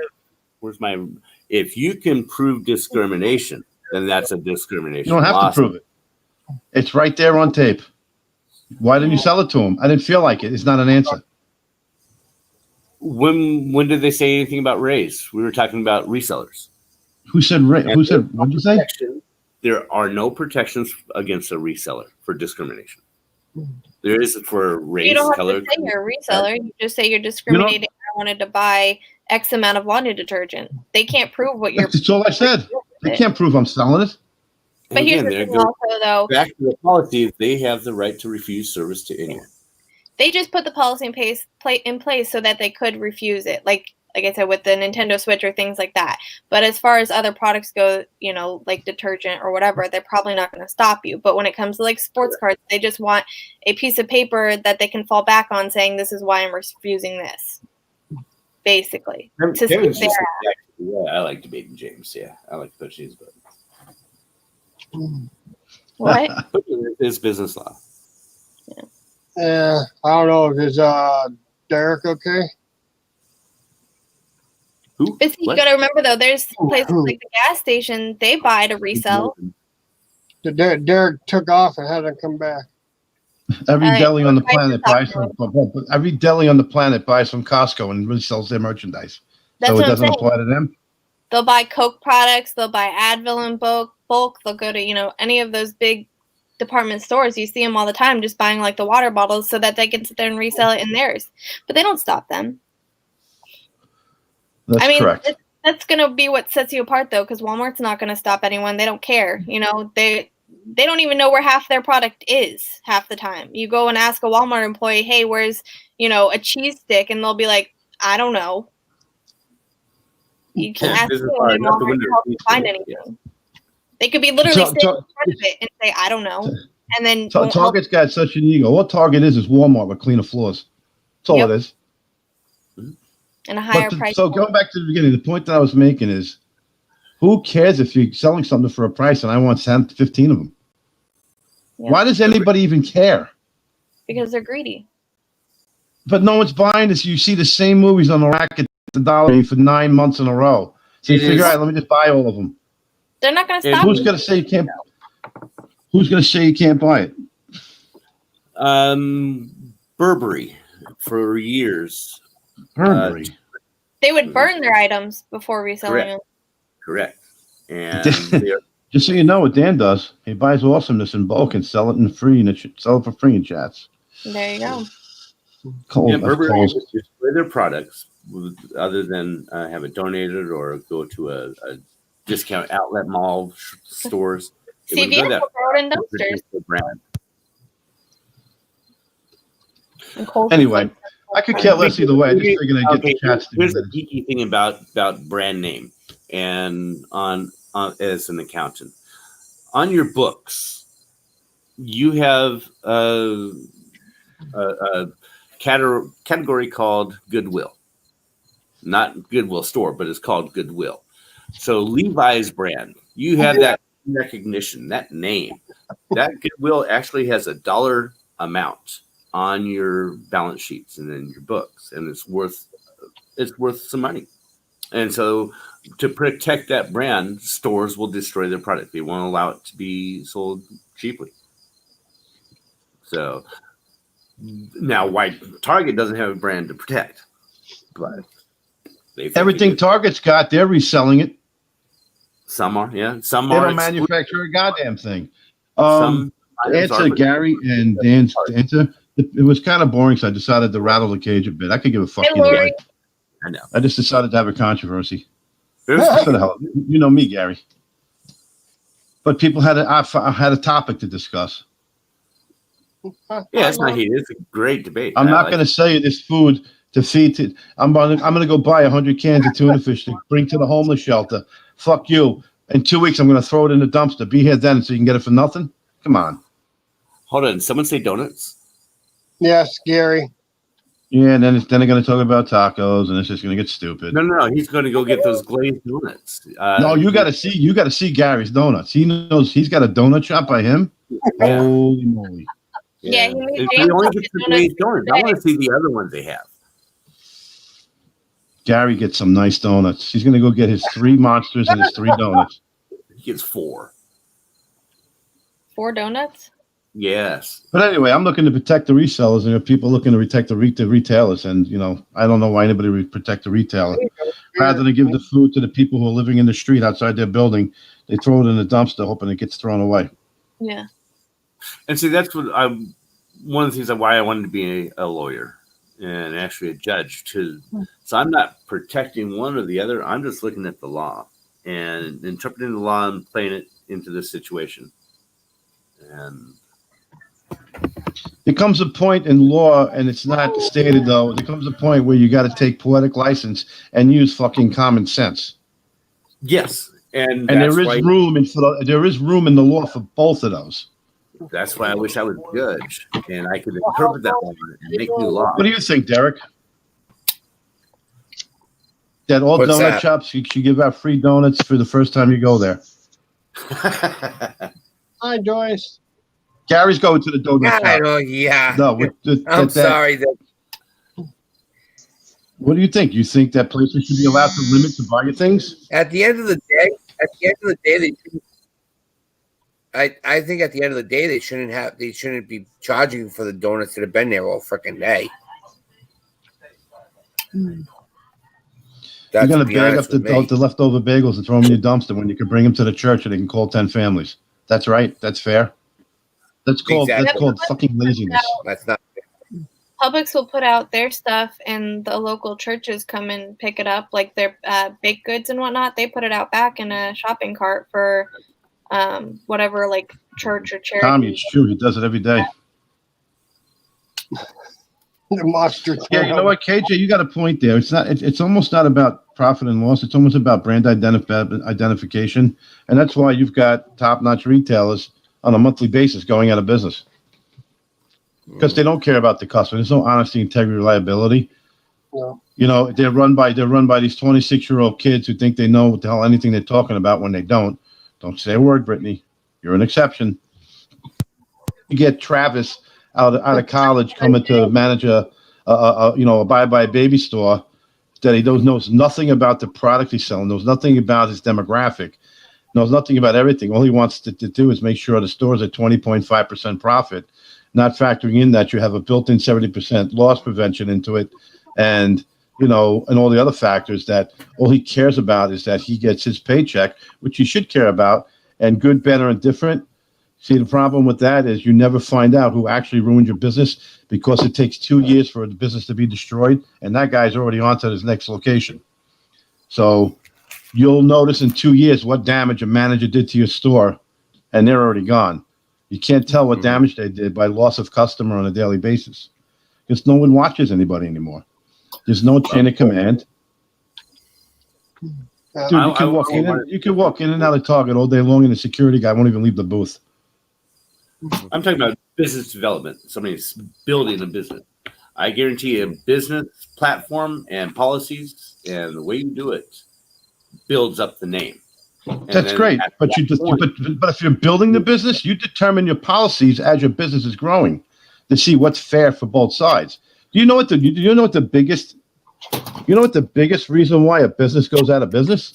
If you can prove discrimination, then that's a discrimination. You don't have to lawsuit. prove it. It's right there on tape. Why didn't you sell it to him? I didn't feel like it. It's not an answer. When did they say anything about raise? We were talking about resellers. Who said? What did you say? There are no protections against a reseller for discrimination. There is for race, You don't have color. to say you're a reseller. You just say you're discriminating. I wanted to buy X amount of laundry detergent. They can't prove what you're. That's all I said. They can't prove I'm selling it. But And here's again, the there thing goes also, though. back to the policy. They have the right to refuse service to anyone. They just put the policy in place so that they could refuse it. Like I said, with the Nintendo Switch or things like that. But as far as other products go, like detergent or whatever, they're probably not going to stop you. But when it comes to like sports cards, they just want a piece of paper that they can fall back on saying, this is why I'm refusing this. Basically. To Kevin's save just their yeah, I like debating James. Yeah, I like to push his buttons. What? But it's business law. Yeah, I don't know. Is Derek okay? Who? But see, you What? got to remember, though, there's places like the gas station, they buy to resell. Derek took off and hasn't come back. Every All right, deli on the let's try planet to buys talk from every deli on the planet buys from Costco and resells their merchandise. That's So it what I'm doesn't saying. apply to them. They'll buy Coke products. They'll buy Advil in bulk. They'll go to, any of those big department stores. You see them all the time just buying like the water bottles so that they can sit there and resell it in theirs. But they don't stop them. That's correct. That's going to be what sets you apart, though, because Walmart's not going to stop anyone. They don't care. They don't even know where half their product is half the time. You go and ask a Walmart employee, hey, where's, a cheese stick? And they'll be like, I don't know. You can ask Business them law, and not the Walmart window. can help you find anything. They could be literally Talk- sitting in talk- front of it and say, I don't know. And then won't help. Target's got such an ego. What Target is Walmart with cleaner floors. That's all Yep. it is. And a higher But price. so going back to the beginning, the point that I was making is, who cares if you're selling something for a price and I want 10 to 15 of them? Yeah. Why does anybody even care? Because they're greedy. But no one's buying this. You see the same movies on the rack at the Dollar Tree for 9 months in a row. So you It figure, is- all right, let me just buy all of them. They're not going to And stop Who's you. going to say you can't? Who's going to say you can't buy it? Burberry for years. Burberry. They would burn their items before reselling them. Correct. And they are, Just so you know what Dan does, he buys awesomeness in bulk and sell it for free in chats. There you go. Burberry will display their products other than have it donated or go to a discount outlet mall stores. They wouldn't CVS go that will throw it in far to dumpsters. produce their brand. And Kohl's Anyway, is I could care less either way. I just figured I'd get the chats to Here's do the geeky thing about brand name and on as an accountant. On your books, you have a category called Goodwill. Not Goodwill store, but it's called Goodwill. So Levi's brand, you have that recognition, that name. That Goodwill actually has a dollar amount on your balance sheets and in your books, and it's worth some money. And so to protect that brand, stores will destroy their product. They won't allow it to be sold cheaply. So now, why Target doesn't have a brand to protect, but everything Target's got, they're reselling it. Some are, yeah. Some They are don't manufacture a goddamn thing. Some To answer Gary and Dan's answer, it was kind of boring, so I decided to rattle the cage a bit. I could give a fuck either way. I know. I just decided to have a controversy. It was- For the hell, you know me, Gary. But people had a topic to discuss. yeah, it's not heated. It's a great debate. I'm not going to sell you this food to feed to. I'm going to go buy 100 cans of tuna fish to bring to the homeless shelter. Fuck you. In 2 weeks, I'm going to throw it in the dumpster. Be here then, so you can get it for nothing. Come on. Hold on. Someone say donuts. Yes, Gary. Yeah, and then they're going to talk about tacos, and it's just going to get stupid. No. He's going to go get those glazed donuts. No, you got to see Gary's donuts. He knows he's got a donut shop by him. Yeah. Holy moly! Yeah, he made He James only up gets his the donuts glazed donuts. I today. want to see the other ones they have. Gary gets some nice donuts. He's going to go get his 3 monsters and his 3 donuts. He gets 4. 4 donuts? Yes. But anyway, I'm looking to protect the resellers, and there are people looking to protect the retailers. And I don't know why anybody would protect the retailer. Rather than give the food to the people who are living in the street outside their building, they throw it in the dumpster, hoping it gets thrown away. Yeah. And see, that's what one of the things why I wanted to be a lawyer and actually a judge too. So I'm not protecting one or the other. I'm just looking at the law and interpreting the law and playing it into this situation. And There comes a point in law, and it's not stated though. There comes a point where you got to take poetic license and use fucking common sense. yes, and And that's there why, is room in the law for both of those. that's why I wish I was a judge and I could interpret that law and make new law. What do you think, Derek? That all What's donut that? shops, you should give out free donuts for the first time you go there. Hi, Joyce. Gary's going to the donut I shop. know, yeah. No, I'm sorry. What do you think? You think that places should be allowed to limit to buy your things? At the end of the day, they shouldn't. I think at the end of the day, they shouldn't be charging for the donuts that have been there all freaking day. You're That's going to to be bag up honest with me. the leftover bagels and throw them in your dumpster when you can bring them to the church and they can call 10 families. That's right. That's fair. That's called Exactly. fucking laziness. That's not. Publix will put out their stuff, and the local churches come and pick it up, like their baked goods and whatnot. They put it out back in a shopping cart for whatever, like church or charity. Tommy, it's true. He does it every day. The monster. Yeah, you know what, KJ, you got a point there. It's almost not about profit and loss. It's almost about brand identification, and that's why you've got top-notch retailers on a monthly basis going out of business because they don't care about the customer. There's no honesty, integrity, reliability. No. You know, they're run by these 26-year-old kids who think they know what the hell anything they're talking about when they don't. Don't say a word, Brittany. You're an exception. You get Travis out of college coming to manage a buy baby store that he knows nothing about the product he's selling, knows nothing about his demographic, knows nothing about everything. All he wants to do is make sure the store's at 20.5% profit not factoring in that you have a built-in 70% loss prevention into it, and and all the other factors that all he cares about is that he gets his paycheck, which he should care about, and good, better, and different. See, the problem with that is you never find out who actually ruined your business because it takes 2 years for the business to be destroyed, and that guy's already on to his next location. So you'll notice in 2 years what damage a manager did to your store, and they're already gone. You can't tell what damage they did by loss of customer on a daily basis because no one watches anybody anymore. There's no chain of command. Dude, you can walk in and out of Target all day long, and the security guy won't even leave the booth. I'm talking about business development. Somebody's building a business. I guarantee you, a business platform and policies and the way you do it builds up the name. That's great, but if you're building the business, you determine your policies as your business is growing to see what's fair for both sides. Do you know what the biggest reason why a business goes out of business?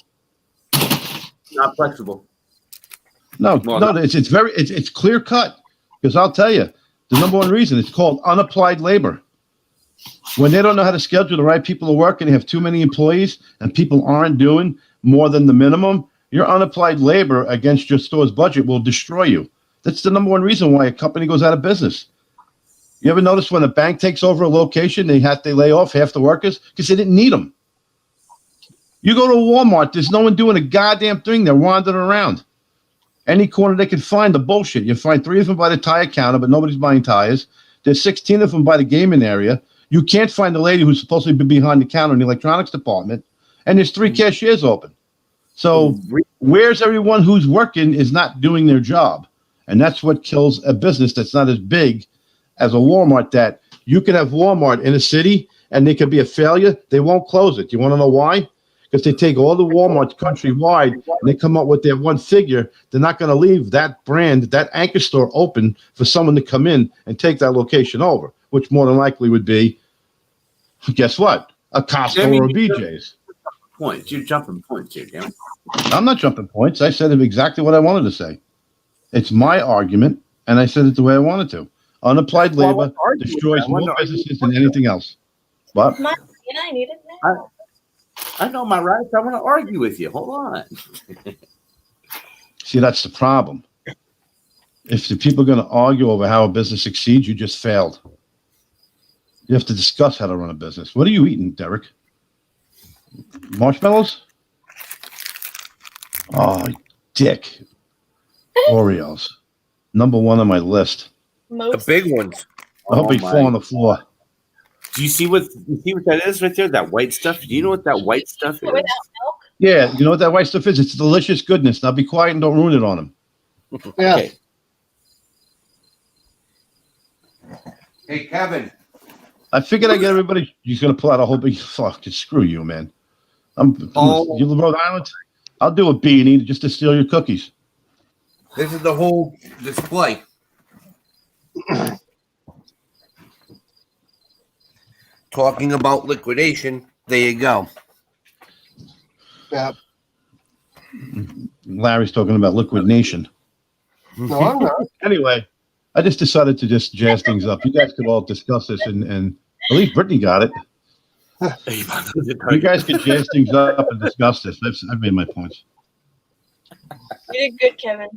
Not flexible. No, it's clear cut. Because I'll tell you, the number one reason it's called unapplied labor. When they don't know how to schedule the right people to work and they have too many employees and people aren't doing more than the minimum, your unapplied labor against your store's budget will destroy you. That's the number one reason why a company goes out of business. You ever notice when a bank takes over a location, they lay off half the workers because they didn't need them? You go to Walmart, there's no one doing a goddamn thing. They're wandering around. Any corner they can find the bullshit. You find 3 of them by the tire counter, but nobody's buying tires. There's 16 of them by the gaming area. You can't find the lady who's supposed to be behind the counter in the electronics department. And there's 3 cashiers open. So where's everyone who's working is not doing their job. And that's what kills a business that's not as big as a Walmart, that you could have Walmart in a city and they could be a failure. They won't close it. You want to know why? Because they take all the Walmarts countrywide and they come up with their one figure. They're not going to leave that brand, that anchor store open for someone to come in and take that location over, which more than likely would be, guess what? A Costco or a BJ's. Points. You're jumping points here, damn it. I'm not jumping points. I said exactly what I wanted to say. It's my argument, and I said it the way I wanted to. Unapplied labor destroys more businesses than anything else. What? I need it now. I know my rights. I want to argue with you. Hold on. See, that's the problem. If the people are going to argue over how a business succeeds, you just failed. You have to discuss how to run a business. What are you eating, Derek? Marshmallows? Oh, dick. Oreos. Number 1 on my list. The big ones. I hope they fall on the floor. Do you see what that is right there? That white stuff? Do you know what that white stuff is? Without milk? Yeah, you know what that white stuff is? It's delicious goodness. Now be quiet and don't ruin it on them. Yeah. Okay. Hey, Kevin. I figured I'd get everybody. He's going to pull out a whole big fuck. Screw you, man. You Rhode Island? I'll do a B&E just to steal your cookies. This is the whole display. Talking about liquidation, there you go. Yeah. Larry's talking about Liquid Nation. No, I'm not. Anyway, I just decided to just jazz things up. You guys could all discuss this, and at least Brittany got it. You guys could jazz things up and discuss this. I've made my points. You did good, Kevin.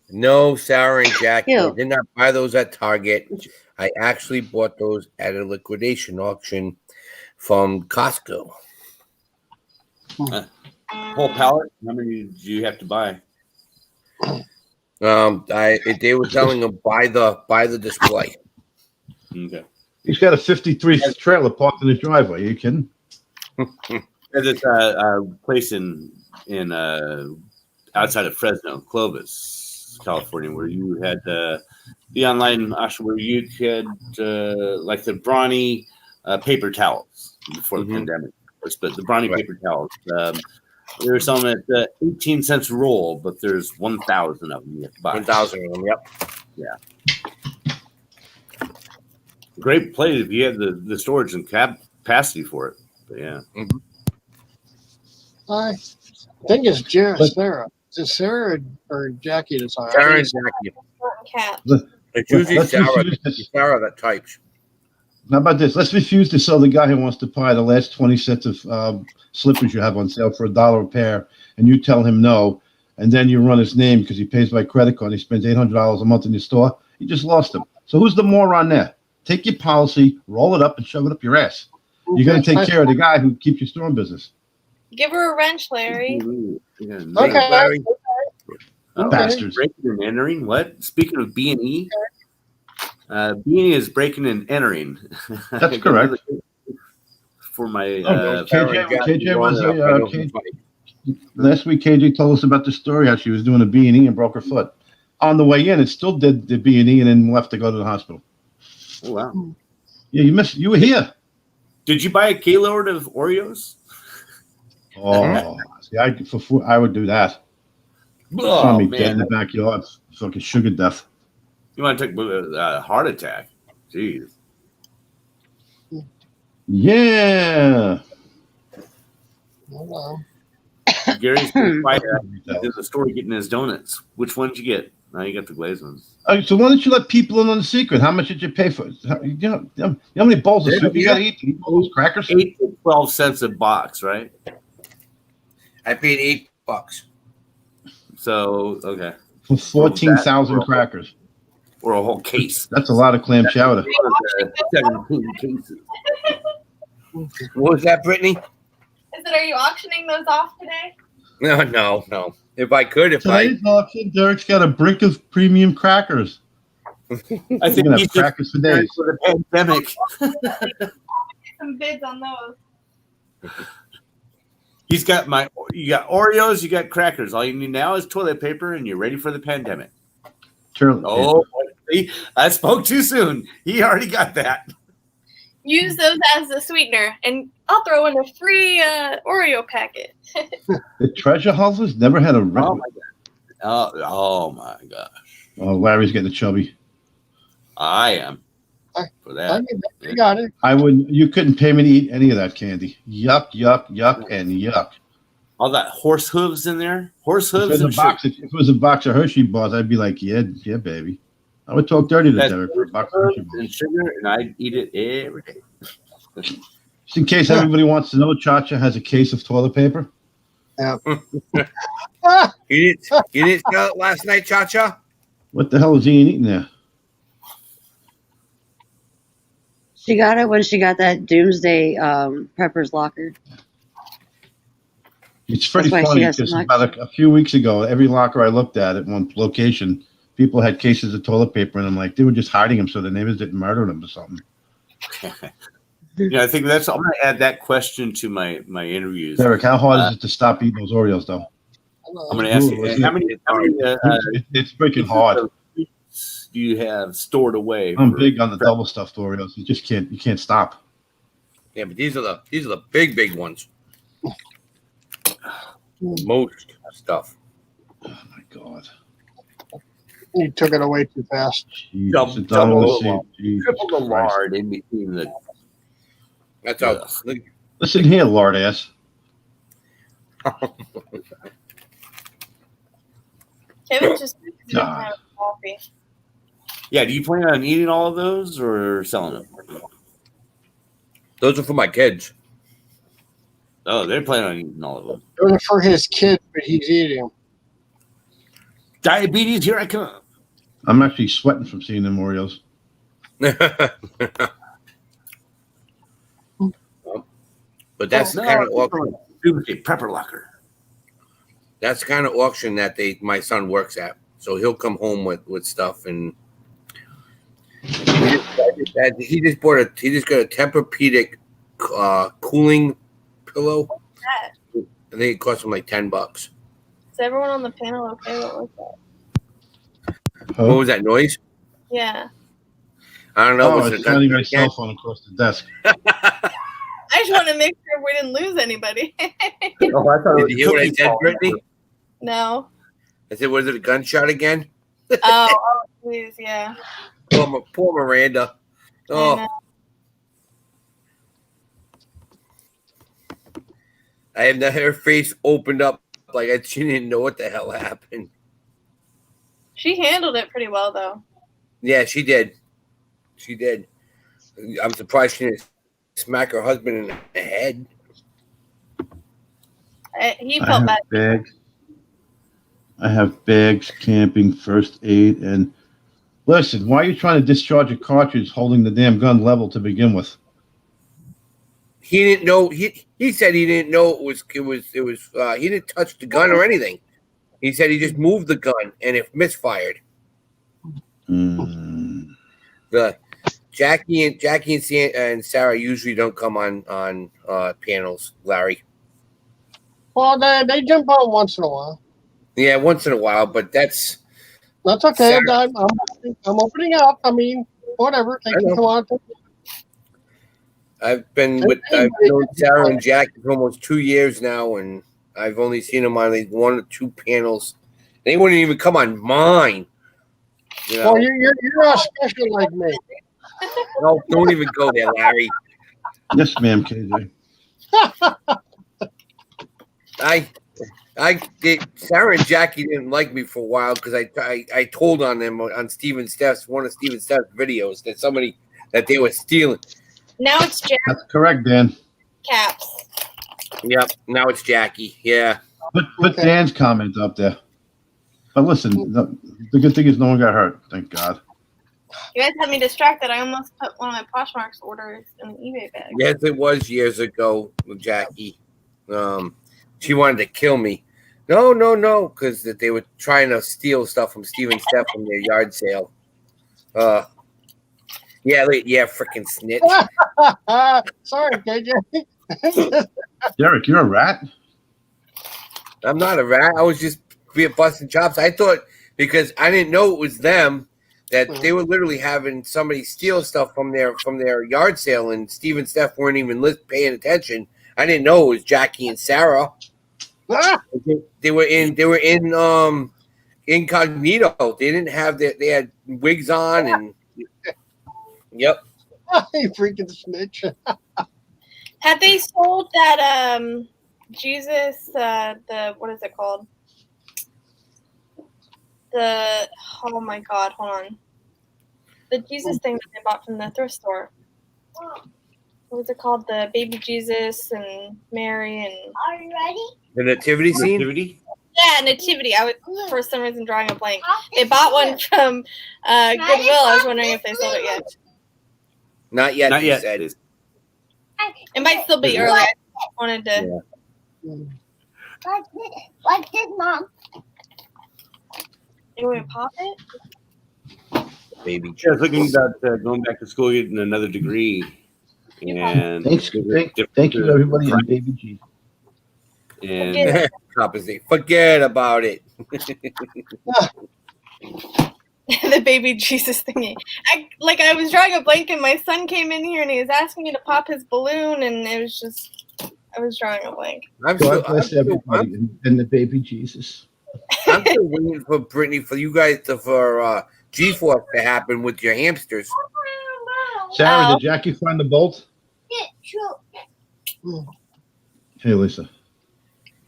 No, Sarah and Jackie, Ew. I did not buy those at Target. I actually bought those at a liquidation auction from Costco. Whole pallet? How many do you have to buy? They were telling them buy the display. Okay. He's got a 53 trailer parked in his driveway. Are you kidding? There's a place in outside of Fresno, Clovis, California, where you had the online auction where you could like the Brawny paper towels before the pandemic. But the Brawny paper towels, they were selling at 18 cents a roll, but there's 1,000 of them you have to buy. 1,000 of them. Yep. Yeah. Great play if you had the storage and capacity for it. But yeah. I think it's Sarah. Is it Sarah or Jackie that's on? Sarah and Jackie. Cat. It's usually Let's Sarah. refuse this. Sarah that types. How about this? Let's refuse to sell the guy who wants to buy the last 20 sets of slippers you have on sale for $1 a pair, and you tell him no, and then you run his name because he pays by credit card and he spends $800 a month in your store. You just lost him. So who's the moron there? Take your policy, roll it up, and shove it up your ass. You're going to take care of the guy who keeps your store in business. Give her a wrench, Larry. Yeah, Okay. Larry. Oh, Bastards. breaking and entering. What? Speaking of B&E, B&E is breaking and entering. That's correct. For my KJ was last week. KJ told us about the story how she was doing a B&E and broke her foot. On the way in, it still did the B&E and then left to go to the hospital. oh, wow. Yeah, you were here. Did you buy a Gaylord of Oreos? Oh, see, I would do that. Oh, Saw me dead in man. the backyard, fucking sugar death. You want to take a heart attack? Jeez. Yeah. Hello. Gary's been quiet in the store getting his donuts. Which one did you get? Now you got the glazed ones. So why don't you let people in on the secret? How much did you pay for it? You know how many bowls of soup you got to eat? Eat all those crackers? 8 to 12 cents a box, right? I paid $8. So, okay. For 14,000 crackers. Or a whole case. That's a lot of clam chowder. 17 cases. What was that, Brittany? Is it? Are you auctioning those off today? No. If I could, Today's auction, Derek's got a brick of premium crackers. I You're think gonna he's have just crackers for days. for the pandemic. Some bids on those. You got Oreos, you got crackers. All you need now is toilet paper, and you're ready for the pandemic. Oh, see, I spoke too soon. He already got that. Use those as a sweetener, and I'll throw in a free Oreo packet. The treasure hunters never had a Oh record. my god. Oh my gosh. Oh, Larry's getting chubby. I am for that. I got it. You couldn't pay me to eat any of that candy. Yuck, and yuck. All that horse hooves in there. Horse If hooves it, and sugar. if it was a box of Hershey bars, I'd be like, yeah, baby. I would talk dirty to That's Derek for a box of hooves Hershey bars. and sugar, and I'd eat it every day. Just in case everybody wants to know, Chacha has a case of toilet paper. You didn't sell it last night, Cha-Cha? What the hell is Ian eating there? She got it when she got that Doomsday Prepper's locker. It's pretty That's why funny she has because so much. about a few weeks ago, every locker I looked at one location, people had cases of toilet paper, and I'm like, they were just hiding them so the neighbors didn't murder them or something. Yeah, I think I'm going to add that question to my interviews. Derek, how hard is it to stop eating those Oreos, though? I'm going to ask you how many It's freaking hard. do you have stored away? I'm for- big on the double stuffed Oreos. You can't stop. Yeah, but these are the big ones. Most stuff. Oh my god. You took it away too fast. Jesus, Double- I don't wanna double- see- Jesus triple the Christ. lard in between the. That's how. Ugh. Look, Listen here, lard ass. Kevin just God. have coffee. Yeah, do you plan on eating all of those or selling them? those are for my kids. Oh, they're planning on eating all of them. Those are for his kid, but he's eating them. Diabetes, here I come. I'm actually sweating from seeing them Oreos. But that's the kind of auction. Doomsday Prepper Locker. That's the kind of auction that my son works at. So he'll come home with stuff, and he just got a Tempur-Pedic cooling pillow. That. I think it cost him like $10. Is everyone on the panel okay? What was that? What was that noise? Yeah. I don't know. Oh, Was it's it a sounding my gunshot cell phone across the desk. I just want to make sure we didn't lose anybody. Oh, I thought Did you hear what I said, Brittany? No. I said, was it a gunshot again? Oh, please, yeah. Poor Miranda. I Oh, know. I have her face opened up like she didn't know what the hell happened. She handled it pretty well, though. Yeah, she did. She did. I'm surprised she didn't smack her husband in the head. He I felt have bad. bags. I have bags, camping, first aid, and listen. Why are you trying to discharge a cartridge holding the damn gun level to begin with? He didn't know. He said he didn't know it was. He didn't touch the gun or anything. He said he just moved the gun and it misfired. Mm. The Jackie and Sarah usually don't come on panels, Larry. Well, they jump on once in a while. Yeah, once in a while, but that's That's okay. Sarah. I'm opening up. I mean, whatever. Take I know. it on. I've known Sarah and Jackie for almost 2 years now, and I've only seen them on like 1 or 2 panels. They wouldn't even come on mine. You know? Well, you're not special like me. No, don't even go there, Larry. Yes, ma'am, KJ. I did. Sarah and Jackie didn't like me for a while because I told on them on one of Steven Steph's videos that they were stealing. Now it's Jack That's correct, Dan. Caps. Yep. Now it's Jackie. Yeah. Put Okay. Dan's comment up there. But listen, the good thing is no one got hurt. Thank God. You guys had me distracted. I almost put one of my Poshmarks orders in an eBay bag. Yes, it was years ago with Jackie. She wanted to kill me. No, because they were trying to steal stuff from Steven Steph from their yard sale. Yeah, freaking snitch. Sorry, KJ. Derek, you're a rat? I'm not a rat. I was just busting chops. I thought because I didn't know it was them that they were literally having somebody steal stuff from their yard sale, and Steve and Steph weren't even paying attention. I didn't know it was Jackie and Sarah. They were in incognito. They didn't have they had wigs on and yep. You freaking snitch. Had they sold that Jesus the what is it called? Oh my God, hold on. The Jesus thing that they bought from the thrift store. What was it called? The baby Jesus and Mary and Are you ready? The nativity scene. Nativity? yeah, Nativity. I was for some reason drawing a blank. They bought one from Goodwill. I was wondering if they sold it yet. Not yet. Not they yet. said. It is. It might still be early. I wanted to. What's this, Mom? You want to pop it? Baby. Yeah, I was looking at going back to school, getting another degree. And Thank you, everybody, and Baby G. And Compensate. Forget about it. The baby Jesus thingy. I was drawing a blank and my son came in here and he was asking me to pop his balloon and it was just I was drawing a blank. God bless everybody and the Baby Jesus. I'm still waiting for Brittany for you guys for G-Force to happen with your hamsters. Sarah, did Jackie find the bolt? Hey, Lisa.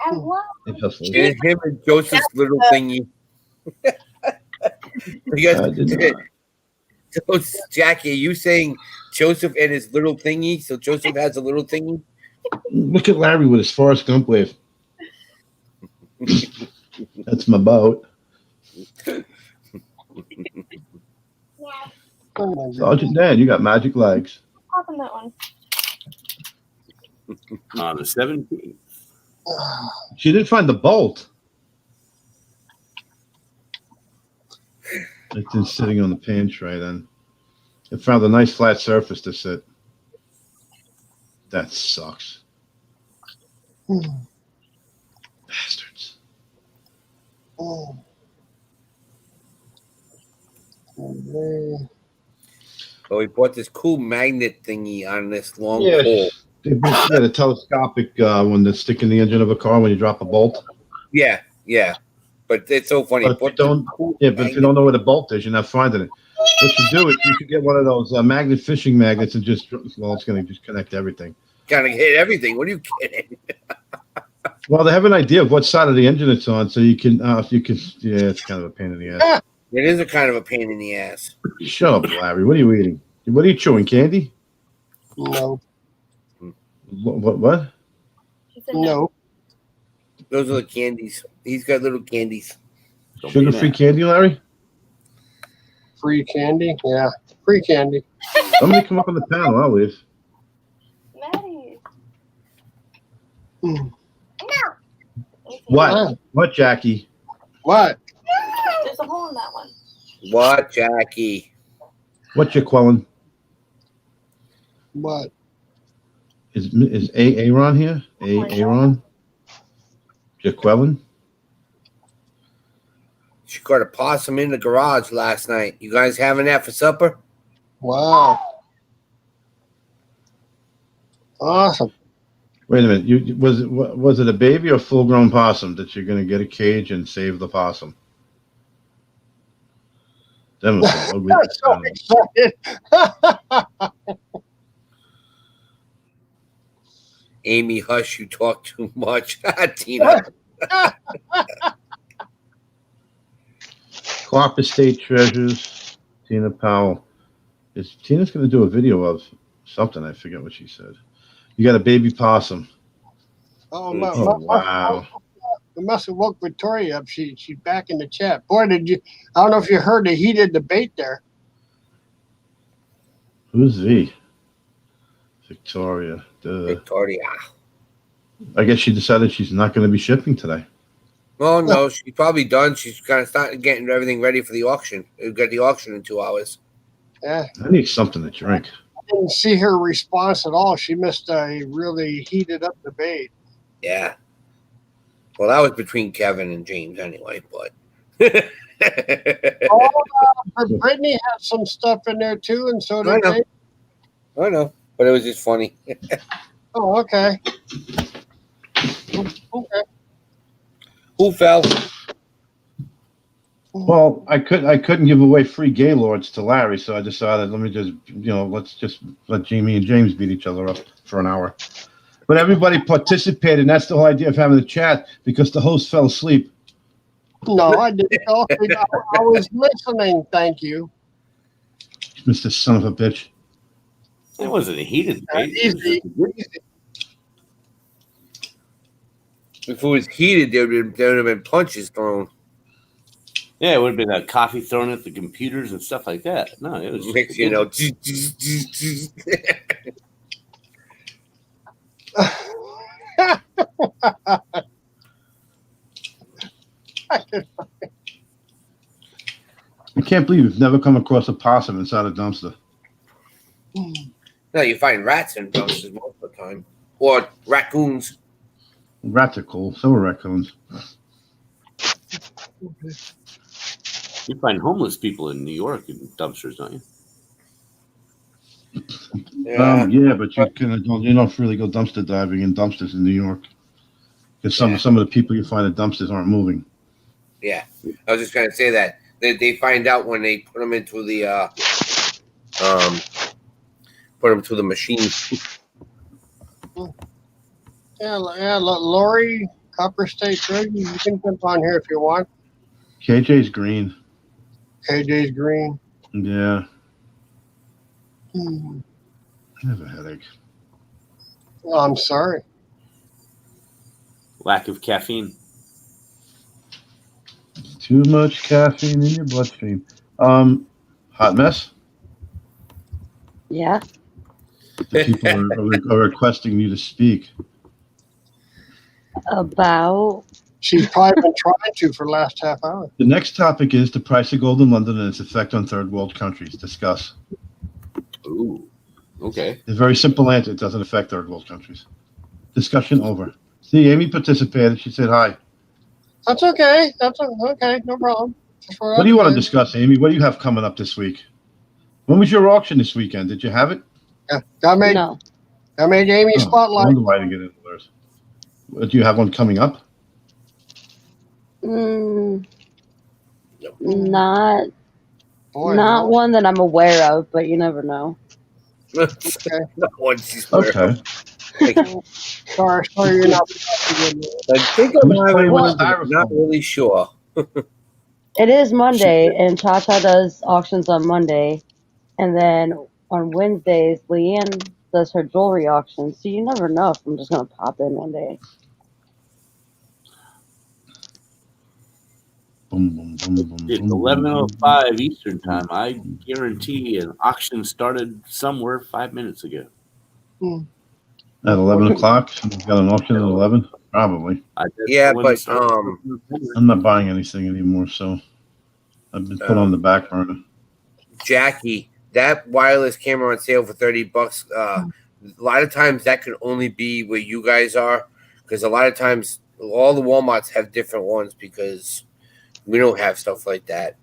Hey, Hustler. And him and Joseph's little thingy. You I did not. guys, Jackie, are you saying Joseph and his little thingy? So Joseph has a little thingy? Look at Larry with his Forrest Gump wave. That's my boat. Oh my God. Sergeant Dan, you got magic legs. Popping that one. on the 17th. She didn't find the bolt. It's been sitting on the pan tray then. It found a nice flat surface to sit. That sucks. Bastards. Oh. Man. So we bought this cool magnet thingy on this long Yeah, pole. the telescopic one that's sticking in the engine of a car when you drop a bolt. Yeah. But it's so funny. But if you don't know where the bolt is, you're not finding it. What you do is you could get one of those magnet fishing magnets and it's going to just connect everything. Kind of hit everything. What are you kidding? Well, they have an idea of what side of the engine it's on, so you can, yeah, it's kind of a pain in the ass. It is a kind of a pain in the ass. Shut up, Larry. What are you eating? What are you chewing? Candy? No, What? He said no. no. Those are the candies. He's got little candies. Don't be an Sugar-free ass. candy, Larry? Free candy? Yeah, free candy. Somebody come up on the panel. I'll leave. Maddie. Mm. What? Ah, What, Jackie? what? There's a hole in that one. What, Jackie? What you quelling? What? Is Aaron here? Aaron? Jaqueline? She got a possum in the garage last night. You guys having that for supper? Wow. Awesome. Wait a minute. Was it a baby or full-grown possum that you're going to get a cage and save the possum? That was some ugly. I'm so excited. Amy, hush, you talk too much. Tina. Clark Estate Treasures. Tina Powell. Tina's going to do a video of something. I forget what she said. You got a baby possum. Oh, Oh, wow. It must have woke Victoria up. She's back in the chat. Boy, did you? I don't know if you heard the heated debate there. Who's V? Victoria. Duh. Victoria. I guess she decided she's not going to be shipping today. Oh, no, she's probably done. She's kind of starting getting everything ready for the auction. We've got the auction in 2 hours. Yeah, I need something to drink. I didn't see her response at all. She missed a really heated up debate. Yeah. Well, that was between Kevin and James anyway, but. Oh, Brittany had some stuff in there too, and so I did know. they. I know, but it was just funny. Oh, okay. Okay. Who fell? Well, I couldn't give away free Gaylords to Larry, so I decided let's just let Jamie and James beat each other up for an hour. But everybody participated, and that's the whole idea of having the chat, because the host fell asleep. No, I didn't. I was listening. Thank you. Mr. Son of a bitch. It wasn't a heated debate. Easy. If it was heated, there would have been punches thrown. Yeah, it would have been a coffee thrown at the computers and stuff like that. No, it was Mix, you know. I can't believe you've never come across a possum inside a dumpster. No, you find rats in dumpsters most of the time. Or raccoons. Rats are cool. So are raccoons. You find homeless people in New York in dumpsters, don't you? Yeah. Yeah, but you don't really go dumpster diving in dumpsters in New York, because some of the people you find at dumpsters aren't moving. Yeah. I was just going to say that. They find out when they put them into the machine. Yeah, Lori, Copper State Treasure, you can jump on here if you want. KJ's green. KJ's green. Yeah. I have a headache. Oh, I'm sorry. Lack of caffeine. Too much caffeine in your bloodstream. Hot mess. Yeah. The people are requesting you to speak. About She's probably been trying to for the last half hour. The next topic is the price of gold in London and its effect on third world countries. Discuss. Ooh. Okay. It's a very simple answer. It doesn't affect third world countries. Discussion over. See, Amy participated. She said hi. That's okay. Okay. No problem. What do you want to discuss, Amy? What do you have coming up this week? When was your auction this weekend? Did you have it? Yeah, I made Amy I spotlight. wonder why I didn't get into theirs. Do you have one coming up? not Boy, not no. one that I'm aware of, but you never know. Not one she's Okay. Sorry, you're not. I think I'm Who's playing with one, but I'm styrofoam? not really sure. It is Monday, and Cha Cha does auctions on Monday, and then on Wednesdays, Leanne does her jewelry auction. So you never know if I'm just gonna pop in one day. Boom, boom, boom, boom, It's boom, boom, 11:05 Eastern time. I guarantee an auction started somewhere 5 minutes ago. At 11 o'clock, you got an auction at 11? Probably. Yeah, When but it started. I'm not buying anything anymore, so I've been put on the back burner. Jackie, that wireless camera on sale for $30. A lot of times that can only be where you guys are, because a lot of times all the Walmarts have different ones because we don't have stuff like that.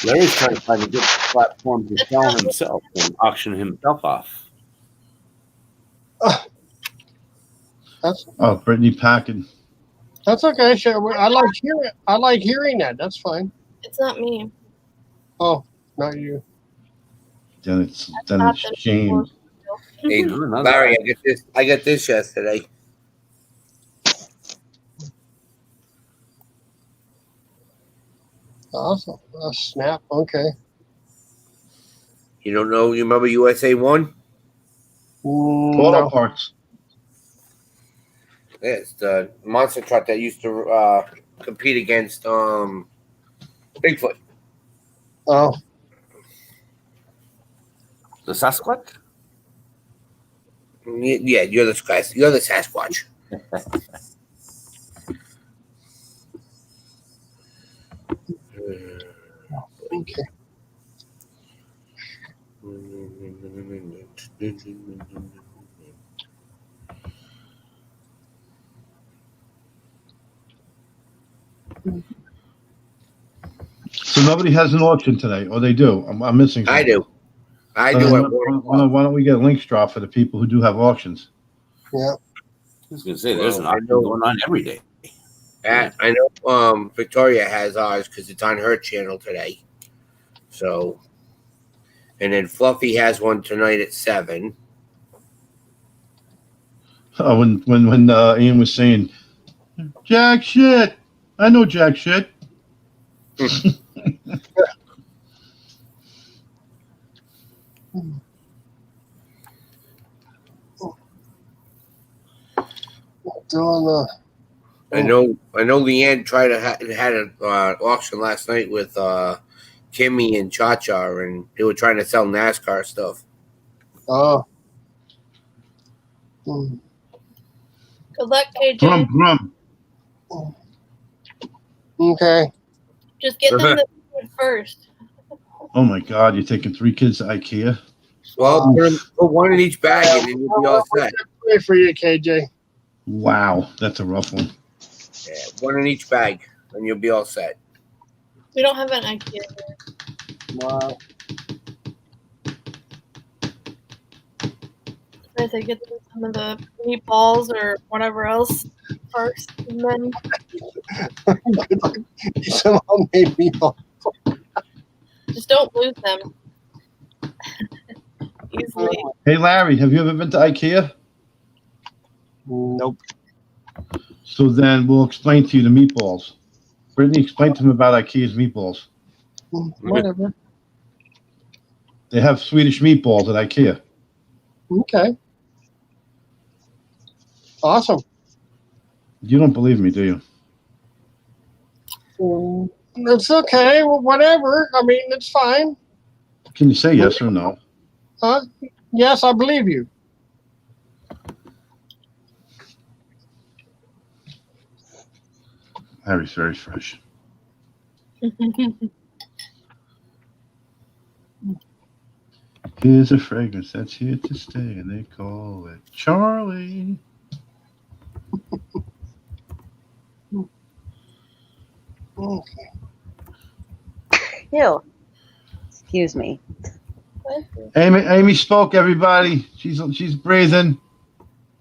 Larry's trying to find a good platform to sell himself and auction himself off. Oh, Brittany Packard. That's okay. Sure. I like hearing that. That's fine. It's not me. Oh, not you. Then it's Not them. Shane. Hey, No, no, Larry, I got this yesterday. Awesome. Snap. Okay. You don't know? You remember USA One? Auto No. parts. Yeah, it's the monster truck that used to compete against Bigfoot. Oh, The Sasquatch? Yeah, you're the guys. You're the Sasquatch. okay. So nobody has an auction today, or they do? I'm missing something. I do. I do. Why don't we get links dropped for the people who do have auctions? Yeah. I was going to say, there's an Well, I auction know- going on every day. I know Victoria has ours because it's on her channel today. So, and then Fluffy has one tonight at 7. Oh, when Ian was saying, jack shit. I know jack shit. Doing the. I know Leanne tried to had an auction last night with Kimmy and Cha Cha, and they were trying to sell NASCAR stuff. Oh. Hmm. Good luck, KJ. Brum. Okay. Just get them the food first. Oh my God, you're taking 3 kids to IKEA? Well, put one in each bag, and then you'll be all set. Pray for you, KJ. Wow, that's a rough one. Yeah, one in each bag, and you'll be all set. We don't have an IKEA here. Wow. I say get them some of the meatballs or whatever else first, and then You somehow made me fall. just don't lose them easily. Hey Larry, have you ever been to IKEA? Nope. So then we'll explain to you the meatballs. Brittany, explain to him about IKEA's meatballs. Whatever. They have Swedish meatballs at IKEA. Okay. Awesome. You don't believe me, do you? It's okay. Well, whatever. I mean, it's fine. Can you say yes or no? Huh? Yes, I believe you. Larry's very fresh. Here's a fragrance that's here to stay, and they call it Charlie. Okay. Ew. Excuse me. Amy spoke, everybody. She's breathing.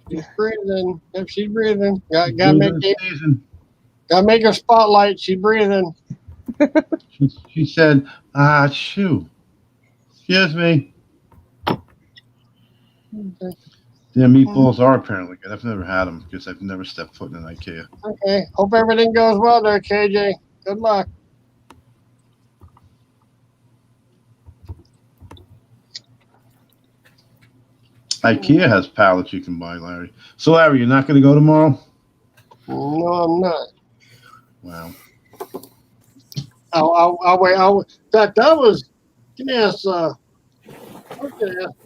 She's breathing. If she's breathing, gotta Season. make her spotlight. She's breathing. She said, shoo. Excuse me. Okay. Their meatballs are apparently good. I've never had them because I've never stepped foot in an IKEA. Okay. Hope everything goes well there, KJ. Good luck. IKEA has pallets you can buy, Larry. So, Larry, you're not going to go tomorrow? No, I'm not. Wow. I'll wait. That was. Yes. Okay.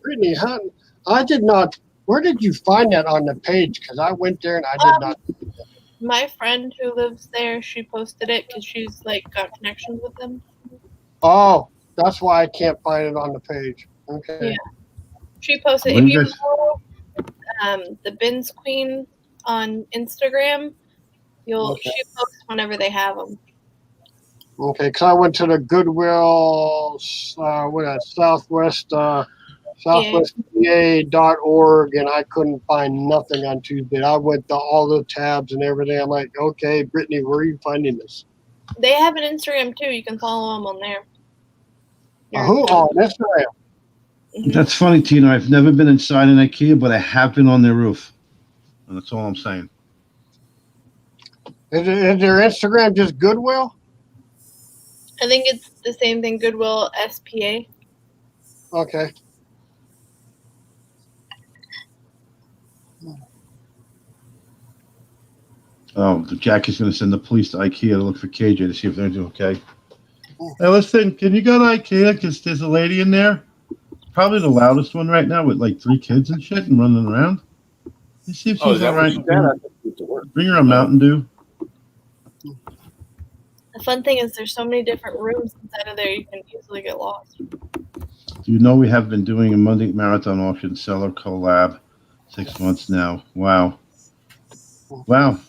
Brittany, how, I did not. Where did you find that on the page? Because I went there and I did not. My friend who lives there, she posted it because she's like got connections with them. Oh, that's why I can't find it on the page. Okay. Yeah. She posted. When If you you guys- follow the Bins Queen on Instagram, Okay. she posts whenever they have them. Okay, because I went to the Goodwill, southwestpa.org, and I couldn't find nothing on Tuesday. I went to all the tabs and everything. I'm like, okay, Brittany, where are you finding this? They have an Instagram too. You can follow them on there. Who on Instagram? Mhm. That's funny, Tina. I've never been inside an IKEA, but I have been on their roof. And that's all I'm saying. Is their Instagram just Goodwill? I think it's the same thing. Goodwill SPA. Okay. Oh, Jackie's going to send the police to IKEA to look for KJ to see if they're doing okay. Hey, listen, can you go to IKEA? Because there's a lady in there. Probably the loudest one right now with like 3 kids and shit and running around. Let's see if she's all right. Bring her a Mountain Dew. The fun thing is there's so many different rooms inside of there you can easily get lost. Do you know we have been doing a Monday Marathon Auction Seller Collab 6 months now? Wow. Wow.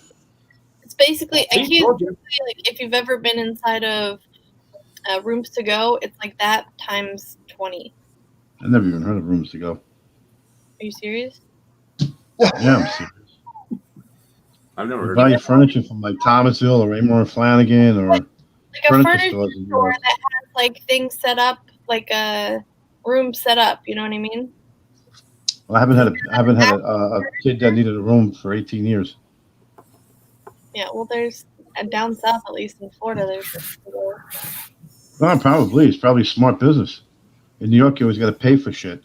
It's basically See, told you. like if you've ever been inside of Rooms to Go, it's like that times 20. I never even heard of Rooms to Go. Are you serious? Yeah, I'm serious. I've never You heard buy of your furniture from like Thomasville or Raymore and Flanagan or Like a furniture furniture stores in New store York. that has like things set up, like a room set up. You know what I mean? Well, I haven't had a kid that needed a room for 18 years. Yeah. Well, there's down south, at least in Florida, there's. Rooms to Go. Well, probably. It's probably smart business. In New York, you always got to pay for shit.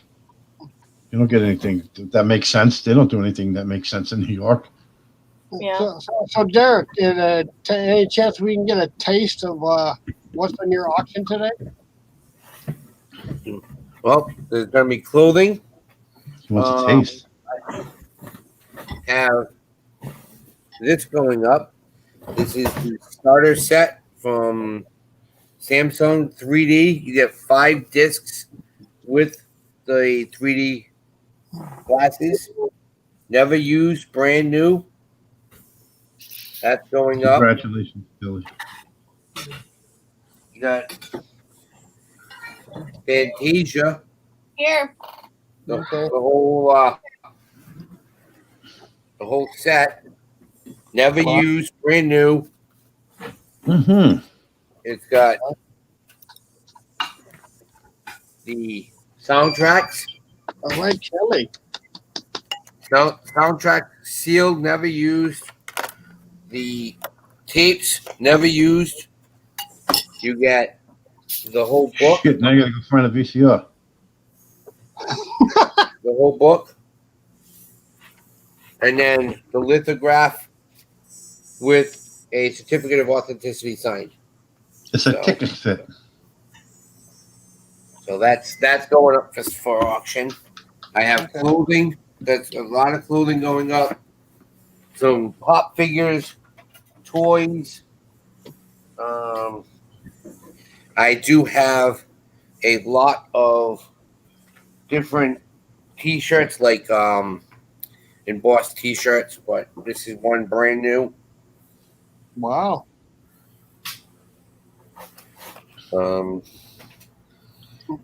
You don't get anything that makes sense. They don't do anything that makes sense in New York. Yeah. So Derek, any chance we can get a taste of what's in your auction today? Well, there's gonna be clothing. He wants a taste. Have this going up. This is the starter set from Samsung 3D. You get 5 discs with the 3D glasses. Never used, brand new. That's going up. Congratulations, Billy. You got Fantasia. Here. The, Okay. the whole set. Never used, brand new. Mm-hmm. It's got the soundtracks. I like Kelly. Soundtrack sealed, never used. The tapes, never used. You get the whole book. Shit, now you got to go find a VCR. The whole book. And then the lithograph with a certificate of authenticity signed. It's a So- ticket fit. So that's going up for auction. I have clothing. That's a lot of clothing going up. Some pop figures, toys. I do have a lot of different T-shirts, like embossed T-shirts, but this is one brand new. Wow.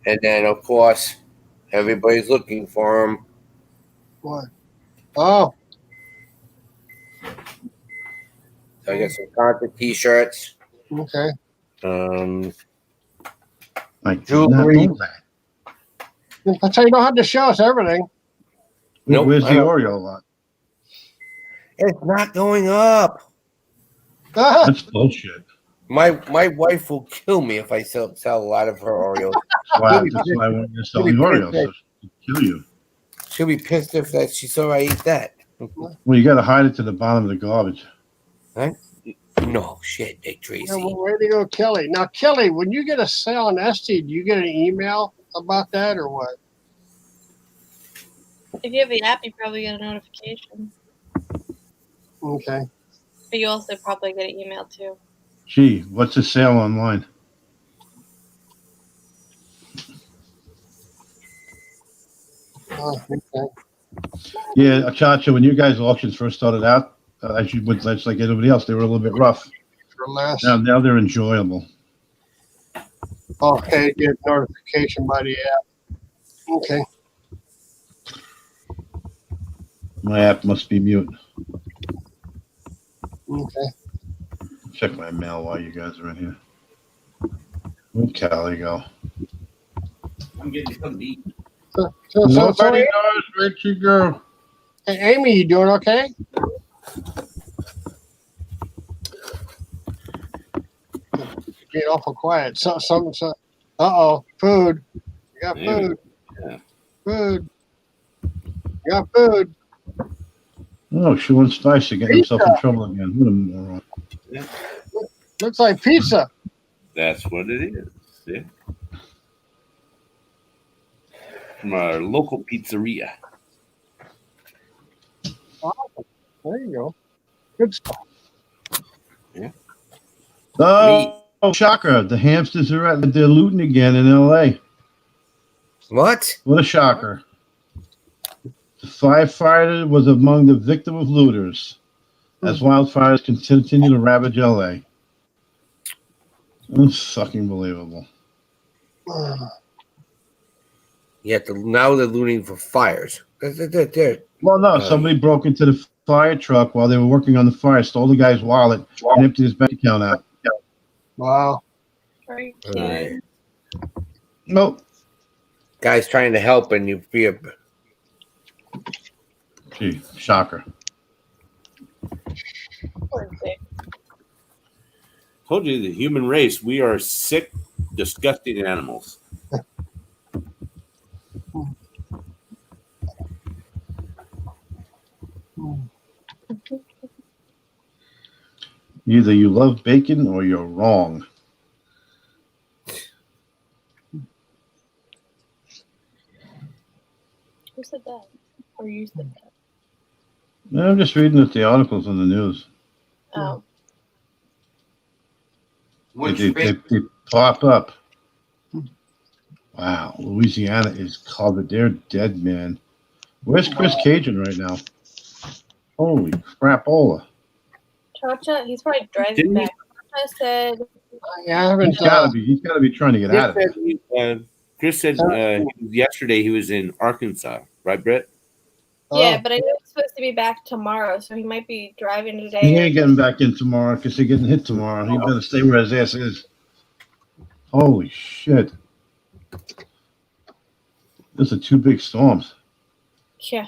And then of course everybody's looking for them. What? Oh, So I got some concert T-shirts. okay. Like, Jewelry. not know that. That's how you don't have to show us everything. Nope, Where's I the don't. Oreo lot? It's not going up. That's bullshit. My wife will kill me if I sell a lot of her Oreos. That's why I want you to sell the Oreos. So she'll kill you. She'll be pissed if that she saw I eat that. Well, you got to hide it to the bottom of the garbage. No shit, Dick Tracy. Yeah, well, way to go, Kelly. Now, Kelly, when you get a sale on Etsy, do you get an email about that or what? If you have the app, you probably get a notification. Okay. But you also probably get an email too. Gee, what's the sale online? Oh, okay. Yeah, Chacha, when you guys' auctions first started out, as you would, like everybody else, they were a little bit rough. For less. Now they're enjoyable. Okay, get notification by the app. Okay. My app must be mute. Okay. Check my mail while you guys are in here. Where'd Callie go? I'm getting something to eat. Nobody knows where she go. Hey, Amy, you doing okay? Getting awful quiet. Uh-oh, food. You got food. Yeah. Food. You got food. Oh, Sean Spicer getting himself in trouble again. What a moron. Looks like pizza. That's what it is. Yeah. From our local pizzeria. There you go. Good stuff. Oh, shocker. The hamsters are they're looting again in L.A. What? What a shocker. The firefighter was among the victim of looters as wildfires continue to ravage L.A. Fucking believable. Yeah, now they're looting for fires. They're Well, no, somebody broke into the fire truck while they were working on the fire, stole the guy's wallet, and emptied his bank account out. Wow. Are you Right. kidding? Nope. guys trying to help, and you be a Gee, shocker. Poor Dick. Told you the human race, we are sick, disgusting animals. Either you love bacon or you're wrong. Who said that? Or you said that? No, I'm just reading the articles in the news. Oh. They pop up. Wow, Louisiana is covered. They're dead, man. Where's Chris Cajun right now? Holy crapola. Cha-Cha, he's probably driving Didn't he- back. Cha-Cha said, Yeah, I haven't. He's gotta be trying to get out of it. Chris said yesterday he was in Arkansas, right, Brett? yeah, but I know he's supposed to be back tomorrow, so he might be driving today. He ain't getting back in tomorrow because he's getting hit tomorrow. He better stay where his ass is. Holy shit. Those are two big storms. Yeah.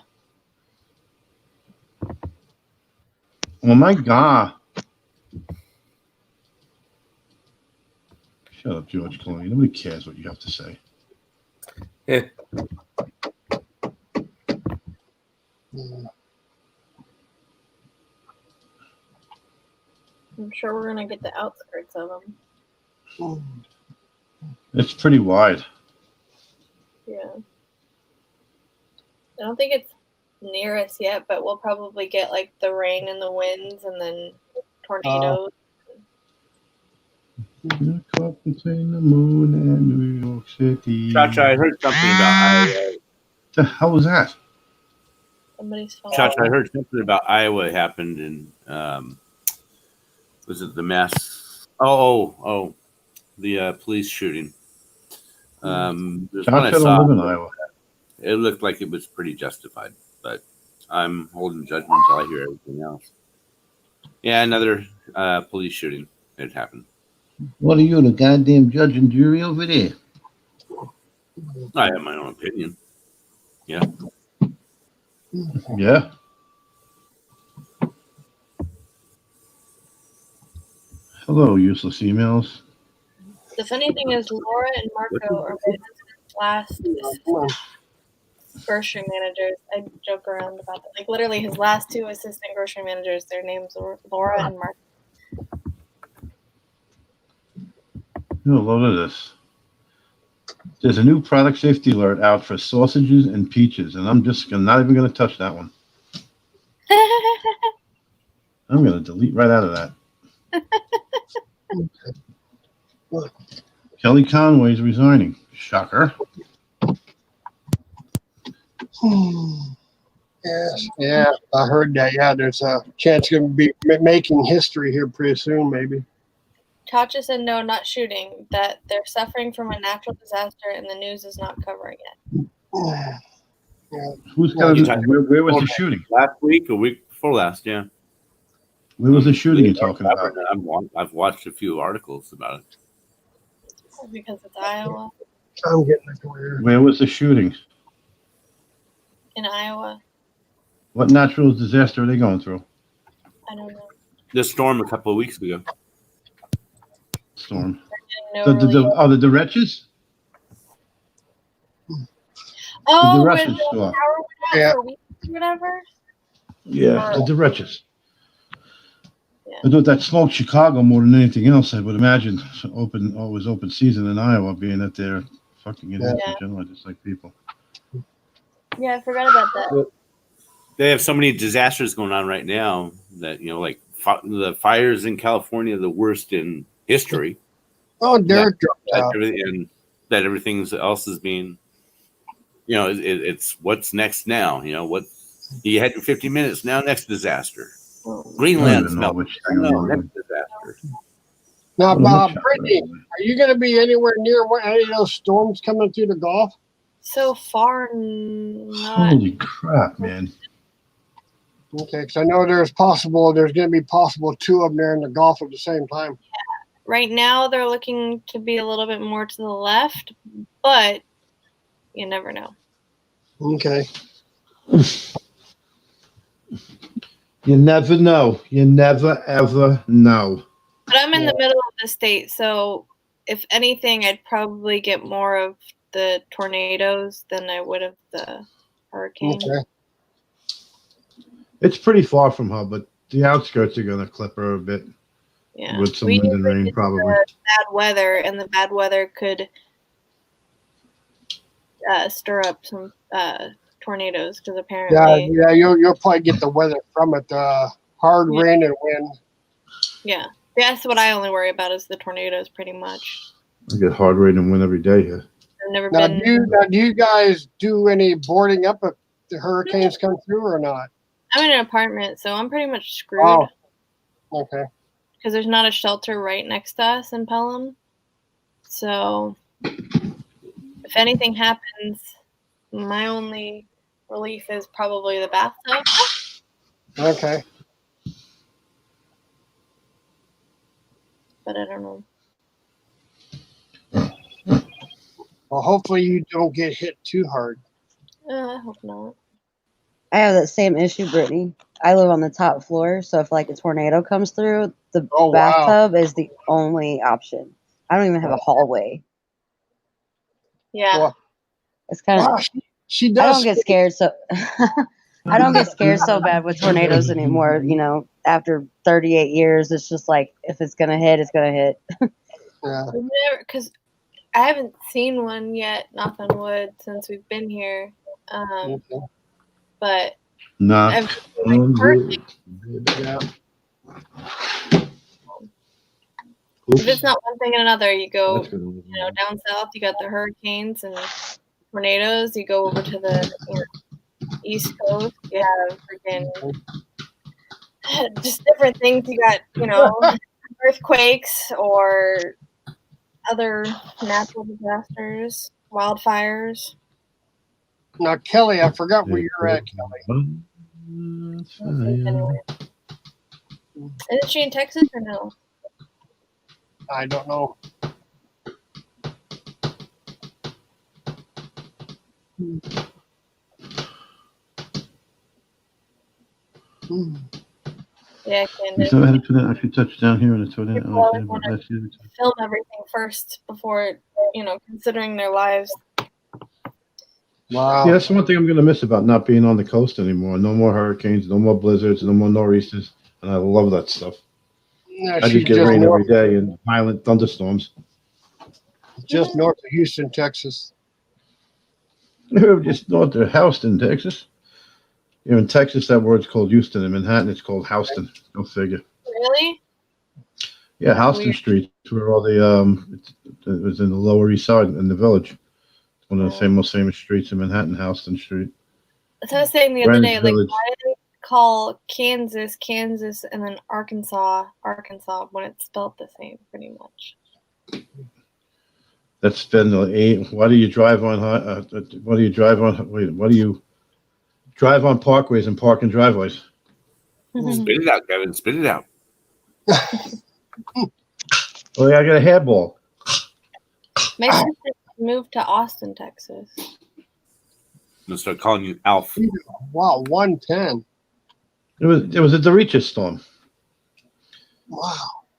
Oh my God. Shut up, George Clooney. Nobody cares what you have to say. I'm sure we're going to get the outskirts of them. It's pretty wide. Yeah. I don't think it's near us yet, but we'll probably get like the rain and the winds and then tornadoes. Caught between the moon and New York City. Cha-Cha, I heard something about Iowa. The hell was that? Somebody's phone. Cha-Cha, I heard something about Iowa happened in, was it the mass? The police shooting. There's one I Chacha saw. don't live in Iowa. It looked like it was pretty justified, but I'm holding judgment until I hear everything else. Yeah, another police shooting. It happened. What are you, the goddamn judge and jury over there? I have my own opinion. Yeah. Yeah. Hello, useless emails. The funny thing is, Laura and Marco are my husband's last Come on. grocery managers. I joke around about that. Like literally, his last two assistant grocery managers, their names were Laura and Marco. Load of this. There's a new product safety alert out for sausages and peaches, and I'm just not even going to touch that one. I'm going to delete right out of that. Kelly Conway's resigning. Shocker. Yes, yeah, I heard that. Yeah, there's a chance going to be making history here pretty soon, maybe. Tatcha said no, not shooting. That they're suffering from a natural disaster, and the news is not covering it. Who's Well, got where was the shooting? Last week or week before last, yeah. Where was the shooting you're talking about? I've watched a few articles about it. Because it's Iowa. I'm getting a clear. Where was the shooting? In Iowa. What natural disaster are they going through? I don't know. The storm a couple of weeks ago. Storm. No, really. The wretches? Oh, the where Russian the store. power went out Yeah. for weeks or whatever? Yeah, the wretches. Yeah. I thought that smoked Chicago more than anything else. I would imagine always open season in Iowa, being that they're fucking idiots in general, just like people. Yeah, I forgot about that. They have so many disasters going on right now that, like the fires in California, the worst in history. Oh, Derek dropped That out. everything else is being, it's what's next now. What you had your 50 minutes now. Next disaster, Greenland's melting. Next disaster. Now, Well, Brittany, are you going to be anywhere near any of those storms coming through the Gulf? So far, not. Holy crap, man. Okay, because I know there's going to be possible two of them there in the Gulf at the same time. Right now, they're looking to be a little bit more to the left, but you never know. Okay. You never know. You never, ever know. But I'm in the middle of the state, so if anything, I'd probably get more of the tornadoes than I would of the hurricane. Okay. It's pretty far from her, but the outskirts are going to clip her a bit Yeah. with some wind and usually rain, get probably. the bad weather, and the bad weather could stir up some tornadoes because apparently, Yeah, you'll probably get the weather from it. Hard rain and wind. yeah, that's what I only worry about is the tornadoes, pretty much. I get hard rain and wind every day here. I've never Now, been. do you guys do any boarding up if the hurricanes come through or not? I'm in an apartment, so I'm pretty much screwed Oh, okay. because there's not a shelter right next to us in Pelham. So if anything happens, my only relief is probably the bathtub. Okay. But I don't know. Well, hopefully you don't get hit too hard. I hope not. I have that same issue, Brittany. I live on the top floor, so if like a tornado comes through, the Oh, wow. bathtub is the only option. I don't even have a hallway. Yeah. Well, It's kind of. wow, she I does. don't get scared so. I don't get scared so bad with tornadoes anymore. After 38 years, it's just like if it's gonna hit, it's gonna hit. Yeah. Because I haven't seen one yet, knock on wood, since we've been here. Okay. But Nah. I've heard Yeah. if it's not one thing and another, you go, That's good. down south, you got the hurricanes and tornadoes. You go over to the East Coast, you have freaking just different things. You got, earthquakes or other natural disasters, wildfires. Now, Kelly, I forgot where you're at, Kelly. Anyway. Isn't she in Texas or no? I don't know. Yeah, Candace. So I had to actually touch down here and a tornado. People always want to film everything first before, considering their lives. Wow. Yeah, that's one thing I'm going to miss about not being on the coast anymore. No more hurricanes, no more blizzards, no more nor'easters, and I love that stuff. Yeah, I she's just get rain every day and violent thunderstorms. just north of Houston, Texas. Just north of Houston, Texas. In Texas, that word's called Houston. In Manhattan, it's called Houston. Go figure. Really? Yeah, Houston Weird. Street, where all the it was in the Lower East Side in the Village. It's one of the most famous streets in Manhattan, Houston Street. That's what I was saying the other Greenwich day. Village. Why do they call Kansas, Kansas, and then Arkansas, Arkansas when it's spelled the same, pretty much? That's been the eight. Why do you drive on? What do you drive on? Wait, what do you drive on parkways and park in driveways? Spit it out, Kevin. Spit it out. Oh, yeah, I got a hairball. My sister moved to Austin, Texas. I'm gonna start calling you Alf. Wow, 110. It was a derecho storm, Wow.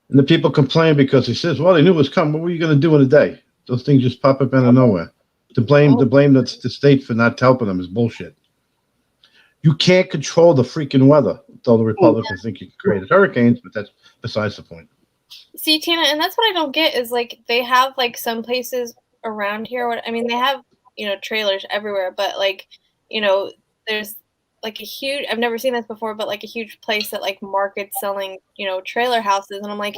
and the people complained because he says, "Well, they knew it was coming. What were you going to do in a day? Those things just pop up out of nowhere." To blame the state for not helping them is bullshit. You can't control the freaking weather, though the Republicans think you can create hurricanes, but that's besides the point. See, Tina, and that's what I don't get is they have some places around here. They have trailers everywhere, but there's a huge. I've never seen this before, but a huge place that markets selling trailer houses, and I'm like,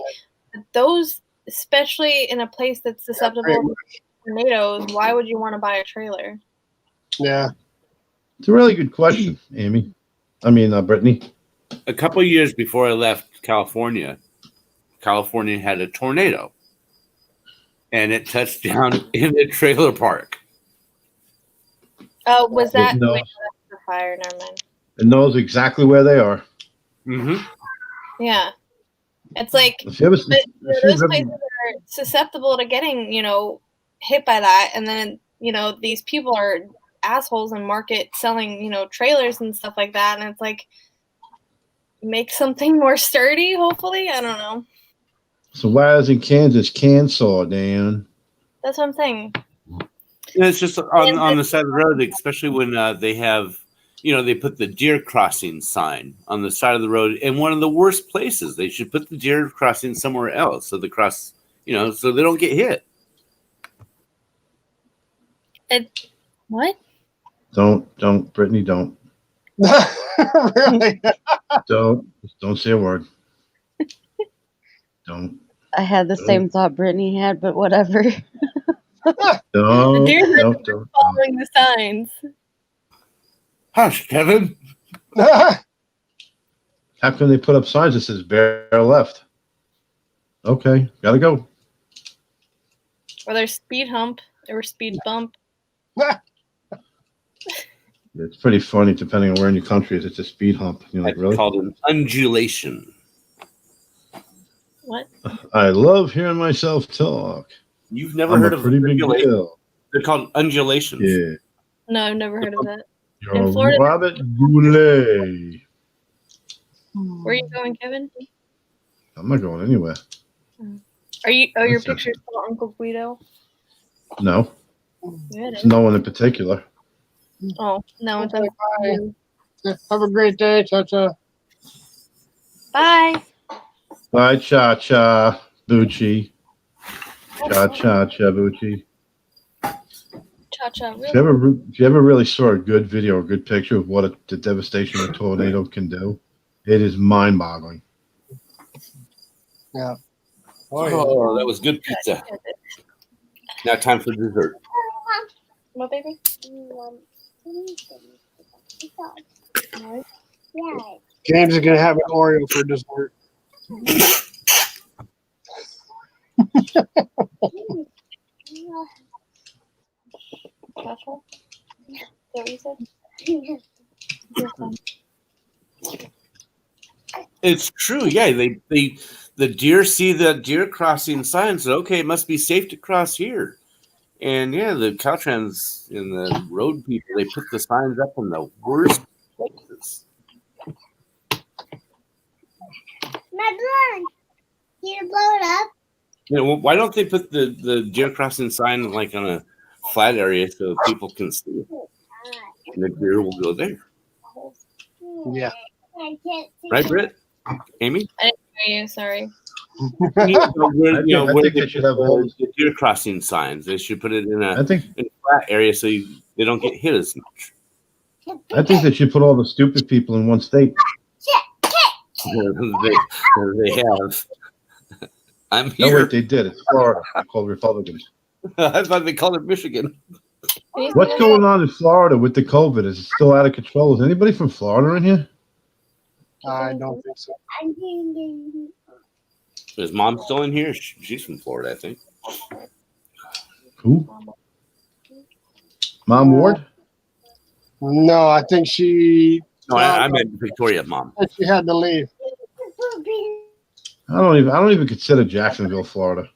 those, especially in a place that's susceptible to tornadoes, why would you want to buy a trailer? Yeah. It's a really good question, Amy. Brittany. A couple of years before I left California had a tornado, and it touched down in a trailer park. Oh, was that No. the fire? Never mind. It knows exactly where they are. Mm-hmm. Yeah, it's like If you ever- but, if you've those ever- places are susceptible to getting hit by that, and then these people are assholes in market selling trailers and stuff like that, and it's like make something more sturdy. Hopefully, I don't know. So why is in Kansas canceled, Dan? That's what I'm saying. Yeah, it's just on the side of the road, especially when they have, they put the deer crossing sign on the side of the road in one of the worst places. They should put the deer crossing somewhere else so so they don't get hit. What? Don't, Brittany, don't. Really? Don't say a word. Don't. I had the same thought Brittany had, but whatever. Don't. deer Don't. Following the signs. Hush, Kevin. How can they put up signs that says bear left? Okay, gotta go. Or there's speed hump or speed bump. It's pretty funny depending on where in your country is. It's a speed hump. You're like, It's really? called an undulation. What? I love hearing myself talk. You've never I'm heard a of pretty big undulation? deal. They're called undulations. Yeah. No, I've never heard of that. You're Florida- Robert Goulet. Where are you going, Kevin? I'm not going anywhere. Are you? Oh, your That's a- picture's still Uncle Guido. No, Yeah, it it's is. no one in particular. Oh no, it's Uncle Guido. Have a great day, Cha-Cha. Bye. Bye, Cha Cha Bucci. Cha Cha Bucci. Cha-cha. If you ever really saw a good video, a good picture of what the devastation a tornado can do, it is mind-boggling. Yeah. Oh, that was good pizza. Now time for dessert. What, baby? Yeah. James is going to have an Oreo for dessert. Cha-cha? Is that what you said? It's true. Yeah, the deer see the deer crossing sign, so okay, it must be safe to cross here. And yeah, the Caltrans and the road people, they put the signs up in the worst places. My blood. You blow it up. You know, why don't they put the deer crossing sign like on a flat area so people can see it? And the deer will go there. Yeah. I can't see. Right, Britt? Amy? I didn't hear you. Sorry. Where think they should have all- the deer crossing signs. They should put it in I a think flat area so they don't get hit as much. they should put all the stupid people in one state. they have. I'm No, here. wait, they did. It's Florida. They called Republicans. I thought they called it Michigan. What's going on in Florida with the COVID? Is it still out of control? Is anybody from Florida in here? I don't think so. Is mom still in here? She's from Florida, I think. Who? Mom Ward? No, I think she. No, I meant Victoria, mom. She had to leave. I don't even consider Jacksonville Florida.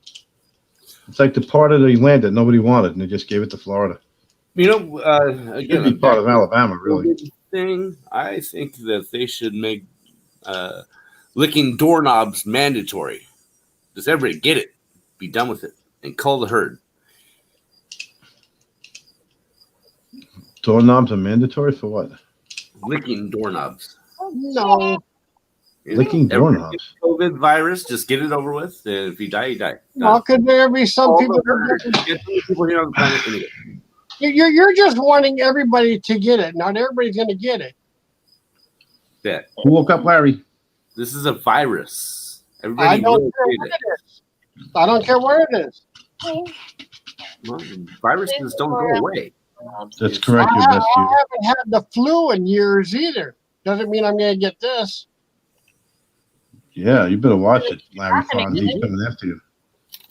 It's like the part of the land that nobody wanted, and they just gave it to Florida. You know, It should be again, part of Alabama, really. thing. I think that they should make licking doorknobs mandatory. Does everybody get it? Be done with it and cull the herd. Doorknobs are mandatory for what? Licking doorknobs. No. Licking Everybody doorknobs. gets COVID virus, just get it over with. And if you die, you die. How could there be some Cull people? the herd. Get the people here on the planet anyway. You're just wanting everybody to get it. Not everybody's going to get it. That Who woke up Larry? this is a virus. I Everybody don't will care get what it. it is. I don't care where it is. Well, viruses don't go away. That's correct. Your best I view. haven't had the flu in years either. Doesn't mean I'm going to get this. Yeah, you better watch it, Larry Fonz. He's coming after you.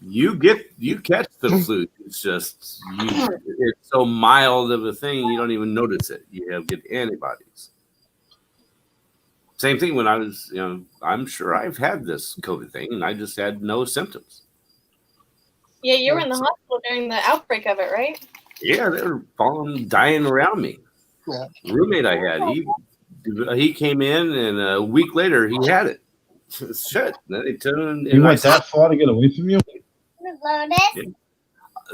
You catch the flu. It's just it's so mild of a thing you don't even notice it. You have good antibodies. Same thing when I was, I'm sure I've had this COVID thing and I just had no symptoms. Yeah, you were in the hospital during the outbreak of it, right? Yeah, they were dying around me. Yeah. The roommate I had, he came in and a week later he had it. Shit. Then they turned He went that far to get away from you?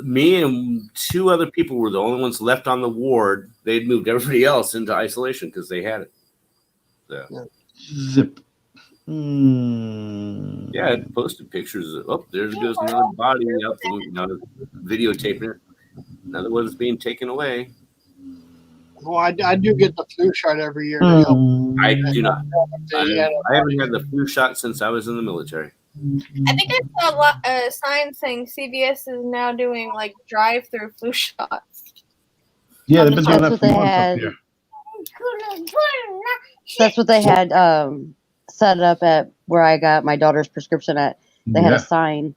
me and two other people were the only ones left on the ward. They'd moved everybody else into isolation because they had it. So, Zip. yeah, I posted pictures of, there goes another body out the videotaping it. Another one's being taken away. Well, I do get the flu shot every year. Hmm. To help. I do not. Yeah. I haven't had the flu shot since I was in the military. I think I saw a sign saying CVS is now doing like drive-through flu shots. Yeah, they've been doing That's that for what they months had. up here. That's what they had set up at where I got my daughter's prescription at. They had a sign.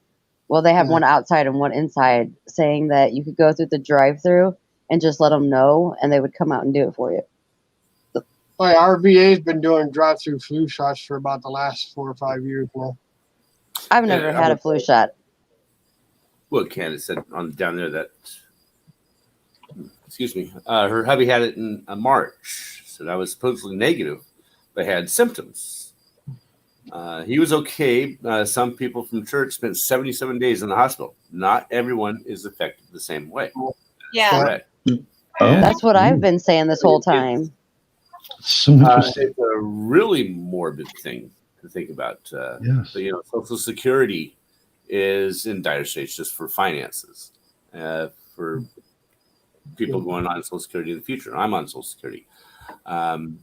Well, they have one outside and one inside saying that you could go through the drive-through and just let them know, and they would come out and do it for you. My RVA's been doing drive-through flu shots for about the last 4 or 5 years now. I've never had a flu shot. Well, Candace said down there that, excuse me, her hubby had it in March. So that was supposedly negative, but had symptoms. He was okay. Some people from church spent 77 days in the hospital. Not everyone is affected the same way. Yeah. Correct. That's what I've been saying this whole time. So interesting. It's a really morbid thing to think about. Yes. So, Social Security is in dire straits just for finances, for people going on Social Security in the future. I'm on Social Security. And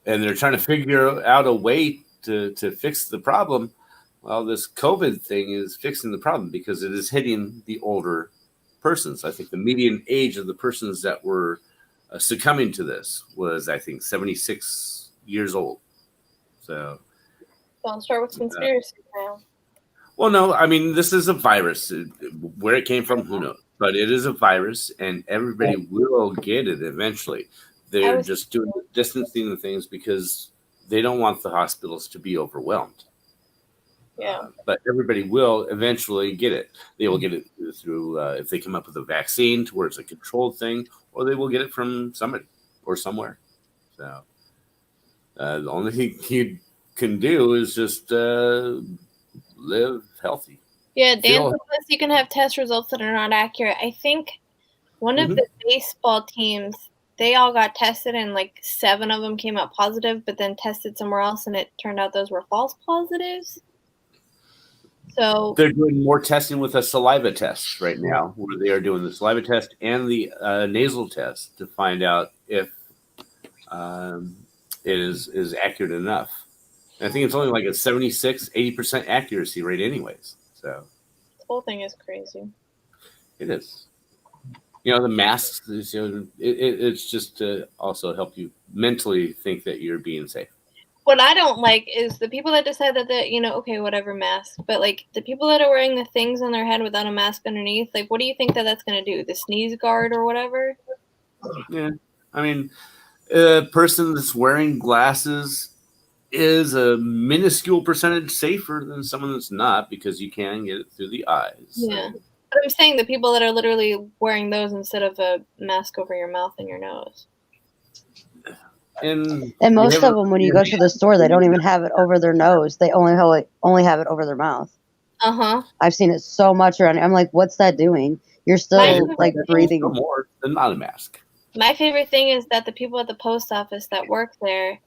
they're trying to figure out a way to fix the problem. Well, this COVID thing is fixing the problem because it is hitting the older persons. I think the median age of the persons that were succumbing to this was, I think, 76 years old. So Don't start with conspiracy now. well, no, I mean, this is a virus. Where it came from, who knows? But it is a virus, and everybody will get it eventually. They're just doing distancing the things because they don't want the hospitals to be overwhelmed. Yeah. But everybody will eventually get it. They will get it through, if they come up with a vaccine to where it's a controlled thing, or they will get it from somebody or somewhere. So the only thing can do is just live healthy. Yeah, Dan Feel- says you can have test results that are not accurate. I think one of the baseball teams, they all got tested and like 7 of them came out positive, but then tested somewhere else and it turned out those were false positives. So They're doing more testing with a saliva test right now, where they are doing the saliva test and the nasal test to find out if it is accurate enough. And I think it's only like a 76-80% accuracy rate anyways. So this whole thing is crazy. it is. You know, the masks, it's just to also help you mentally think that you're being safe. What I don't like is the people that decide that, okay, whatever, mask. But, like, the people that are wearing the things on their head without a mask underneath, like, what do you think that that's going to do? The sneeze guard or whatever? Yeah. I mean, a person that's wearing glasses is a minuscule percentage safer than someone that's not, because you can get it through the eyes. Yeah. But I'm saying the people that are literally wearing those instead of a mask over your mouth and your nose. And most of them, when you go to the store, they don't even have it over their nose. They only have it over their mouth. Uh-huh. I've seen it so much around here. I'm like, what's that doing? You're still like breathing. No more than not a mask. My favorite thing is that the people at the post office that work there,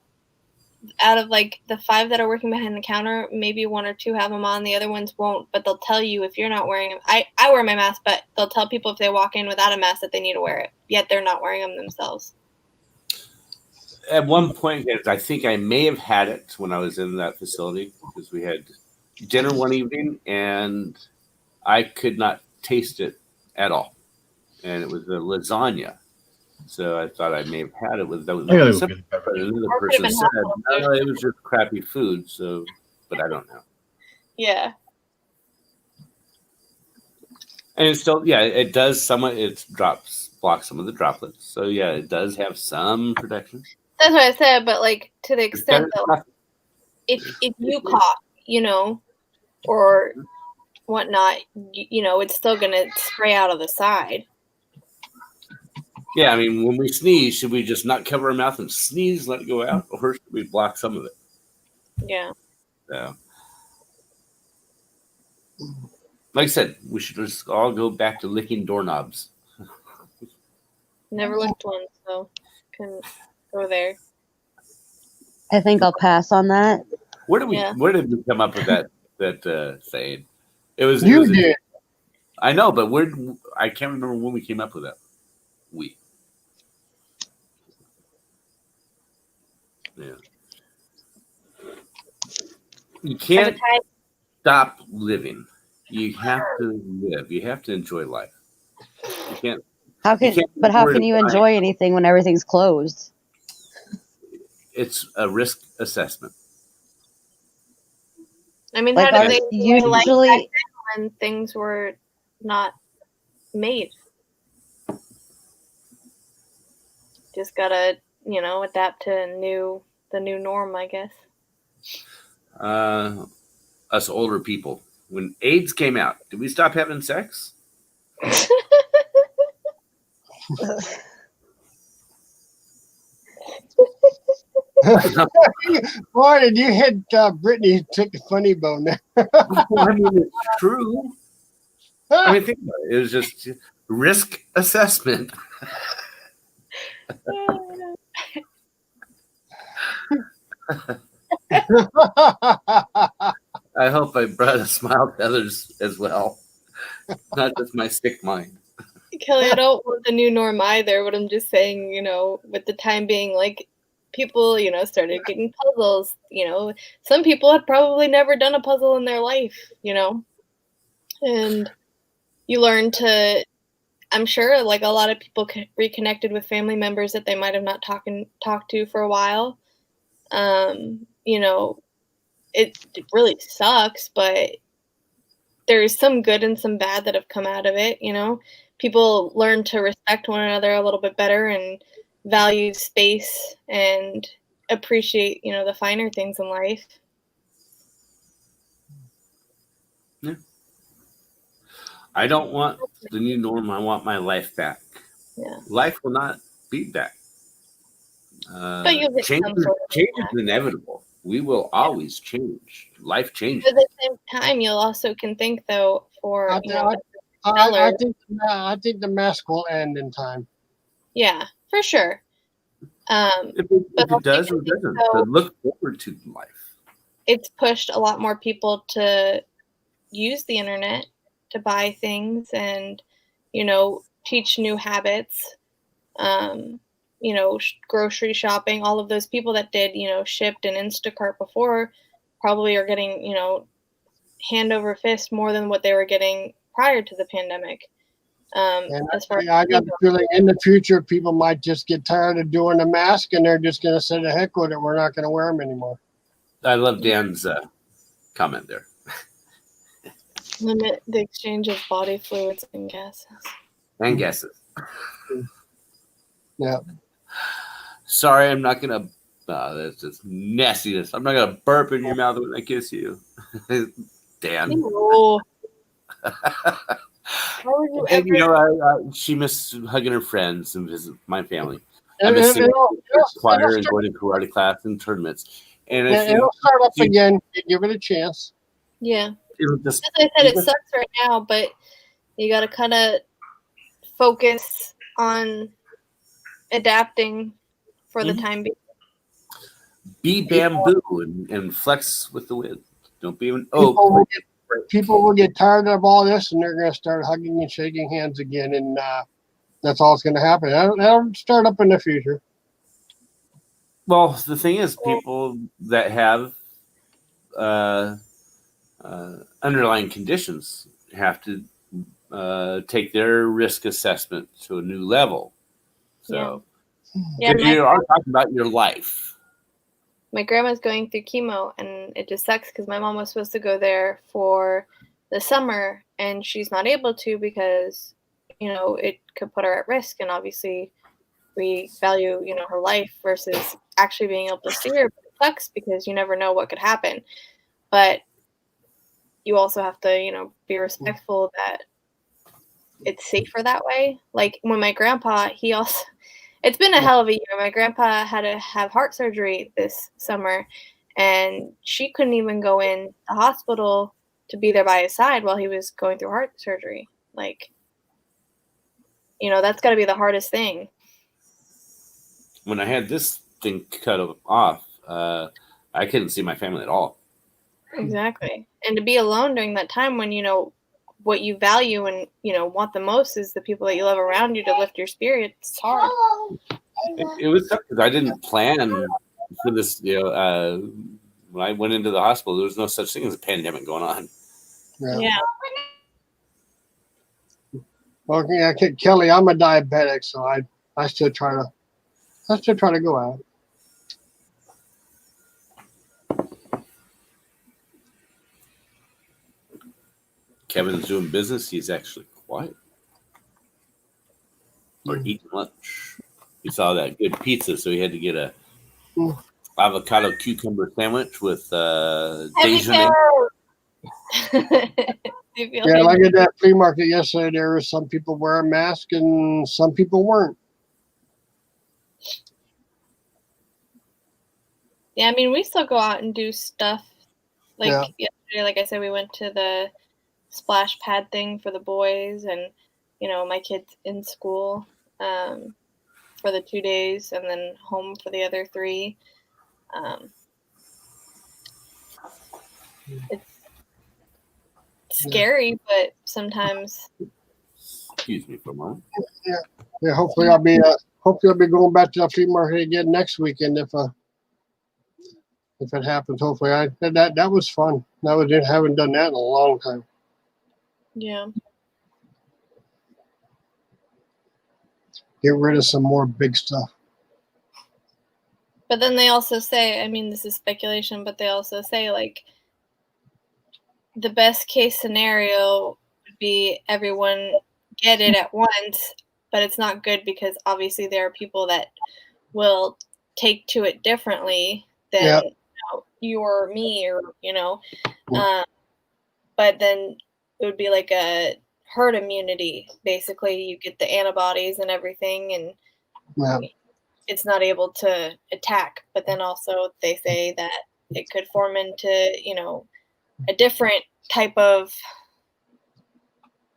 out of like the 5 that are working behind the counter, maybe 1 or 2 have them on. The other ones won't, but they'll tell you if you're not wearing them. I wear my mask, but they'll tell people if they walk in without a mask that they need to wear it. Yet they're not wearing them themselves. At one point, I think I may have had it when I was in that facility, because we had dinner one evening and I could not taste it at all. And it was a lasagna. So I thought I may have had it with those. But another person said, no, it was just crappy food. So, but I don't know. Yeah. And it's still, it does somewhat, blocks some of the droplets. So yeah, it does have some protection. That's what I said, but like to the extent though, if you cough, or whatnot, it's still gonna spray out of the side. Yeah, I mean, when we sneeze, should we just not cover our mouth and sneeze, let it go out, or should we block some of it? Yeah. So, like I said, we should just all go back to licking doorknobs. Never licked one, so can go there. I think I'll pass on that. Where did we come up with that saying? It was did. I know, but I can't remember when we came up with that. Yeah. You can't stop living. You have to live. You have to enjoy life. You can't. How can you enjoy anything when everything's closed? It's a risk assessment. I mean, like how did they usually back then when things were not made? Just gotta, adapt to the new norm, I guess. Us older people, when AIDS came out, did we stop having sex? Boy, did you hit Brittany took a funny bone there. I mean, it's true. I mean, think about it. It was just risk assessment. I hope I brought a smile to others as well, not just my sick mind. Kelly, I don't want the new norm either, but I'm just saying, with the time being, like, people, started getting puzzles. Some people had probably never done a puzzle in their life, and you learn to, I'm sure, like, a lot of people reconnected with family members that they might have not talked to for a while. It really sucks, but there's some good and some bad that have come out of it. People learn to respect one another a little bit better and value space and appreciate, the finer things in life. Yeah. I don't want the new norm. I want my life back. Yeah. Life will not be back. But you'll get change is inevitable. we will always change. Life changes. But at the same time, you'll also can think though for I, you know, I think the mask will end in time. yeah, for sure. If But it does also or doesn't, so but look forward to life. it's pushed a lot more people to use the internet to buy things and, you know, teach new habits. You know, grocery shopping, all of those people that did, you know, shipped and Instacart before probably are getting, you know, hand over fist more than what they were getting prior to the pandemic. And As far I got the feeling in the future people might just get tired of doing the mask and they're just going to say the heck with it. We're not going to wear them anymore. I love Dan's comment there. limit the exchange of body fluids and gases. And guesses. Yeah. Sorry, I'm not gonna. That's just nastiness. I'm not gonna burp in your mouth when I kiss you, Dan. Ew. Why would you And, ever? you know, she missed hugging her friends and visit my family. I And miss it, singing it'll, choir and going to karate class and tournaments. And if it'll start up you- again. Give it a chance. Yeah. it'll just As I said, it sucks right now, but you got to kind of focus on adapting for the time being. be bamboo and flex with the wind. Don't be even. People will get tired of all this and they're going to start hugging and shaking hands again. And that's all that's going to happen. That'll start up in the future. Well, the thing is, people that have underlying conditions have to take their risk assessment to a new level. So, Yeah, if you are talking about your life, my grandma's going through chemo, and it just sucks because my mom was supposed to go there for the summer, and she's not able to because, you know, it could put her at risk. And obviously, we value, you know, her life versus actually being able to see her. But it sucks because you never know what could happen. But you also have to, you know, be respectful that it's safer that way. Like when my grandpa, it's been a hell of a year. My grandpa had to have heart surgery this summer, and she couldn't even go in the hospital to be there by his side while he was going through heart surgery. Like, you know, that's got to be the hardest thing. when I had this thing cut off, I couldn't see my family at all. Exactly. And to be alone during that time when, you know, what you value and, you know, want the most is the people that you love around you to lift your spirits. It's hard. It was tough because I didn't plan for this. You know, when I went into the hospital, there was no such thing as a pandemic going on. Yeah. Well, yeah, Kelly, I'm a diabetic, so I still try to go out. Kevin's doing business. He's actually quiet. Or eating lunch. He saw that good pizza, so he had to get a avocado cucumber sandwich with Dijon. Yeah, like at that flea market yesterday, there were some people wearing masks and some people weren't. Yeah, I mean, we still go out and do stuff. Like Yeah. yesterday, like I said, we went to the splash pad thing for the boys, and you know, my kids in school for the 2 days, and then home for the other 3. It's scary, but sometimes. Excuse me for a moment. Yeah, hopefully I'll be going back to the flea market again next weekend if it happens. Hopefully, that was fun. Haven't done that in a long time. Yeah. Get rid of some more big stuff. But then they also say, I mean, this is speculation, but they also say, like, the best case scenario would be everyone get it at once, but it's not good because obviously there are people that will take to it differently than you or me, or, you know. But then it would be like a herd immunity. Basically, you get the antibodies and everything, and it's not able to attack. But then also they say that it could form into, a different type of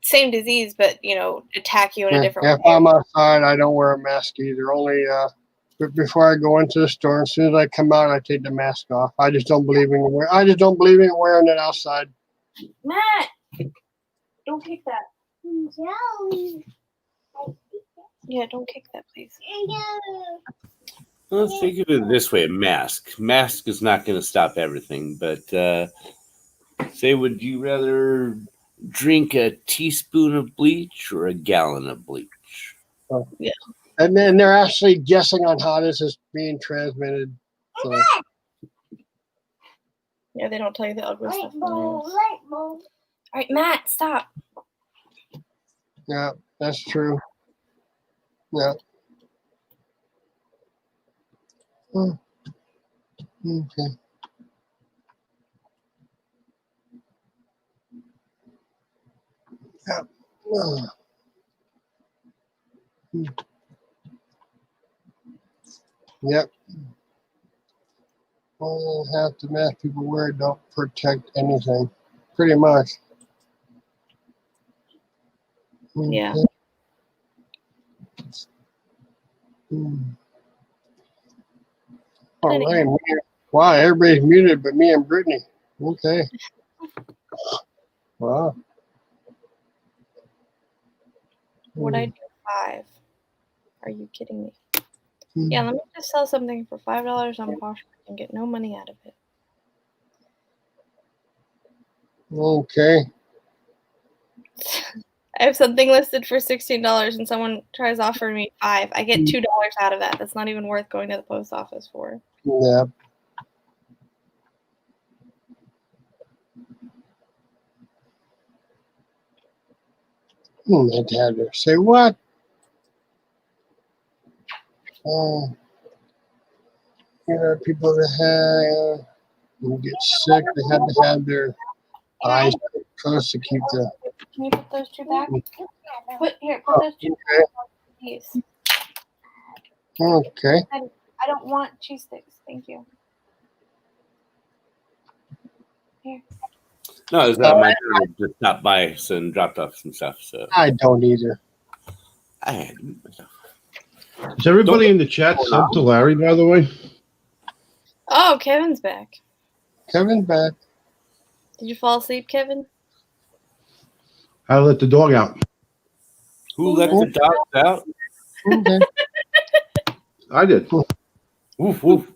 same disease, but, attack you in a different If way. I'm outside, I don't wear a mask either. Only before I go into the store, as soon as I come out, I take the mask off. I just don't believe in wearing it outside. Matt, don't kick that. Joey. Yeah, don't kick that, please. Well, let's think of it this way: a mask. Mask is not going to stop everything, but say, would you rather drink a teaspoon of bleach or a gallon of bleach? Yeah. And then they're actually guessing on how this is being transmitted. So, Yeah, they don't tell you the ugly stuff. Light bulb, All light bulb. right, Matt, stop. yeah, that's true. Yeah. Okay. Yeah. Yep. Well, half the mask people wear don't protect anything, pretty much. Yeah. All Anyway. right. Wow, everybody's muted but me and Brittany. Okay. Wow. Would I do 5? Are you kidding me? Yeah, let me just sell something for $5 on Poshmark and get no money out of it. Okay. I have something listed for $16 and someone tries offering me $5. I get $2 out of that. That's not even worth going to the post office for. Yeah. My dad there. Say what? People that get sick, they had to have their eyes closed to keep the. Can you put those 2 back? Put those 2 Okay. back, please. Okay. I don't want cheese sticks. Thank you. Here. No, it's my daughter just stopped by and dropped off some stuff. So I don't either. I had to mute myself. Is everybody in the chat sub to Larry, by the way? Oh, Kevin's back. Kevin's back. Did you fall asleep, Kevin? I let the dog out. Who let the dogs out? Okay. I did. Woof, woof. Woof,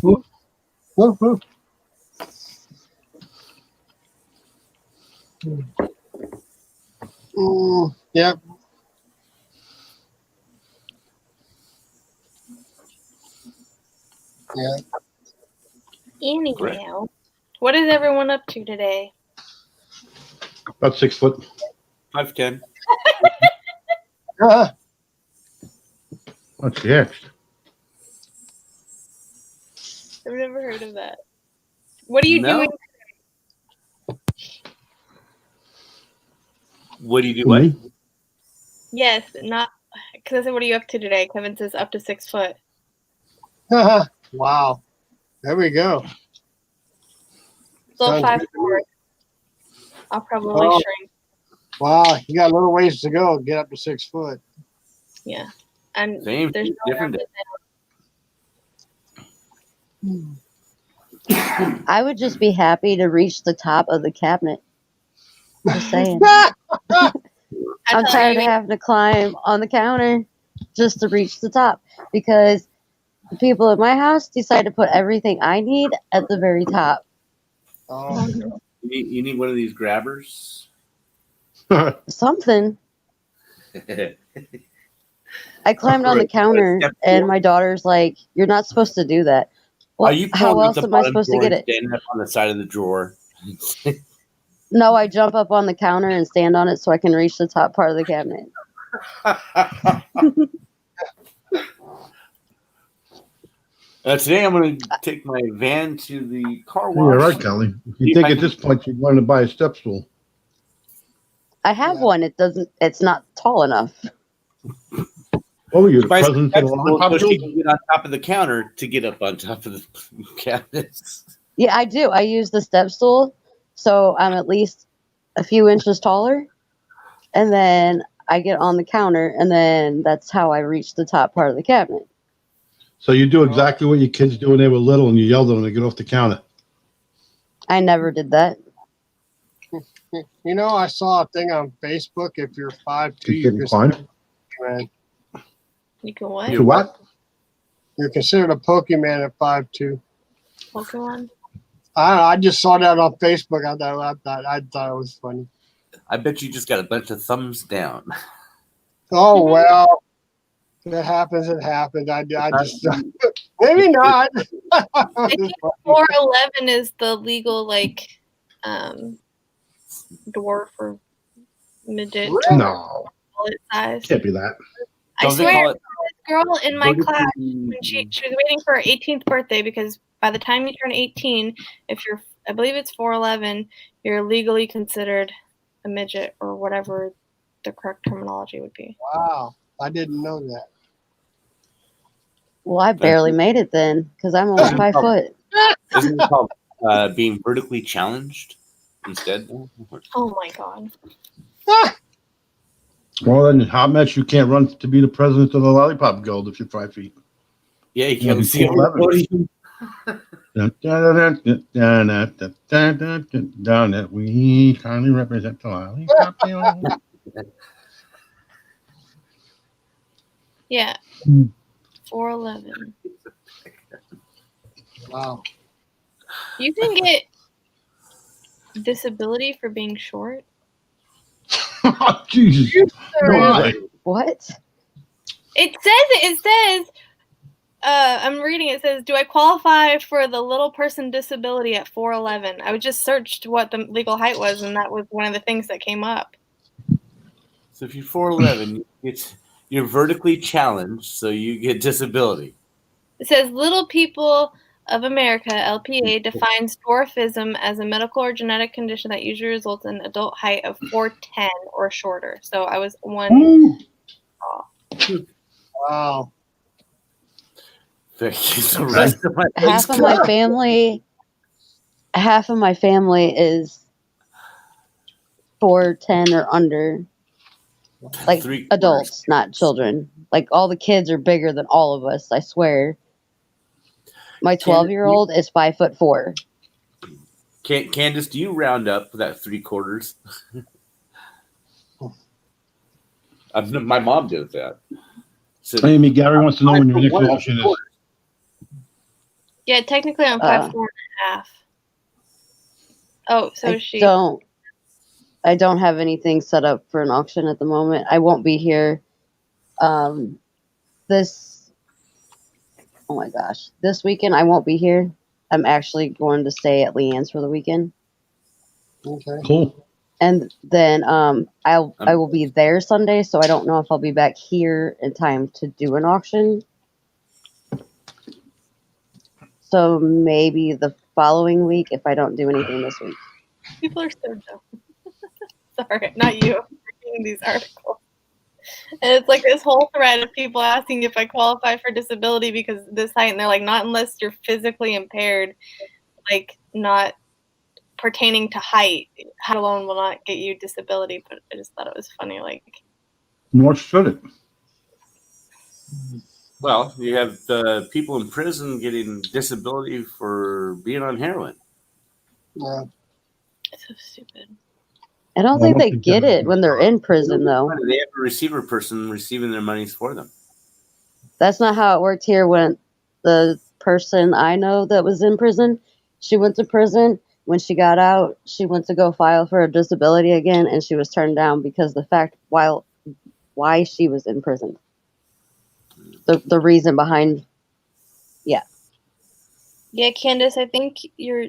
woof. Woof, woof. Yep. Yeah. Anyhow, what is everyone up to today? About 6 foot. 5'10". What's next? I've never heard of that. What are you No. doing? What do you do? What? Me? Yes, not because I said, "What are you up to today?" Kevin says, "Up to 6 foot." Wow. There we go. Still Sounds 5'4". I'll probably Oh. shrink. Wow. You got a little ways to go. Get up to 6 foot. Yeah, and Same, there's no different. way I would just be happy to reach the top of the cabinet. Just saying. I'm tired of having to climb on the counter just to reach the top because the people at my house decide to put everything I need at the very top. Oh. You need one of these grabbers. Something. I climbed on the counter and my daughter's like, "You're not supposed to do that." Well, Are you how pulling up else the am I bottom supposed to drawer get and it? standing up on the side of the drawer? No, I jump up on the counter and stand on it so I can reach the top part of the cabinet. Today I'm going to take my van to the car wash. You're right, Kelly. If you think at this point you'd learn to buy a step stool. I have Yeah. one. It's not tall enough. What were you, the Buy some president of the vegetables lollipop so she guild? can get on top of the counter to get up on top of the cabinets. Yeah, I do. I use the step stool, so I'm at least a few inches taller, and then I get on the counter, and then that's how I reach the top part of the cabinet. So you do exactly what your kids do when they were little, and you yelled at them to get off the counter. I never did that. You know, I saw a thing on Facebook. If you're 5'2", Keep you're getting climbed. considered a Pokemon. You can what? You what? You're considered a Pokemon at 5'2". Pokemon? I just saw that on Facebook. I thought it was funny. I bet you just got a bunch of thumbs down. Oh well, if it happens. It happens. I just maybe not. I think 4'11" is the legal dwarf or midget No, bullet size. can't be that. I Don't they swear, call it this girl in my vertically- class, when she was waiting for her 18th birthday, because by the time you turn 18, if you're, I believe it's 4'11", you're legally considered a midget or whatever the correct terminology would be. Wow, I didn't know that. Well, I barely made it then because I'm only 5 foot. Isn't it called being vertically challenged instead? Oh my god. Well, then, how much you can't run to be the president of the lollipop guild if you're 5 feet? Yeah, you Yeah, can't see before 11. everybody. Down that we kindly represent the lollipop guild. Yeah. 4'11". Wow. You can get disability for being short. Oh, Jesus. Why? What? It says, I'm reading, it says, do I qualify for the little person disability at 4'11"? I just searched what the legal height was, and that was one of the things that came up. So if you're 4'11", you're vertically challenged, so you get disability. It says, Little People of America, LPA, defines dwarfism as a medical or genetic condition that usually results in adult height of 4'10" or shorter. So I was one. Wow. Thank you. The rest of my Half of my family is 4'10" or under. Like Three-quarters. adults, not children. Like all the kids are bigger than all of us, I swear. My 12-year-old is 5'4". Candace, do you round up that 3/4? My mom did that. So Amy, Gary wants to know when your next auction is. Yeah, technically I'm 5'4.5". Oh, so she. I don't have anything set up for an auction at the moment. I won't be here. This weekend I won't be here. I'm actually going to stay at Leanne's for the weekend. Okay. Cool. And then I will be there Sunday, so I don't know if I'll be back here in time to do an auction. So maybe the following week if I don't do anything this week. People are so dumb. Sorry, not you. I'm reading these articles. And it's like this whole thread of people asking if I qualify for disability because of this height. And they're like, not unless you're physically impaired, like not pertaining to height. Height alone will not get you disability. But I just thought it was funny. Like, Nor should it. well, you have the people in prison getting disability for being on heroin. Yeah. it's so stupid. I don't think they get it when they're in prison, though. They have a receiver person receiving their monies for them. That's not how it worked here when the person I know that was in prison, she went to prison. When she got out, she went to go file for a disability again, and she was turned down because the fact why she was in prison. The reason behind, Yeah, Candace, I think your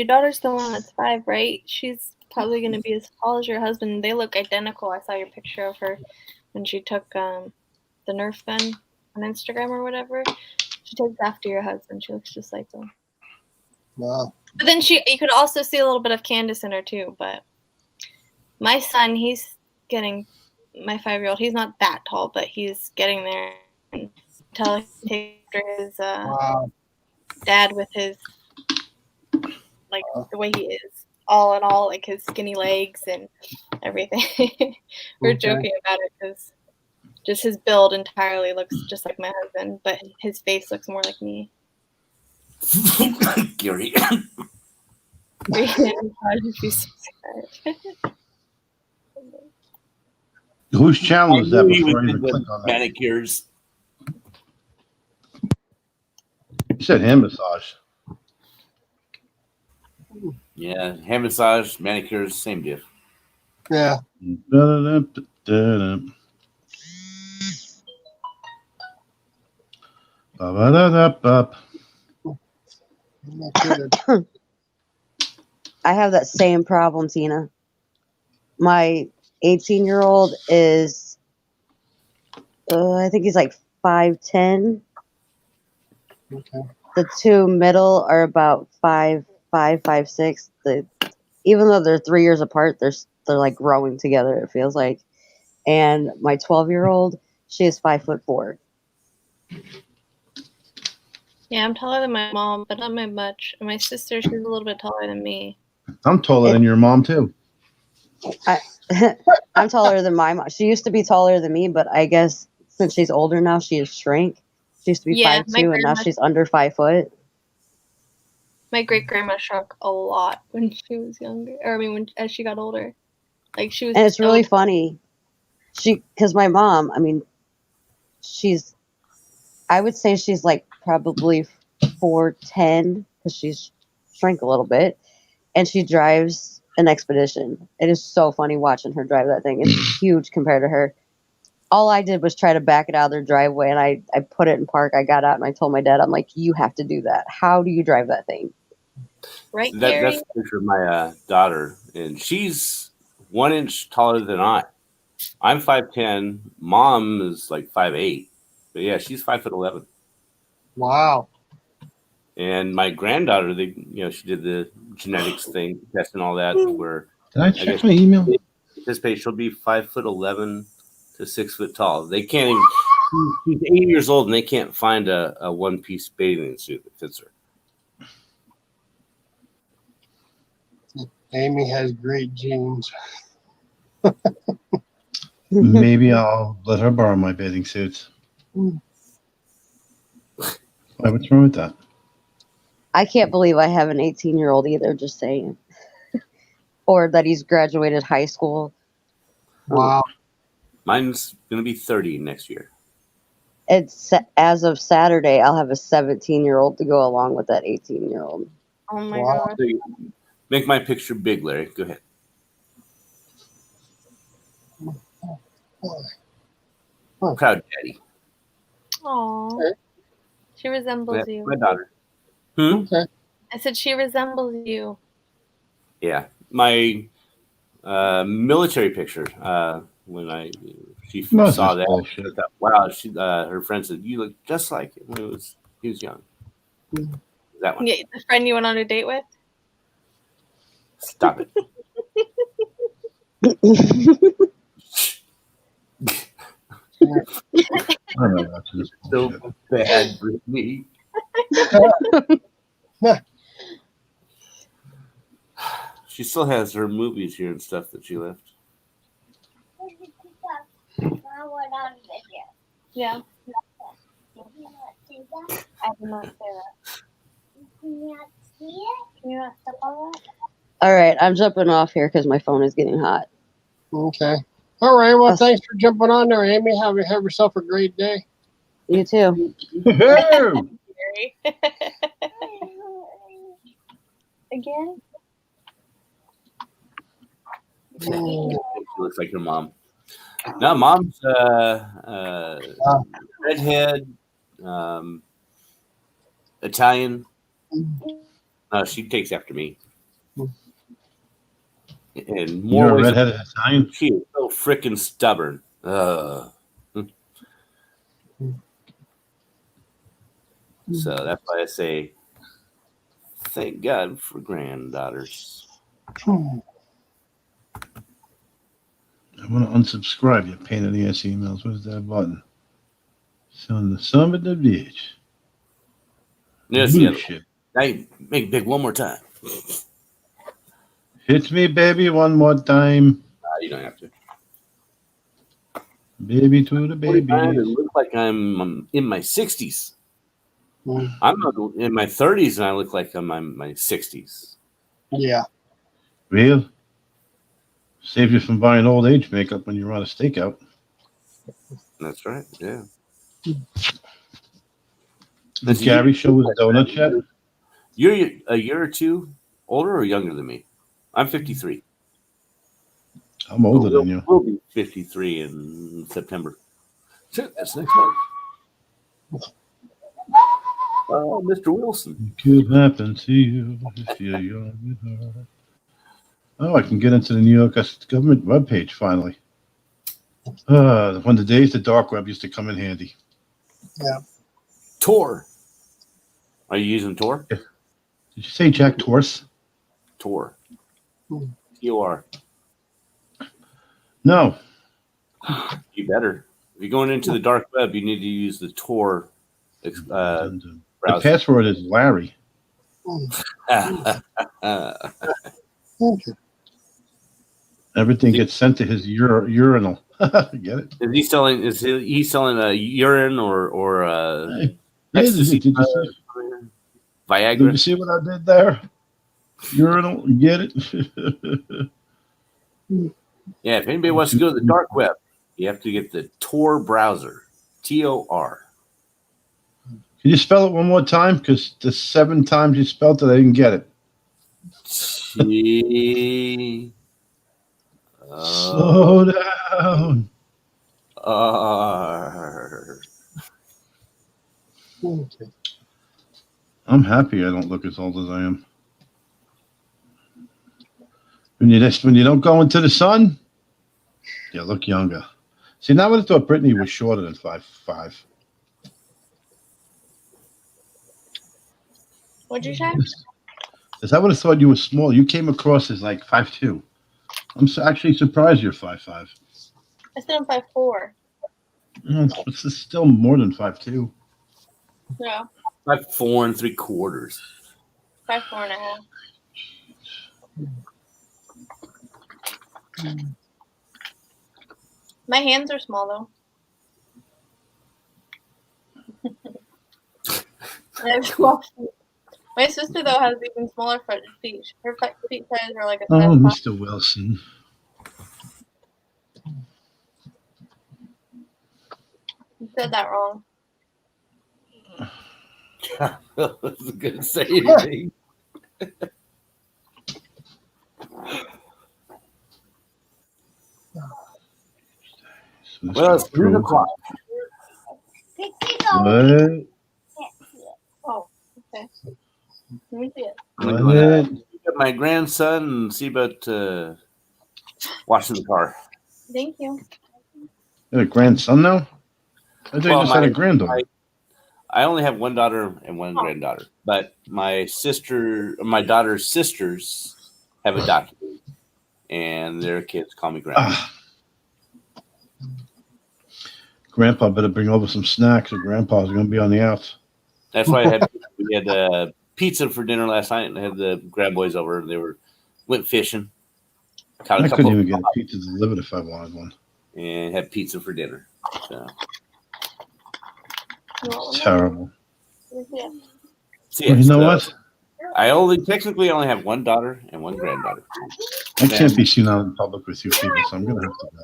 daughter's the one that's 5, right? She's probably going to be as tall as your husband. They look identical. I saw your picture of her when she took the Nerf gun on Instagram or whatever. She takes after your husband. She looks just like them. Wow. But then you could also see a little bit of Candace in her too. But my son, he's getting my 5-year-old. He's not that tall, but he's getting there. Until he takes after his Wow. dad with his like the way he is, all in all, like his skinny legs and everything. We're Okay. joking about it because just his build entirely looks just like my husband, but his face looks more like me. Gary. Whose channel is that I knew he before I was even into click on that? manicures. You said hand massage. Yeah, hand massage, manicures, same diff. Yeah. Da-da-da-da-da. Ba-ba-da-da-ba. Not good. I have that same problem, Tina. My 18-year-old is, I think he's like 5'10". Okay. The two middle are about 5'5", 5'6". Even though they're 3 years apart, they're like growing together. It feels like. And my 12-year-old, she is 5'4". Yeah, I'm taller than my mom, but not by much. And my sister, she's a little bit taller than me. I'm taller than your mom too. I'm taller than my mom. She used to be taller than me, but I guess since she's older now, she has shrank. She used to be Yeah, 5'2", and now she's under 5 foot. My great grandma shrunk a lot when she was younger, or I mean, as she got older. Like she was. And it's so- really funny. Because my mom, I mean, I would say she's like probably 4'10", because she's shrank a little bit, and she drives an Expedition. It is so funny watching her drive that thing. It's huge compared to her. All I did was try to back it out of their driveway, and I put it in park. I got out and I told my dad, I'm like, you have to do that. How do you drive that thing? Right, That's Gary? a picture of my daughter, and she's 1 inch taller than I. I'm 5'10". Mom is like 5'8". But yeah, she's 5'11". Wow. And my granddaughter, she did the genetics thing, test and all that, where Did I guess check my email? anticipate she'll be 5'11" to 6 foot tall. They can't even. She's 80 years old, and they can't find a one-piece bathing suit that fits her. Amy has great genes. Maybe I'll let her borrow my bathing suits. Why, what's wrong with that? I can't believe I have an 18-year-old either, just saying. Or that he's graduated high school. Wow. Mine's gonna be 30 next year. It's as of Saturday, I'll have a 17-year-old to go along with that 18-year-old. Oh my Wow. god. So make my picture big, Larry. Go ahead. Proud daddy. Aw. She resembles you. My daughter. Hmm? Okay. I said she resembles you. Yeah, my military picture. When she Most saw is that, bullshit. I thought, wow. Her friend said, "You look just like it when he was young." That one. Yeah, the friend you went on a date with? Stop it. I'm not watching this So bullshit. bad, Brittany. She still has her movies here and stuff that she left. Yeah. See that? I did not say that. Can you not see it? Can you not step on that? All right, I'm jumping off here because my phone is getting hot. Okay. All right. Well, Us- thanks for jumping on there, Amy. Have yourself a great day. You too. Woohoo! Gary. Again? She looks like her mom. No, mom's redhead, Italian. She takes after me. And more You're a ways redheaded Italian? she is so freaking stubborn. So that's why I say, thank God for granddaughters. Hmm. I want to unsubscribe. You pain in the ass emails. Where's that button? Son of the bitch. Yes, the other Bullshit. Hey, make it big one more time. Hit me, baby, one more time. You don't have to. Baby to the 45, it baby. looks like I'm in my 60s. Mm, I'm in my 30s, and I look like I'm in my 60s. yeah. Real? Save you from buying old age makeup when you're on a stakeout. That's right. Yeah. Did Gary show his donuts yet? You're a year or two older or younger than me. I'm 53. I'm older than you. We'll be 53 in September. Shit, that's next month. Oh, Mr. Wilson. It could happen to you if you're young at heart. Oh, I can get into the New York government webpage finally. When the days the dark web used to come in handy. Tor. Are you using Tor? Did you say Jack Torse? Tor. Hmm. T-O-R. No. You better. If you're going into the dark web, you need to use the Tor The browser. password is Larry. Okay. Everything gets sent to his urinal. Get it? Is he selling? Is he selling a urine or Hey, ecstasy? did you see Viagra? what I did there? Urinal, you get it? Yeah. If anybody wants to go to the dark web, you have to get the Tor browser. T-O-R. Can you spell it one more time? Because the 7 times you spelled it, I didn't get it. T. Slow down. R. Okay. I'm happy I don't look as old as I am. When you don't go into the sun, you look younger. See, now I would have thought Brittany was shorter than 5'5". What'd you say? Because I would have thought you were small. You came across as like 5'2". I'm actually surprised you're 5'5". I said I'm 5'4". It's still more than 5'2". No, 5'4 3/4. 5'4.5". My hands are small though. I have small feet. My sister though has even smaller feet. Her feet size are like a Oh, size 5. Mr. Wilson. Oh, You said that wrong. I wasn't going to say anything. Well, it's 3 o'clock. What? Oh, okay. Let me see it. I'm going to get my grandson and see about washing the car. Thank you. You have a grandson now? I thought you Well, just had a granddaughter. I only have one daughter and one granddaughter, but my daughter's sisters have adopted me, and their kids call me grandpa. Grandpa better bring over some snacks, or Grandpa's going to be on the outs. That's why we had pizza for dinner last night, and I had the grandboys over. They went fishing. Caught a I couple couldn't even get a pizza delivered if I wanted one. and had pizza for dinner. So, You want one? Terrible. Let me see it. so Well, you know yes, what? I technically only have one daughter and one granddaughter. I can't be seen out in public with you people, so I'm going to have to go.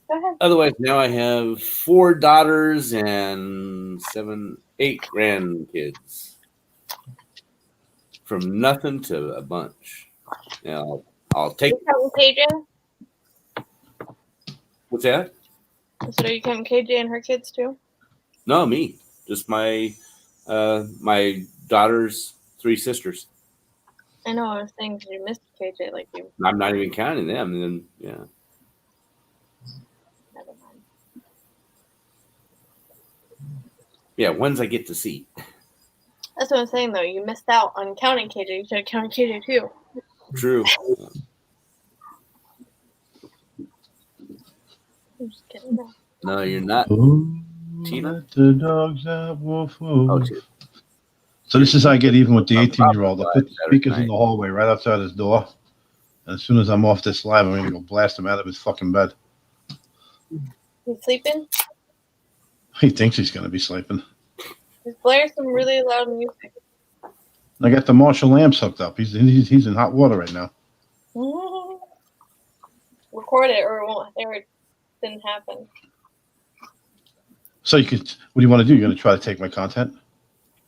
Go ahead. Otherwise, now I have 4 daughters and 8 grandkids. From nothing to a bunch. Now, I'll take. You counting KJ? What's that? So are you counting KJ and her kids too? No, me. Just my daughter's 3 sisters. I know. I was saying 'cause you missed KJ like you. I'm not even counting them. And then, yeah. Never mind. Yeah, ones I get to see. That's what I'm saying though. You missed out on counting KJ. You should have counted KJ too. True. I'm just kidding. No, you're not. Oh, Tina? let the dogs out, woof, woof. Oh, Tina. So this is how I get even with the I'm 18-year-old. I put the Saturday speakers in night. the hallway right outside his door. And as soon as I'm off this live, I'm going to go blast him out of his fucking bed. You sleeping? He thinks he's going to be sleeping. Just blare some really loud music. I got the Marshall lamps hooked up. He's in hot water right now. Record it or it won't. It didn't happen. So you could. What do you want to do? You're going to try to take my content?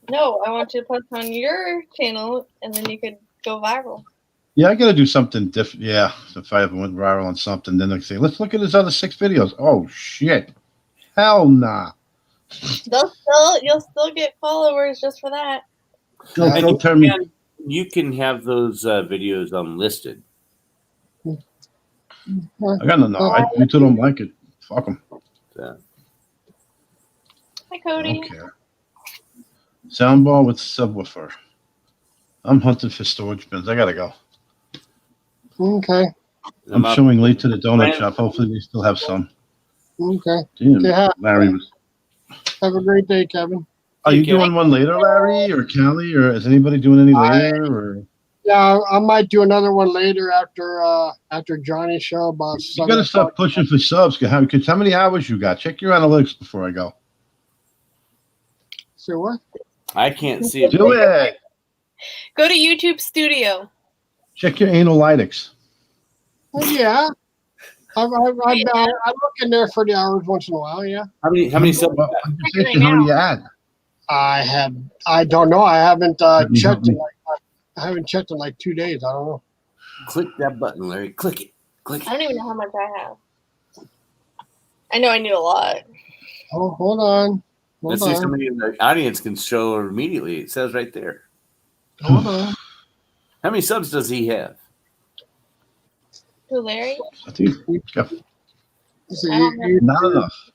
No, I want you to post on your channel and then you could go viral. Yeah, I got to do something different. Yeah, if I ever went viral on something, then they say, "Let's look at his other 6 videos." Oh shit! Hell nah. You'll still get followers just for that. Don't turn me. You can have those videos unlisted. I got no. You two don't like it. Fuck them. So, Hi, Cody. Okay. Soundbar with subwoofer. I'm hunting for storage bins. I gotta go. Okay. I'm up- showing late to the donut shop. Hopefully they still have some. Okay. Damn, Yeah. Larry was. Have a great day, Kevin. Are you doing one later, Larry or Callie, or is anybody doing any later? Or Yeah, I might do another one later after Johnny's show about you 7 gotta stop o'clock. pushing for subs. Because how many hours you got? Check your analytics before I go. So what? I can't see it. Do it. Go to YouTube Studio. Check your analytics. Oh, yeah. I look in there for the hours once in a while. Yeah. How many subs? Well, I'm just asking, how many you add? I don't know. I haven't Let me checked help in I haven't checked in like 2 days. I don't know. Click that button, Larry. Click it. Click I it. don't even know how much I have. I know I need a lot. Oh, hold on. Let's Hold see, on. somebody in the audience can show immediately. It says right there. Hold on. How many subs does he have? Who, Larry? I think he's got See, I don't know. not enough.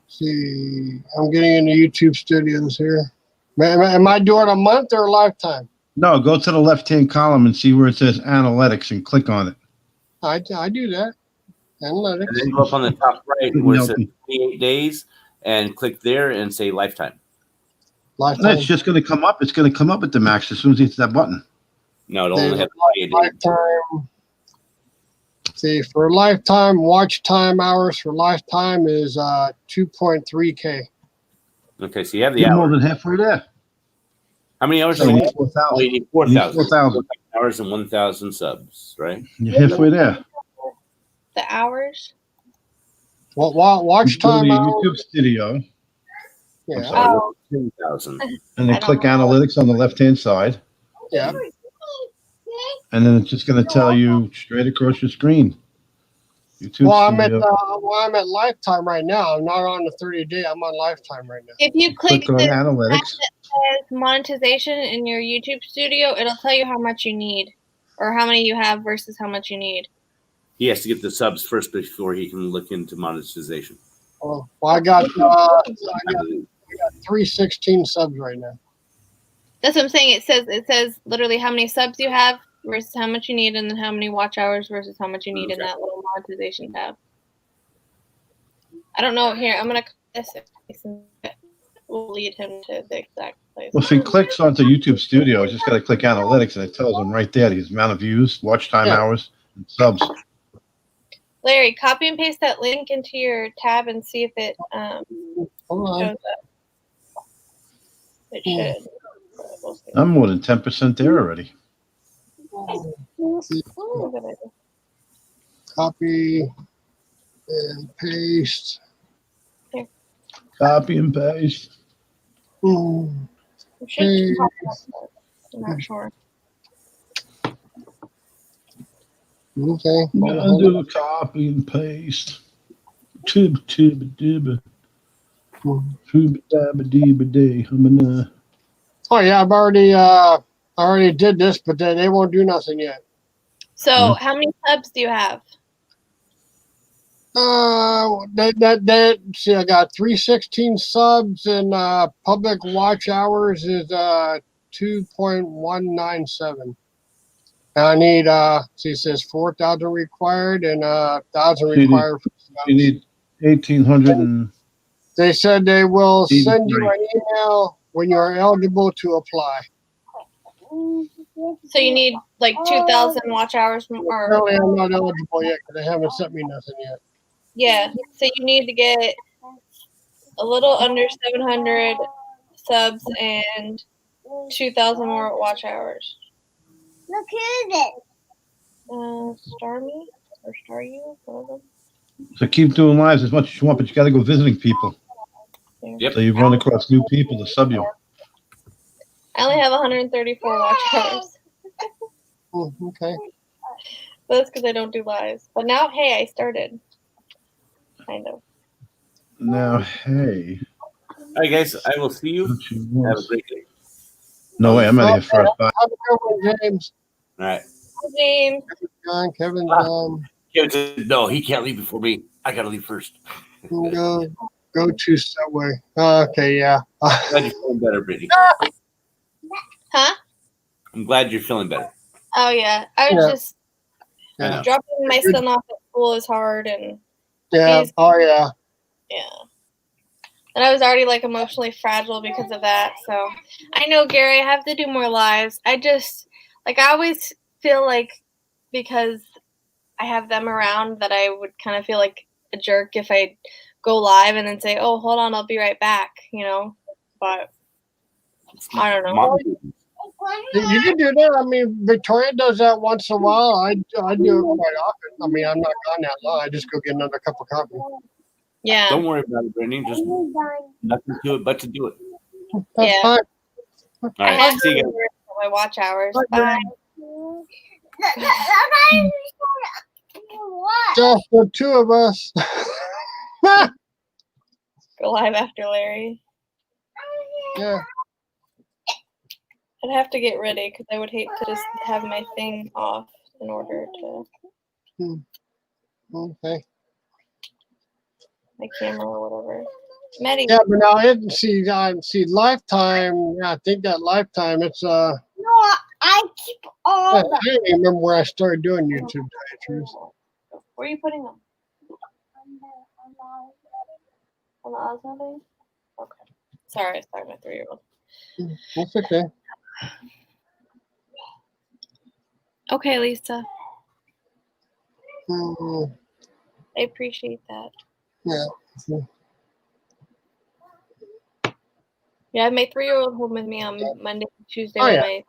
see, I'm getting into YouTube Studios here. Am I doing a month or a lifetime? No, go to the left-hand column and see where it says analytics and click on it. I do that. Analytics. And then go up on the top right where it says 28 days and click there and say lifetime. Lifetime. It's just going to come up. It's going to come up at the max as soon as you hit that button. No, it only Then has 28 days. lifetime. See, for lifetime, watch time hours for lifetime is 2.3K. Okay, so you have the You're more hours. than halfway there. How many hours do you need? 4,000. Oh, you need You need 4,000. 4,000. Hours and 1,000 subs, right? You're halfway there. The hours? Watch Go to time the hours. YouTube Studio I'm Yeah. sorry, Oh. 10,000. and I then don't click know. analytics on the left-hand side. Yeah. And then it's just going to tell you straight across your screen. YouTube Well, I'm Studio. at lifetime right now. I'm not on the 30-day. I'm on lifetime right now. If you click Click on the analytics. says monetization in your YouTube Studio, it'll tell you how much you need or how many you have versus how much you need. He has to get the subs first before he can look into monetization. Well, I got 316 subs right now. That's what I'm saying. It says literally how many subs you have versus how much you need, and then how many watch hours versus how much you need in Okay. that little monetization tab. I don't know. Here, I'm gonna click this. Will lead him to the exact place. Well, if he clicks onto YouTube Studio, he's just got to click analytics, and it tells him right there his amount of views, watch time Yeah. hours, and subs. Larry, copy and paste that link into your tab and see if it Hold on. shows up. It should. but we'll see. I'm more than 10% there already. Copy and paste. Copy and paste. Hmm. It should pop up, but I'm not sure. Okay. I'll do a copy and paste. Tib tib dib. Tib dab dib day. Oh yeah, I already did this, but they won't do nothing yet. So, how many subs do you have? See, I got 316 subs and public watch hours is 2.197. I need she says 4,000 required and 1,000 You need- required for You need 1,800 and They said they will send you 83. an email when you are eligible to apply. So you need like 2,000 watch hours or Apparently I'm not eligible yet because they haven't sent me nothing yet. yeah. So you need to get a little under 700 subs and 2,000 more watch hours. Look who's it. Star me or star you? One of them. So keep doing lives as much as you want, but you got to go visiting people. Yep. So you run across new people to sub you. I only have 134 watch hours. Okay. But that's because I don't do lives. But now, hey, I started. Kind of. Now, hey. All right, guys. I will see you. Don't you Have want- a great day. No way, I'm out of here first. Bye. Have a good one, James. All right. James. John, Kevin, John. Kevin said, no, he can't leave before me. I got to leave first. Go to Subway. Okay, yeah. Glad you're feeling better, Brittany. Huh? I'm glad you're feeling better. Oh, yeah. I was Yeah. just I know. dropping my son off at school is hard. And Yeah. Oh, yeah. yeah. And I was already like emotionally fragile because of that. So I know, Gary, I have to do more lives. I just, like, I always feel like because I have them around that I would kind of feel like a jerk if I go live and then say, oh, hold on, I'll be right back, you know? But I don't know. Mom, You can do that. I mean, Victoria does that once in a while. I do it quite often. I mean, I'm not gone that long. I just go get another cup of coffee. Yeah. don't worry about it, Brittany. Just nothing to it but to do it. That's Yeah. fine. All I right. have See you to guys. work for my watch hours. Bye, Bye. What? Just the two of us. Go live after Larry. Yeah. I'd have to get ready because I would hate to just have my thing off in order to Okay. my camera or whatever. Maddie, Yeah, but now see Lifetime. Yeah, I think that Lifetime. It's No, I keep all I the. don't even remember where I started doing YouTube. To tell you the truth. where are you putting them? On the Osmo thing? Okay. Sorry, my 3-year-old. That's okay. Okay, Lisa. Mm, I appreciate that. yeah. Yeah, I have my 3-year-old home with me on Monday and Tuesday Oh, when yeah. my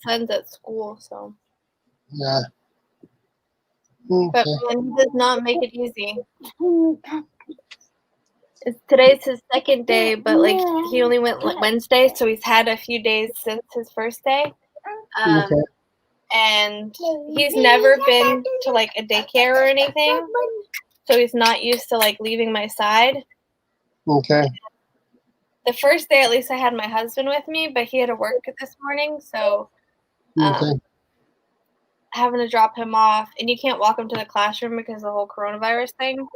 son's at school, so. Yeah. But Okay. man, he does not make it easy. Today's his second day, but like he only went Wednesday, so he's had a few days since his first day. Okay. And he's never been to like a daycare or anything, so he's not used to like leaving my side. Okay. The first day, at least, I had my husband with me, but he had to work this morning, so Okay. having to drop him off, and you can't walk him to the classroom because of the whole coronavirus thing.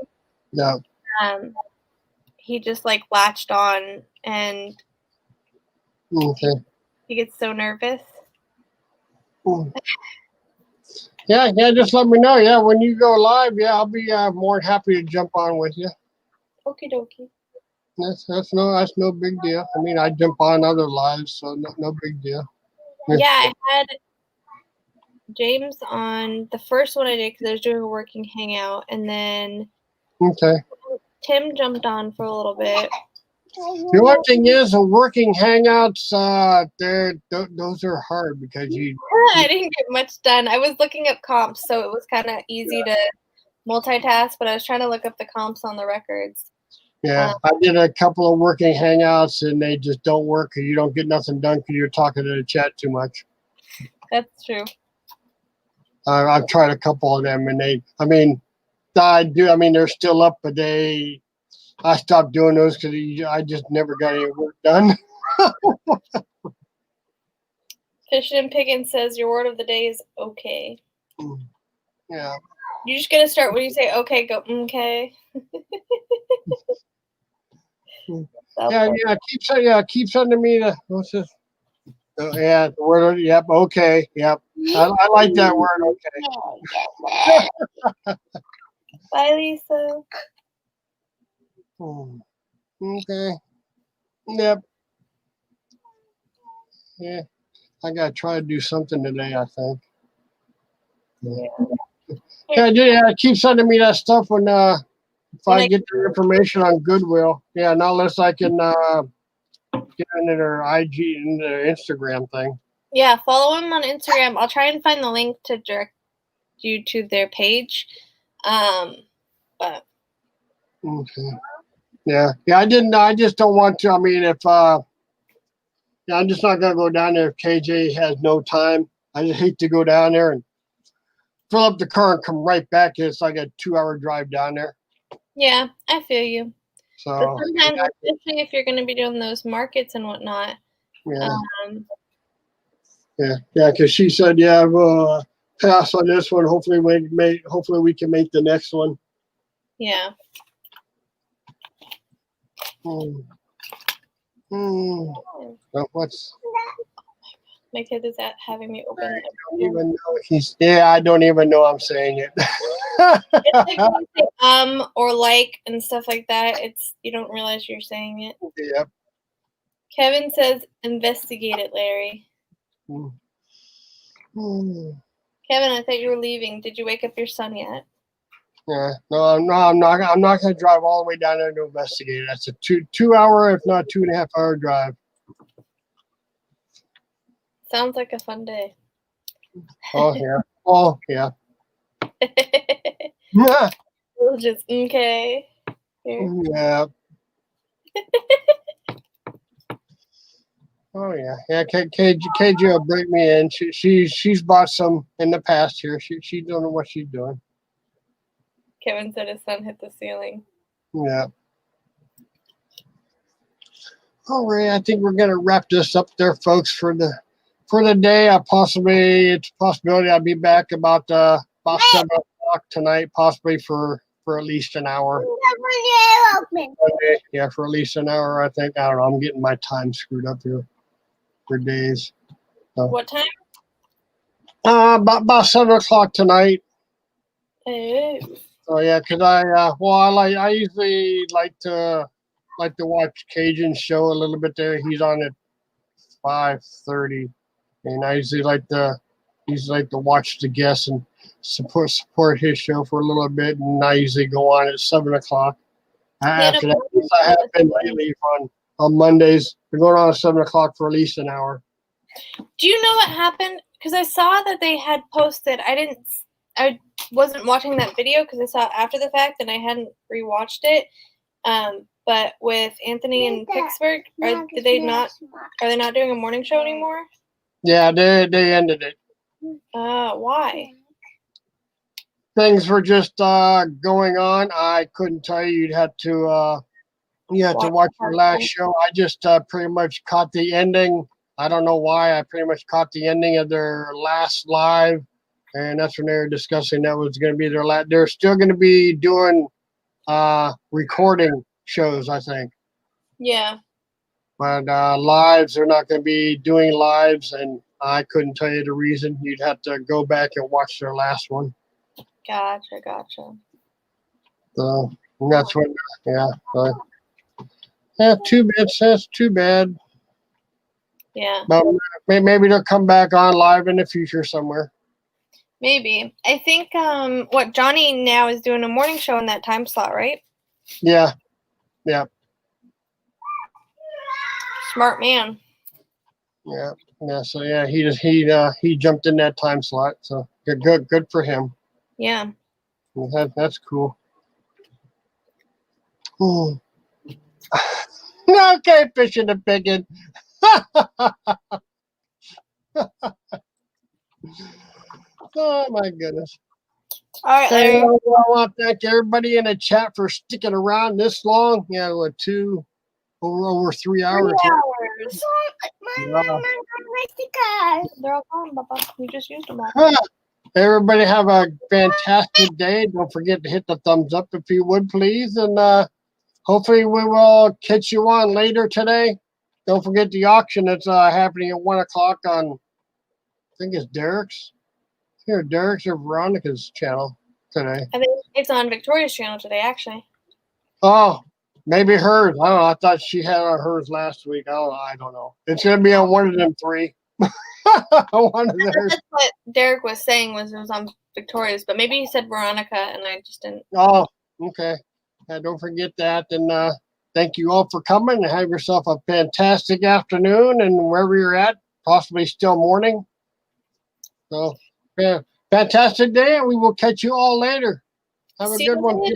Yeah. He just like latched on, and Okay. he gets so nervous. Mm. Yeah. Just let me know. Yeah, when you go live, yeah, I'll be more than happy to jump on with you. Okie dokie. That's no big deal. I mean, I jump on other lives, so no big deal. Yeah, I had James on the first one I did because I was doing a working hangout, and then Okay. Tim jumped on for a little bit. The only thing is, the working hangouts, those are hard because you. I didn't get much done. I was looking up comps, so it was kind of easy to multitask, but I was trying to look up the comps on the records. Yeah, I did a couple of working hangouts, and they just don't work because you don't get nothing done because you're talking to the chat too much. That's true. I've tried a couple of them, and they're still up, but I stopped doing those because I just never got any work done. Fishing and Piggin says your word of the day is okay. Yeah. You just gotta start when you say okay, go okay. Yeah. Keep sending me the what's this? Yeah, the word. Yep. Okay. Yep. I like that word. Okay. Bye, Lisa. Okay. Yep. Yeah. I gotta try to do something today. I think. Yeah. Keep sending me that stuff when if I get the information on Goodwill. Yeah. Not unless I can get into their IG and their Instagram thing. Yeah, follow him on Instagram. I'll try and find the link to direct you to their page. But Okay. Yeah. I didn't. I just don't want to. I mean, if yeah, I'm just not gonna go down there if KJ has no time. I just hate to go down there and fill up the car and come right back. It's like a 2-hour drive down there. yeah, I feel you. But So sometimes, especially if you're going to be doing those markets and whatnot. yeah, because she said, yeah, we'll pass on this one. Hopefully we can make the next one. Yeah. What's? My kid is having me open. I don't even know I don't even know I'm saying it. It's like when you say or like and stuff like that. You don't realize you're saying it. Yep. Kevin says, "Investigate it, Larry." Kevin, I thought you were leaving. Did you wake up your son yet? Yeah. No, I'm not going to drive all the way down there to investigate it. That's a 2-hour, if not 2.5-hour drive. Sounds like a fun day. Oh yeah. Oh yeah. We'll just okay. Here. Yeah. Oh yeah. Yeah. KJ will break me in. She's bought some in the past here. She don't know what she's doing. Kevin said his son hit the ceiling. Yeah. All right. I think we're gonna wrap this up there, folks, for the day. It's a possibility I'll be back about 7 o'clock tonight, possibly for at least an hour. Yeah, for at least an hour, I think. I don't know. I'm getting my time screwed up here for days. So, What time? about 7 o'clock tonight. Oh. So yeah, because I usually like to watch Cajun show a little bit there. He's on at 5:30, and I usually like to watch the guests and support his show for a little bit. And I usually go on at 7 o'clock. After that, I have been lately on Mondays. We're going on at 7 o'clock for at least an hour. Do you know what happened? Because I saw that they had posted. I wasn't watching that video because I saw it after the fact and I hadn't rewatched it. But with Anthony in Pittsburgh, are they not doing a morning show anymore? Yeah, they ended it. Why? Things were just going on. I couldn't tell you. You'd have to watch the last show. I just pretty much caught the ending. I don't know why. I pretty much caught the ending of their last live, and that's when they were discussing that was going to be their last. They're still going to be doing recording shows, I think. Yeah. But lives, they're not going to be doing lives, and I couldn't tell you the reason. You'd have to go back and watch their last one. Gotcha. So that's what, yeah. Too bad. That's too bad. Yeah. But maybe they'll come back on live in the future somewhere. Maybe. I think Johnny now is doing a morning show in that time slot, right? Yeah. Smart man. Yeah. So yeah, he jumped in that time slot. So good for him. Yeah. That's cool. Okay, fishing and picking. Oh my goodness. All right, Larry. I want to thank everybody in the chat for sticking around this long. Yeah, with over 3 hours. 3 hours. Wow. They're all gone, Papa. We just used them all. Everybody have a fantastic day. Don't forget to hit the thumbs up if you would, please. And hopefully we will catch you on later today. Don't forget the auction that's happening at 1 o'clock on, I think it's Derek's. Here, Derek's or Veronica's channel today. I think it's on Victoria's channel today, actually. Oh, maybe hers. I don't know. I thought she had hers last week. I don't know. It's going to be on one of them three. One of theirs. That's what Derek was saying was it was on Victoria's, but maybe he said Veronica, and I just didn't. Oh, okay. Yeah, don't forget that. And thank you all for coming, and have yourself a fantastic afternoon, and wherever you're at, possibly still morning. So, yeah, fantastic day, and we will catch you all later. Have a See good you one. later.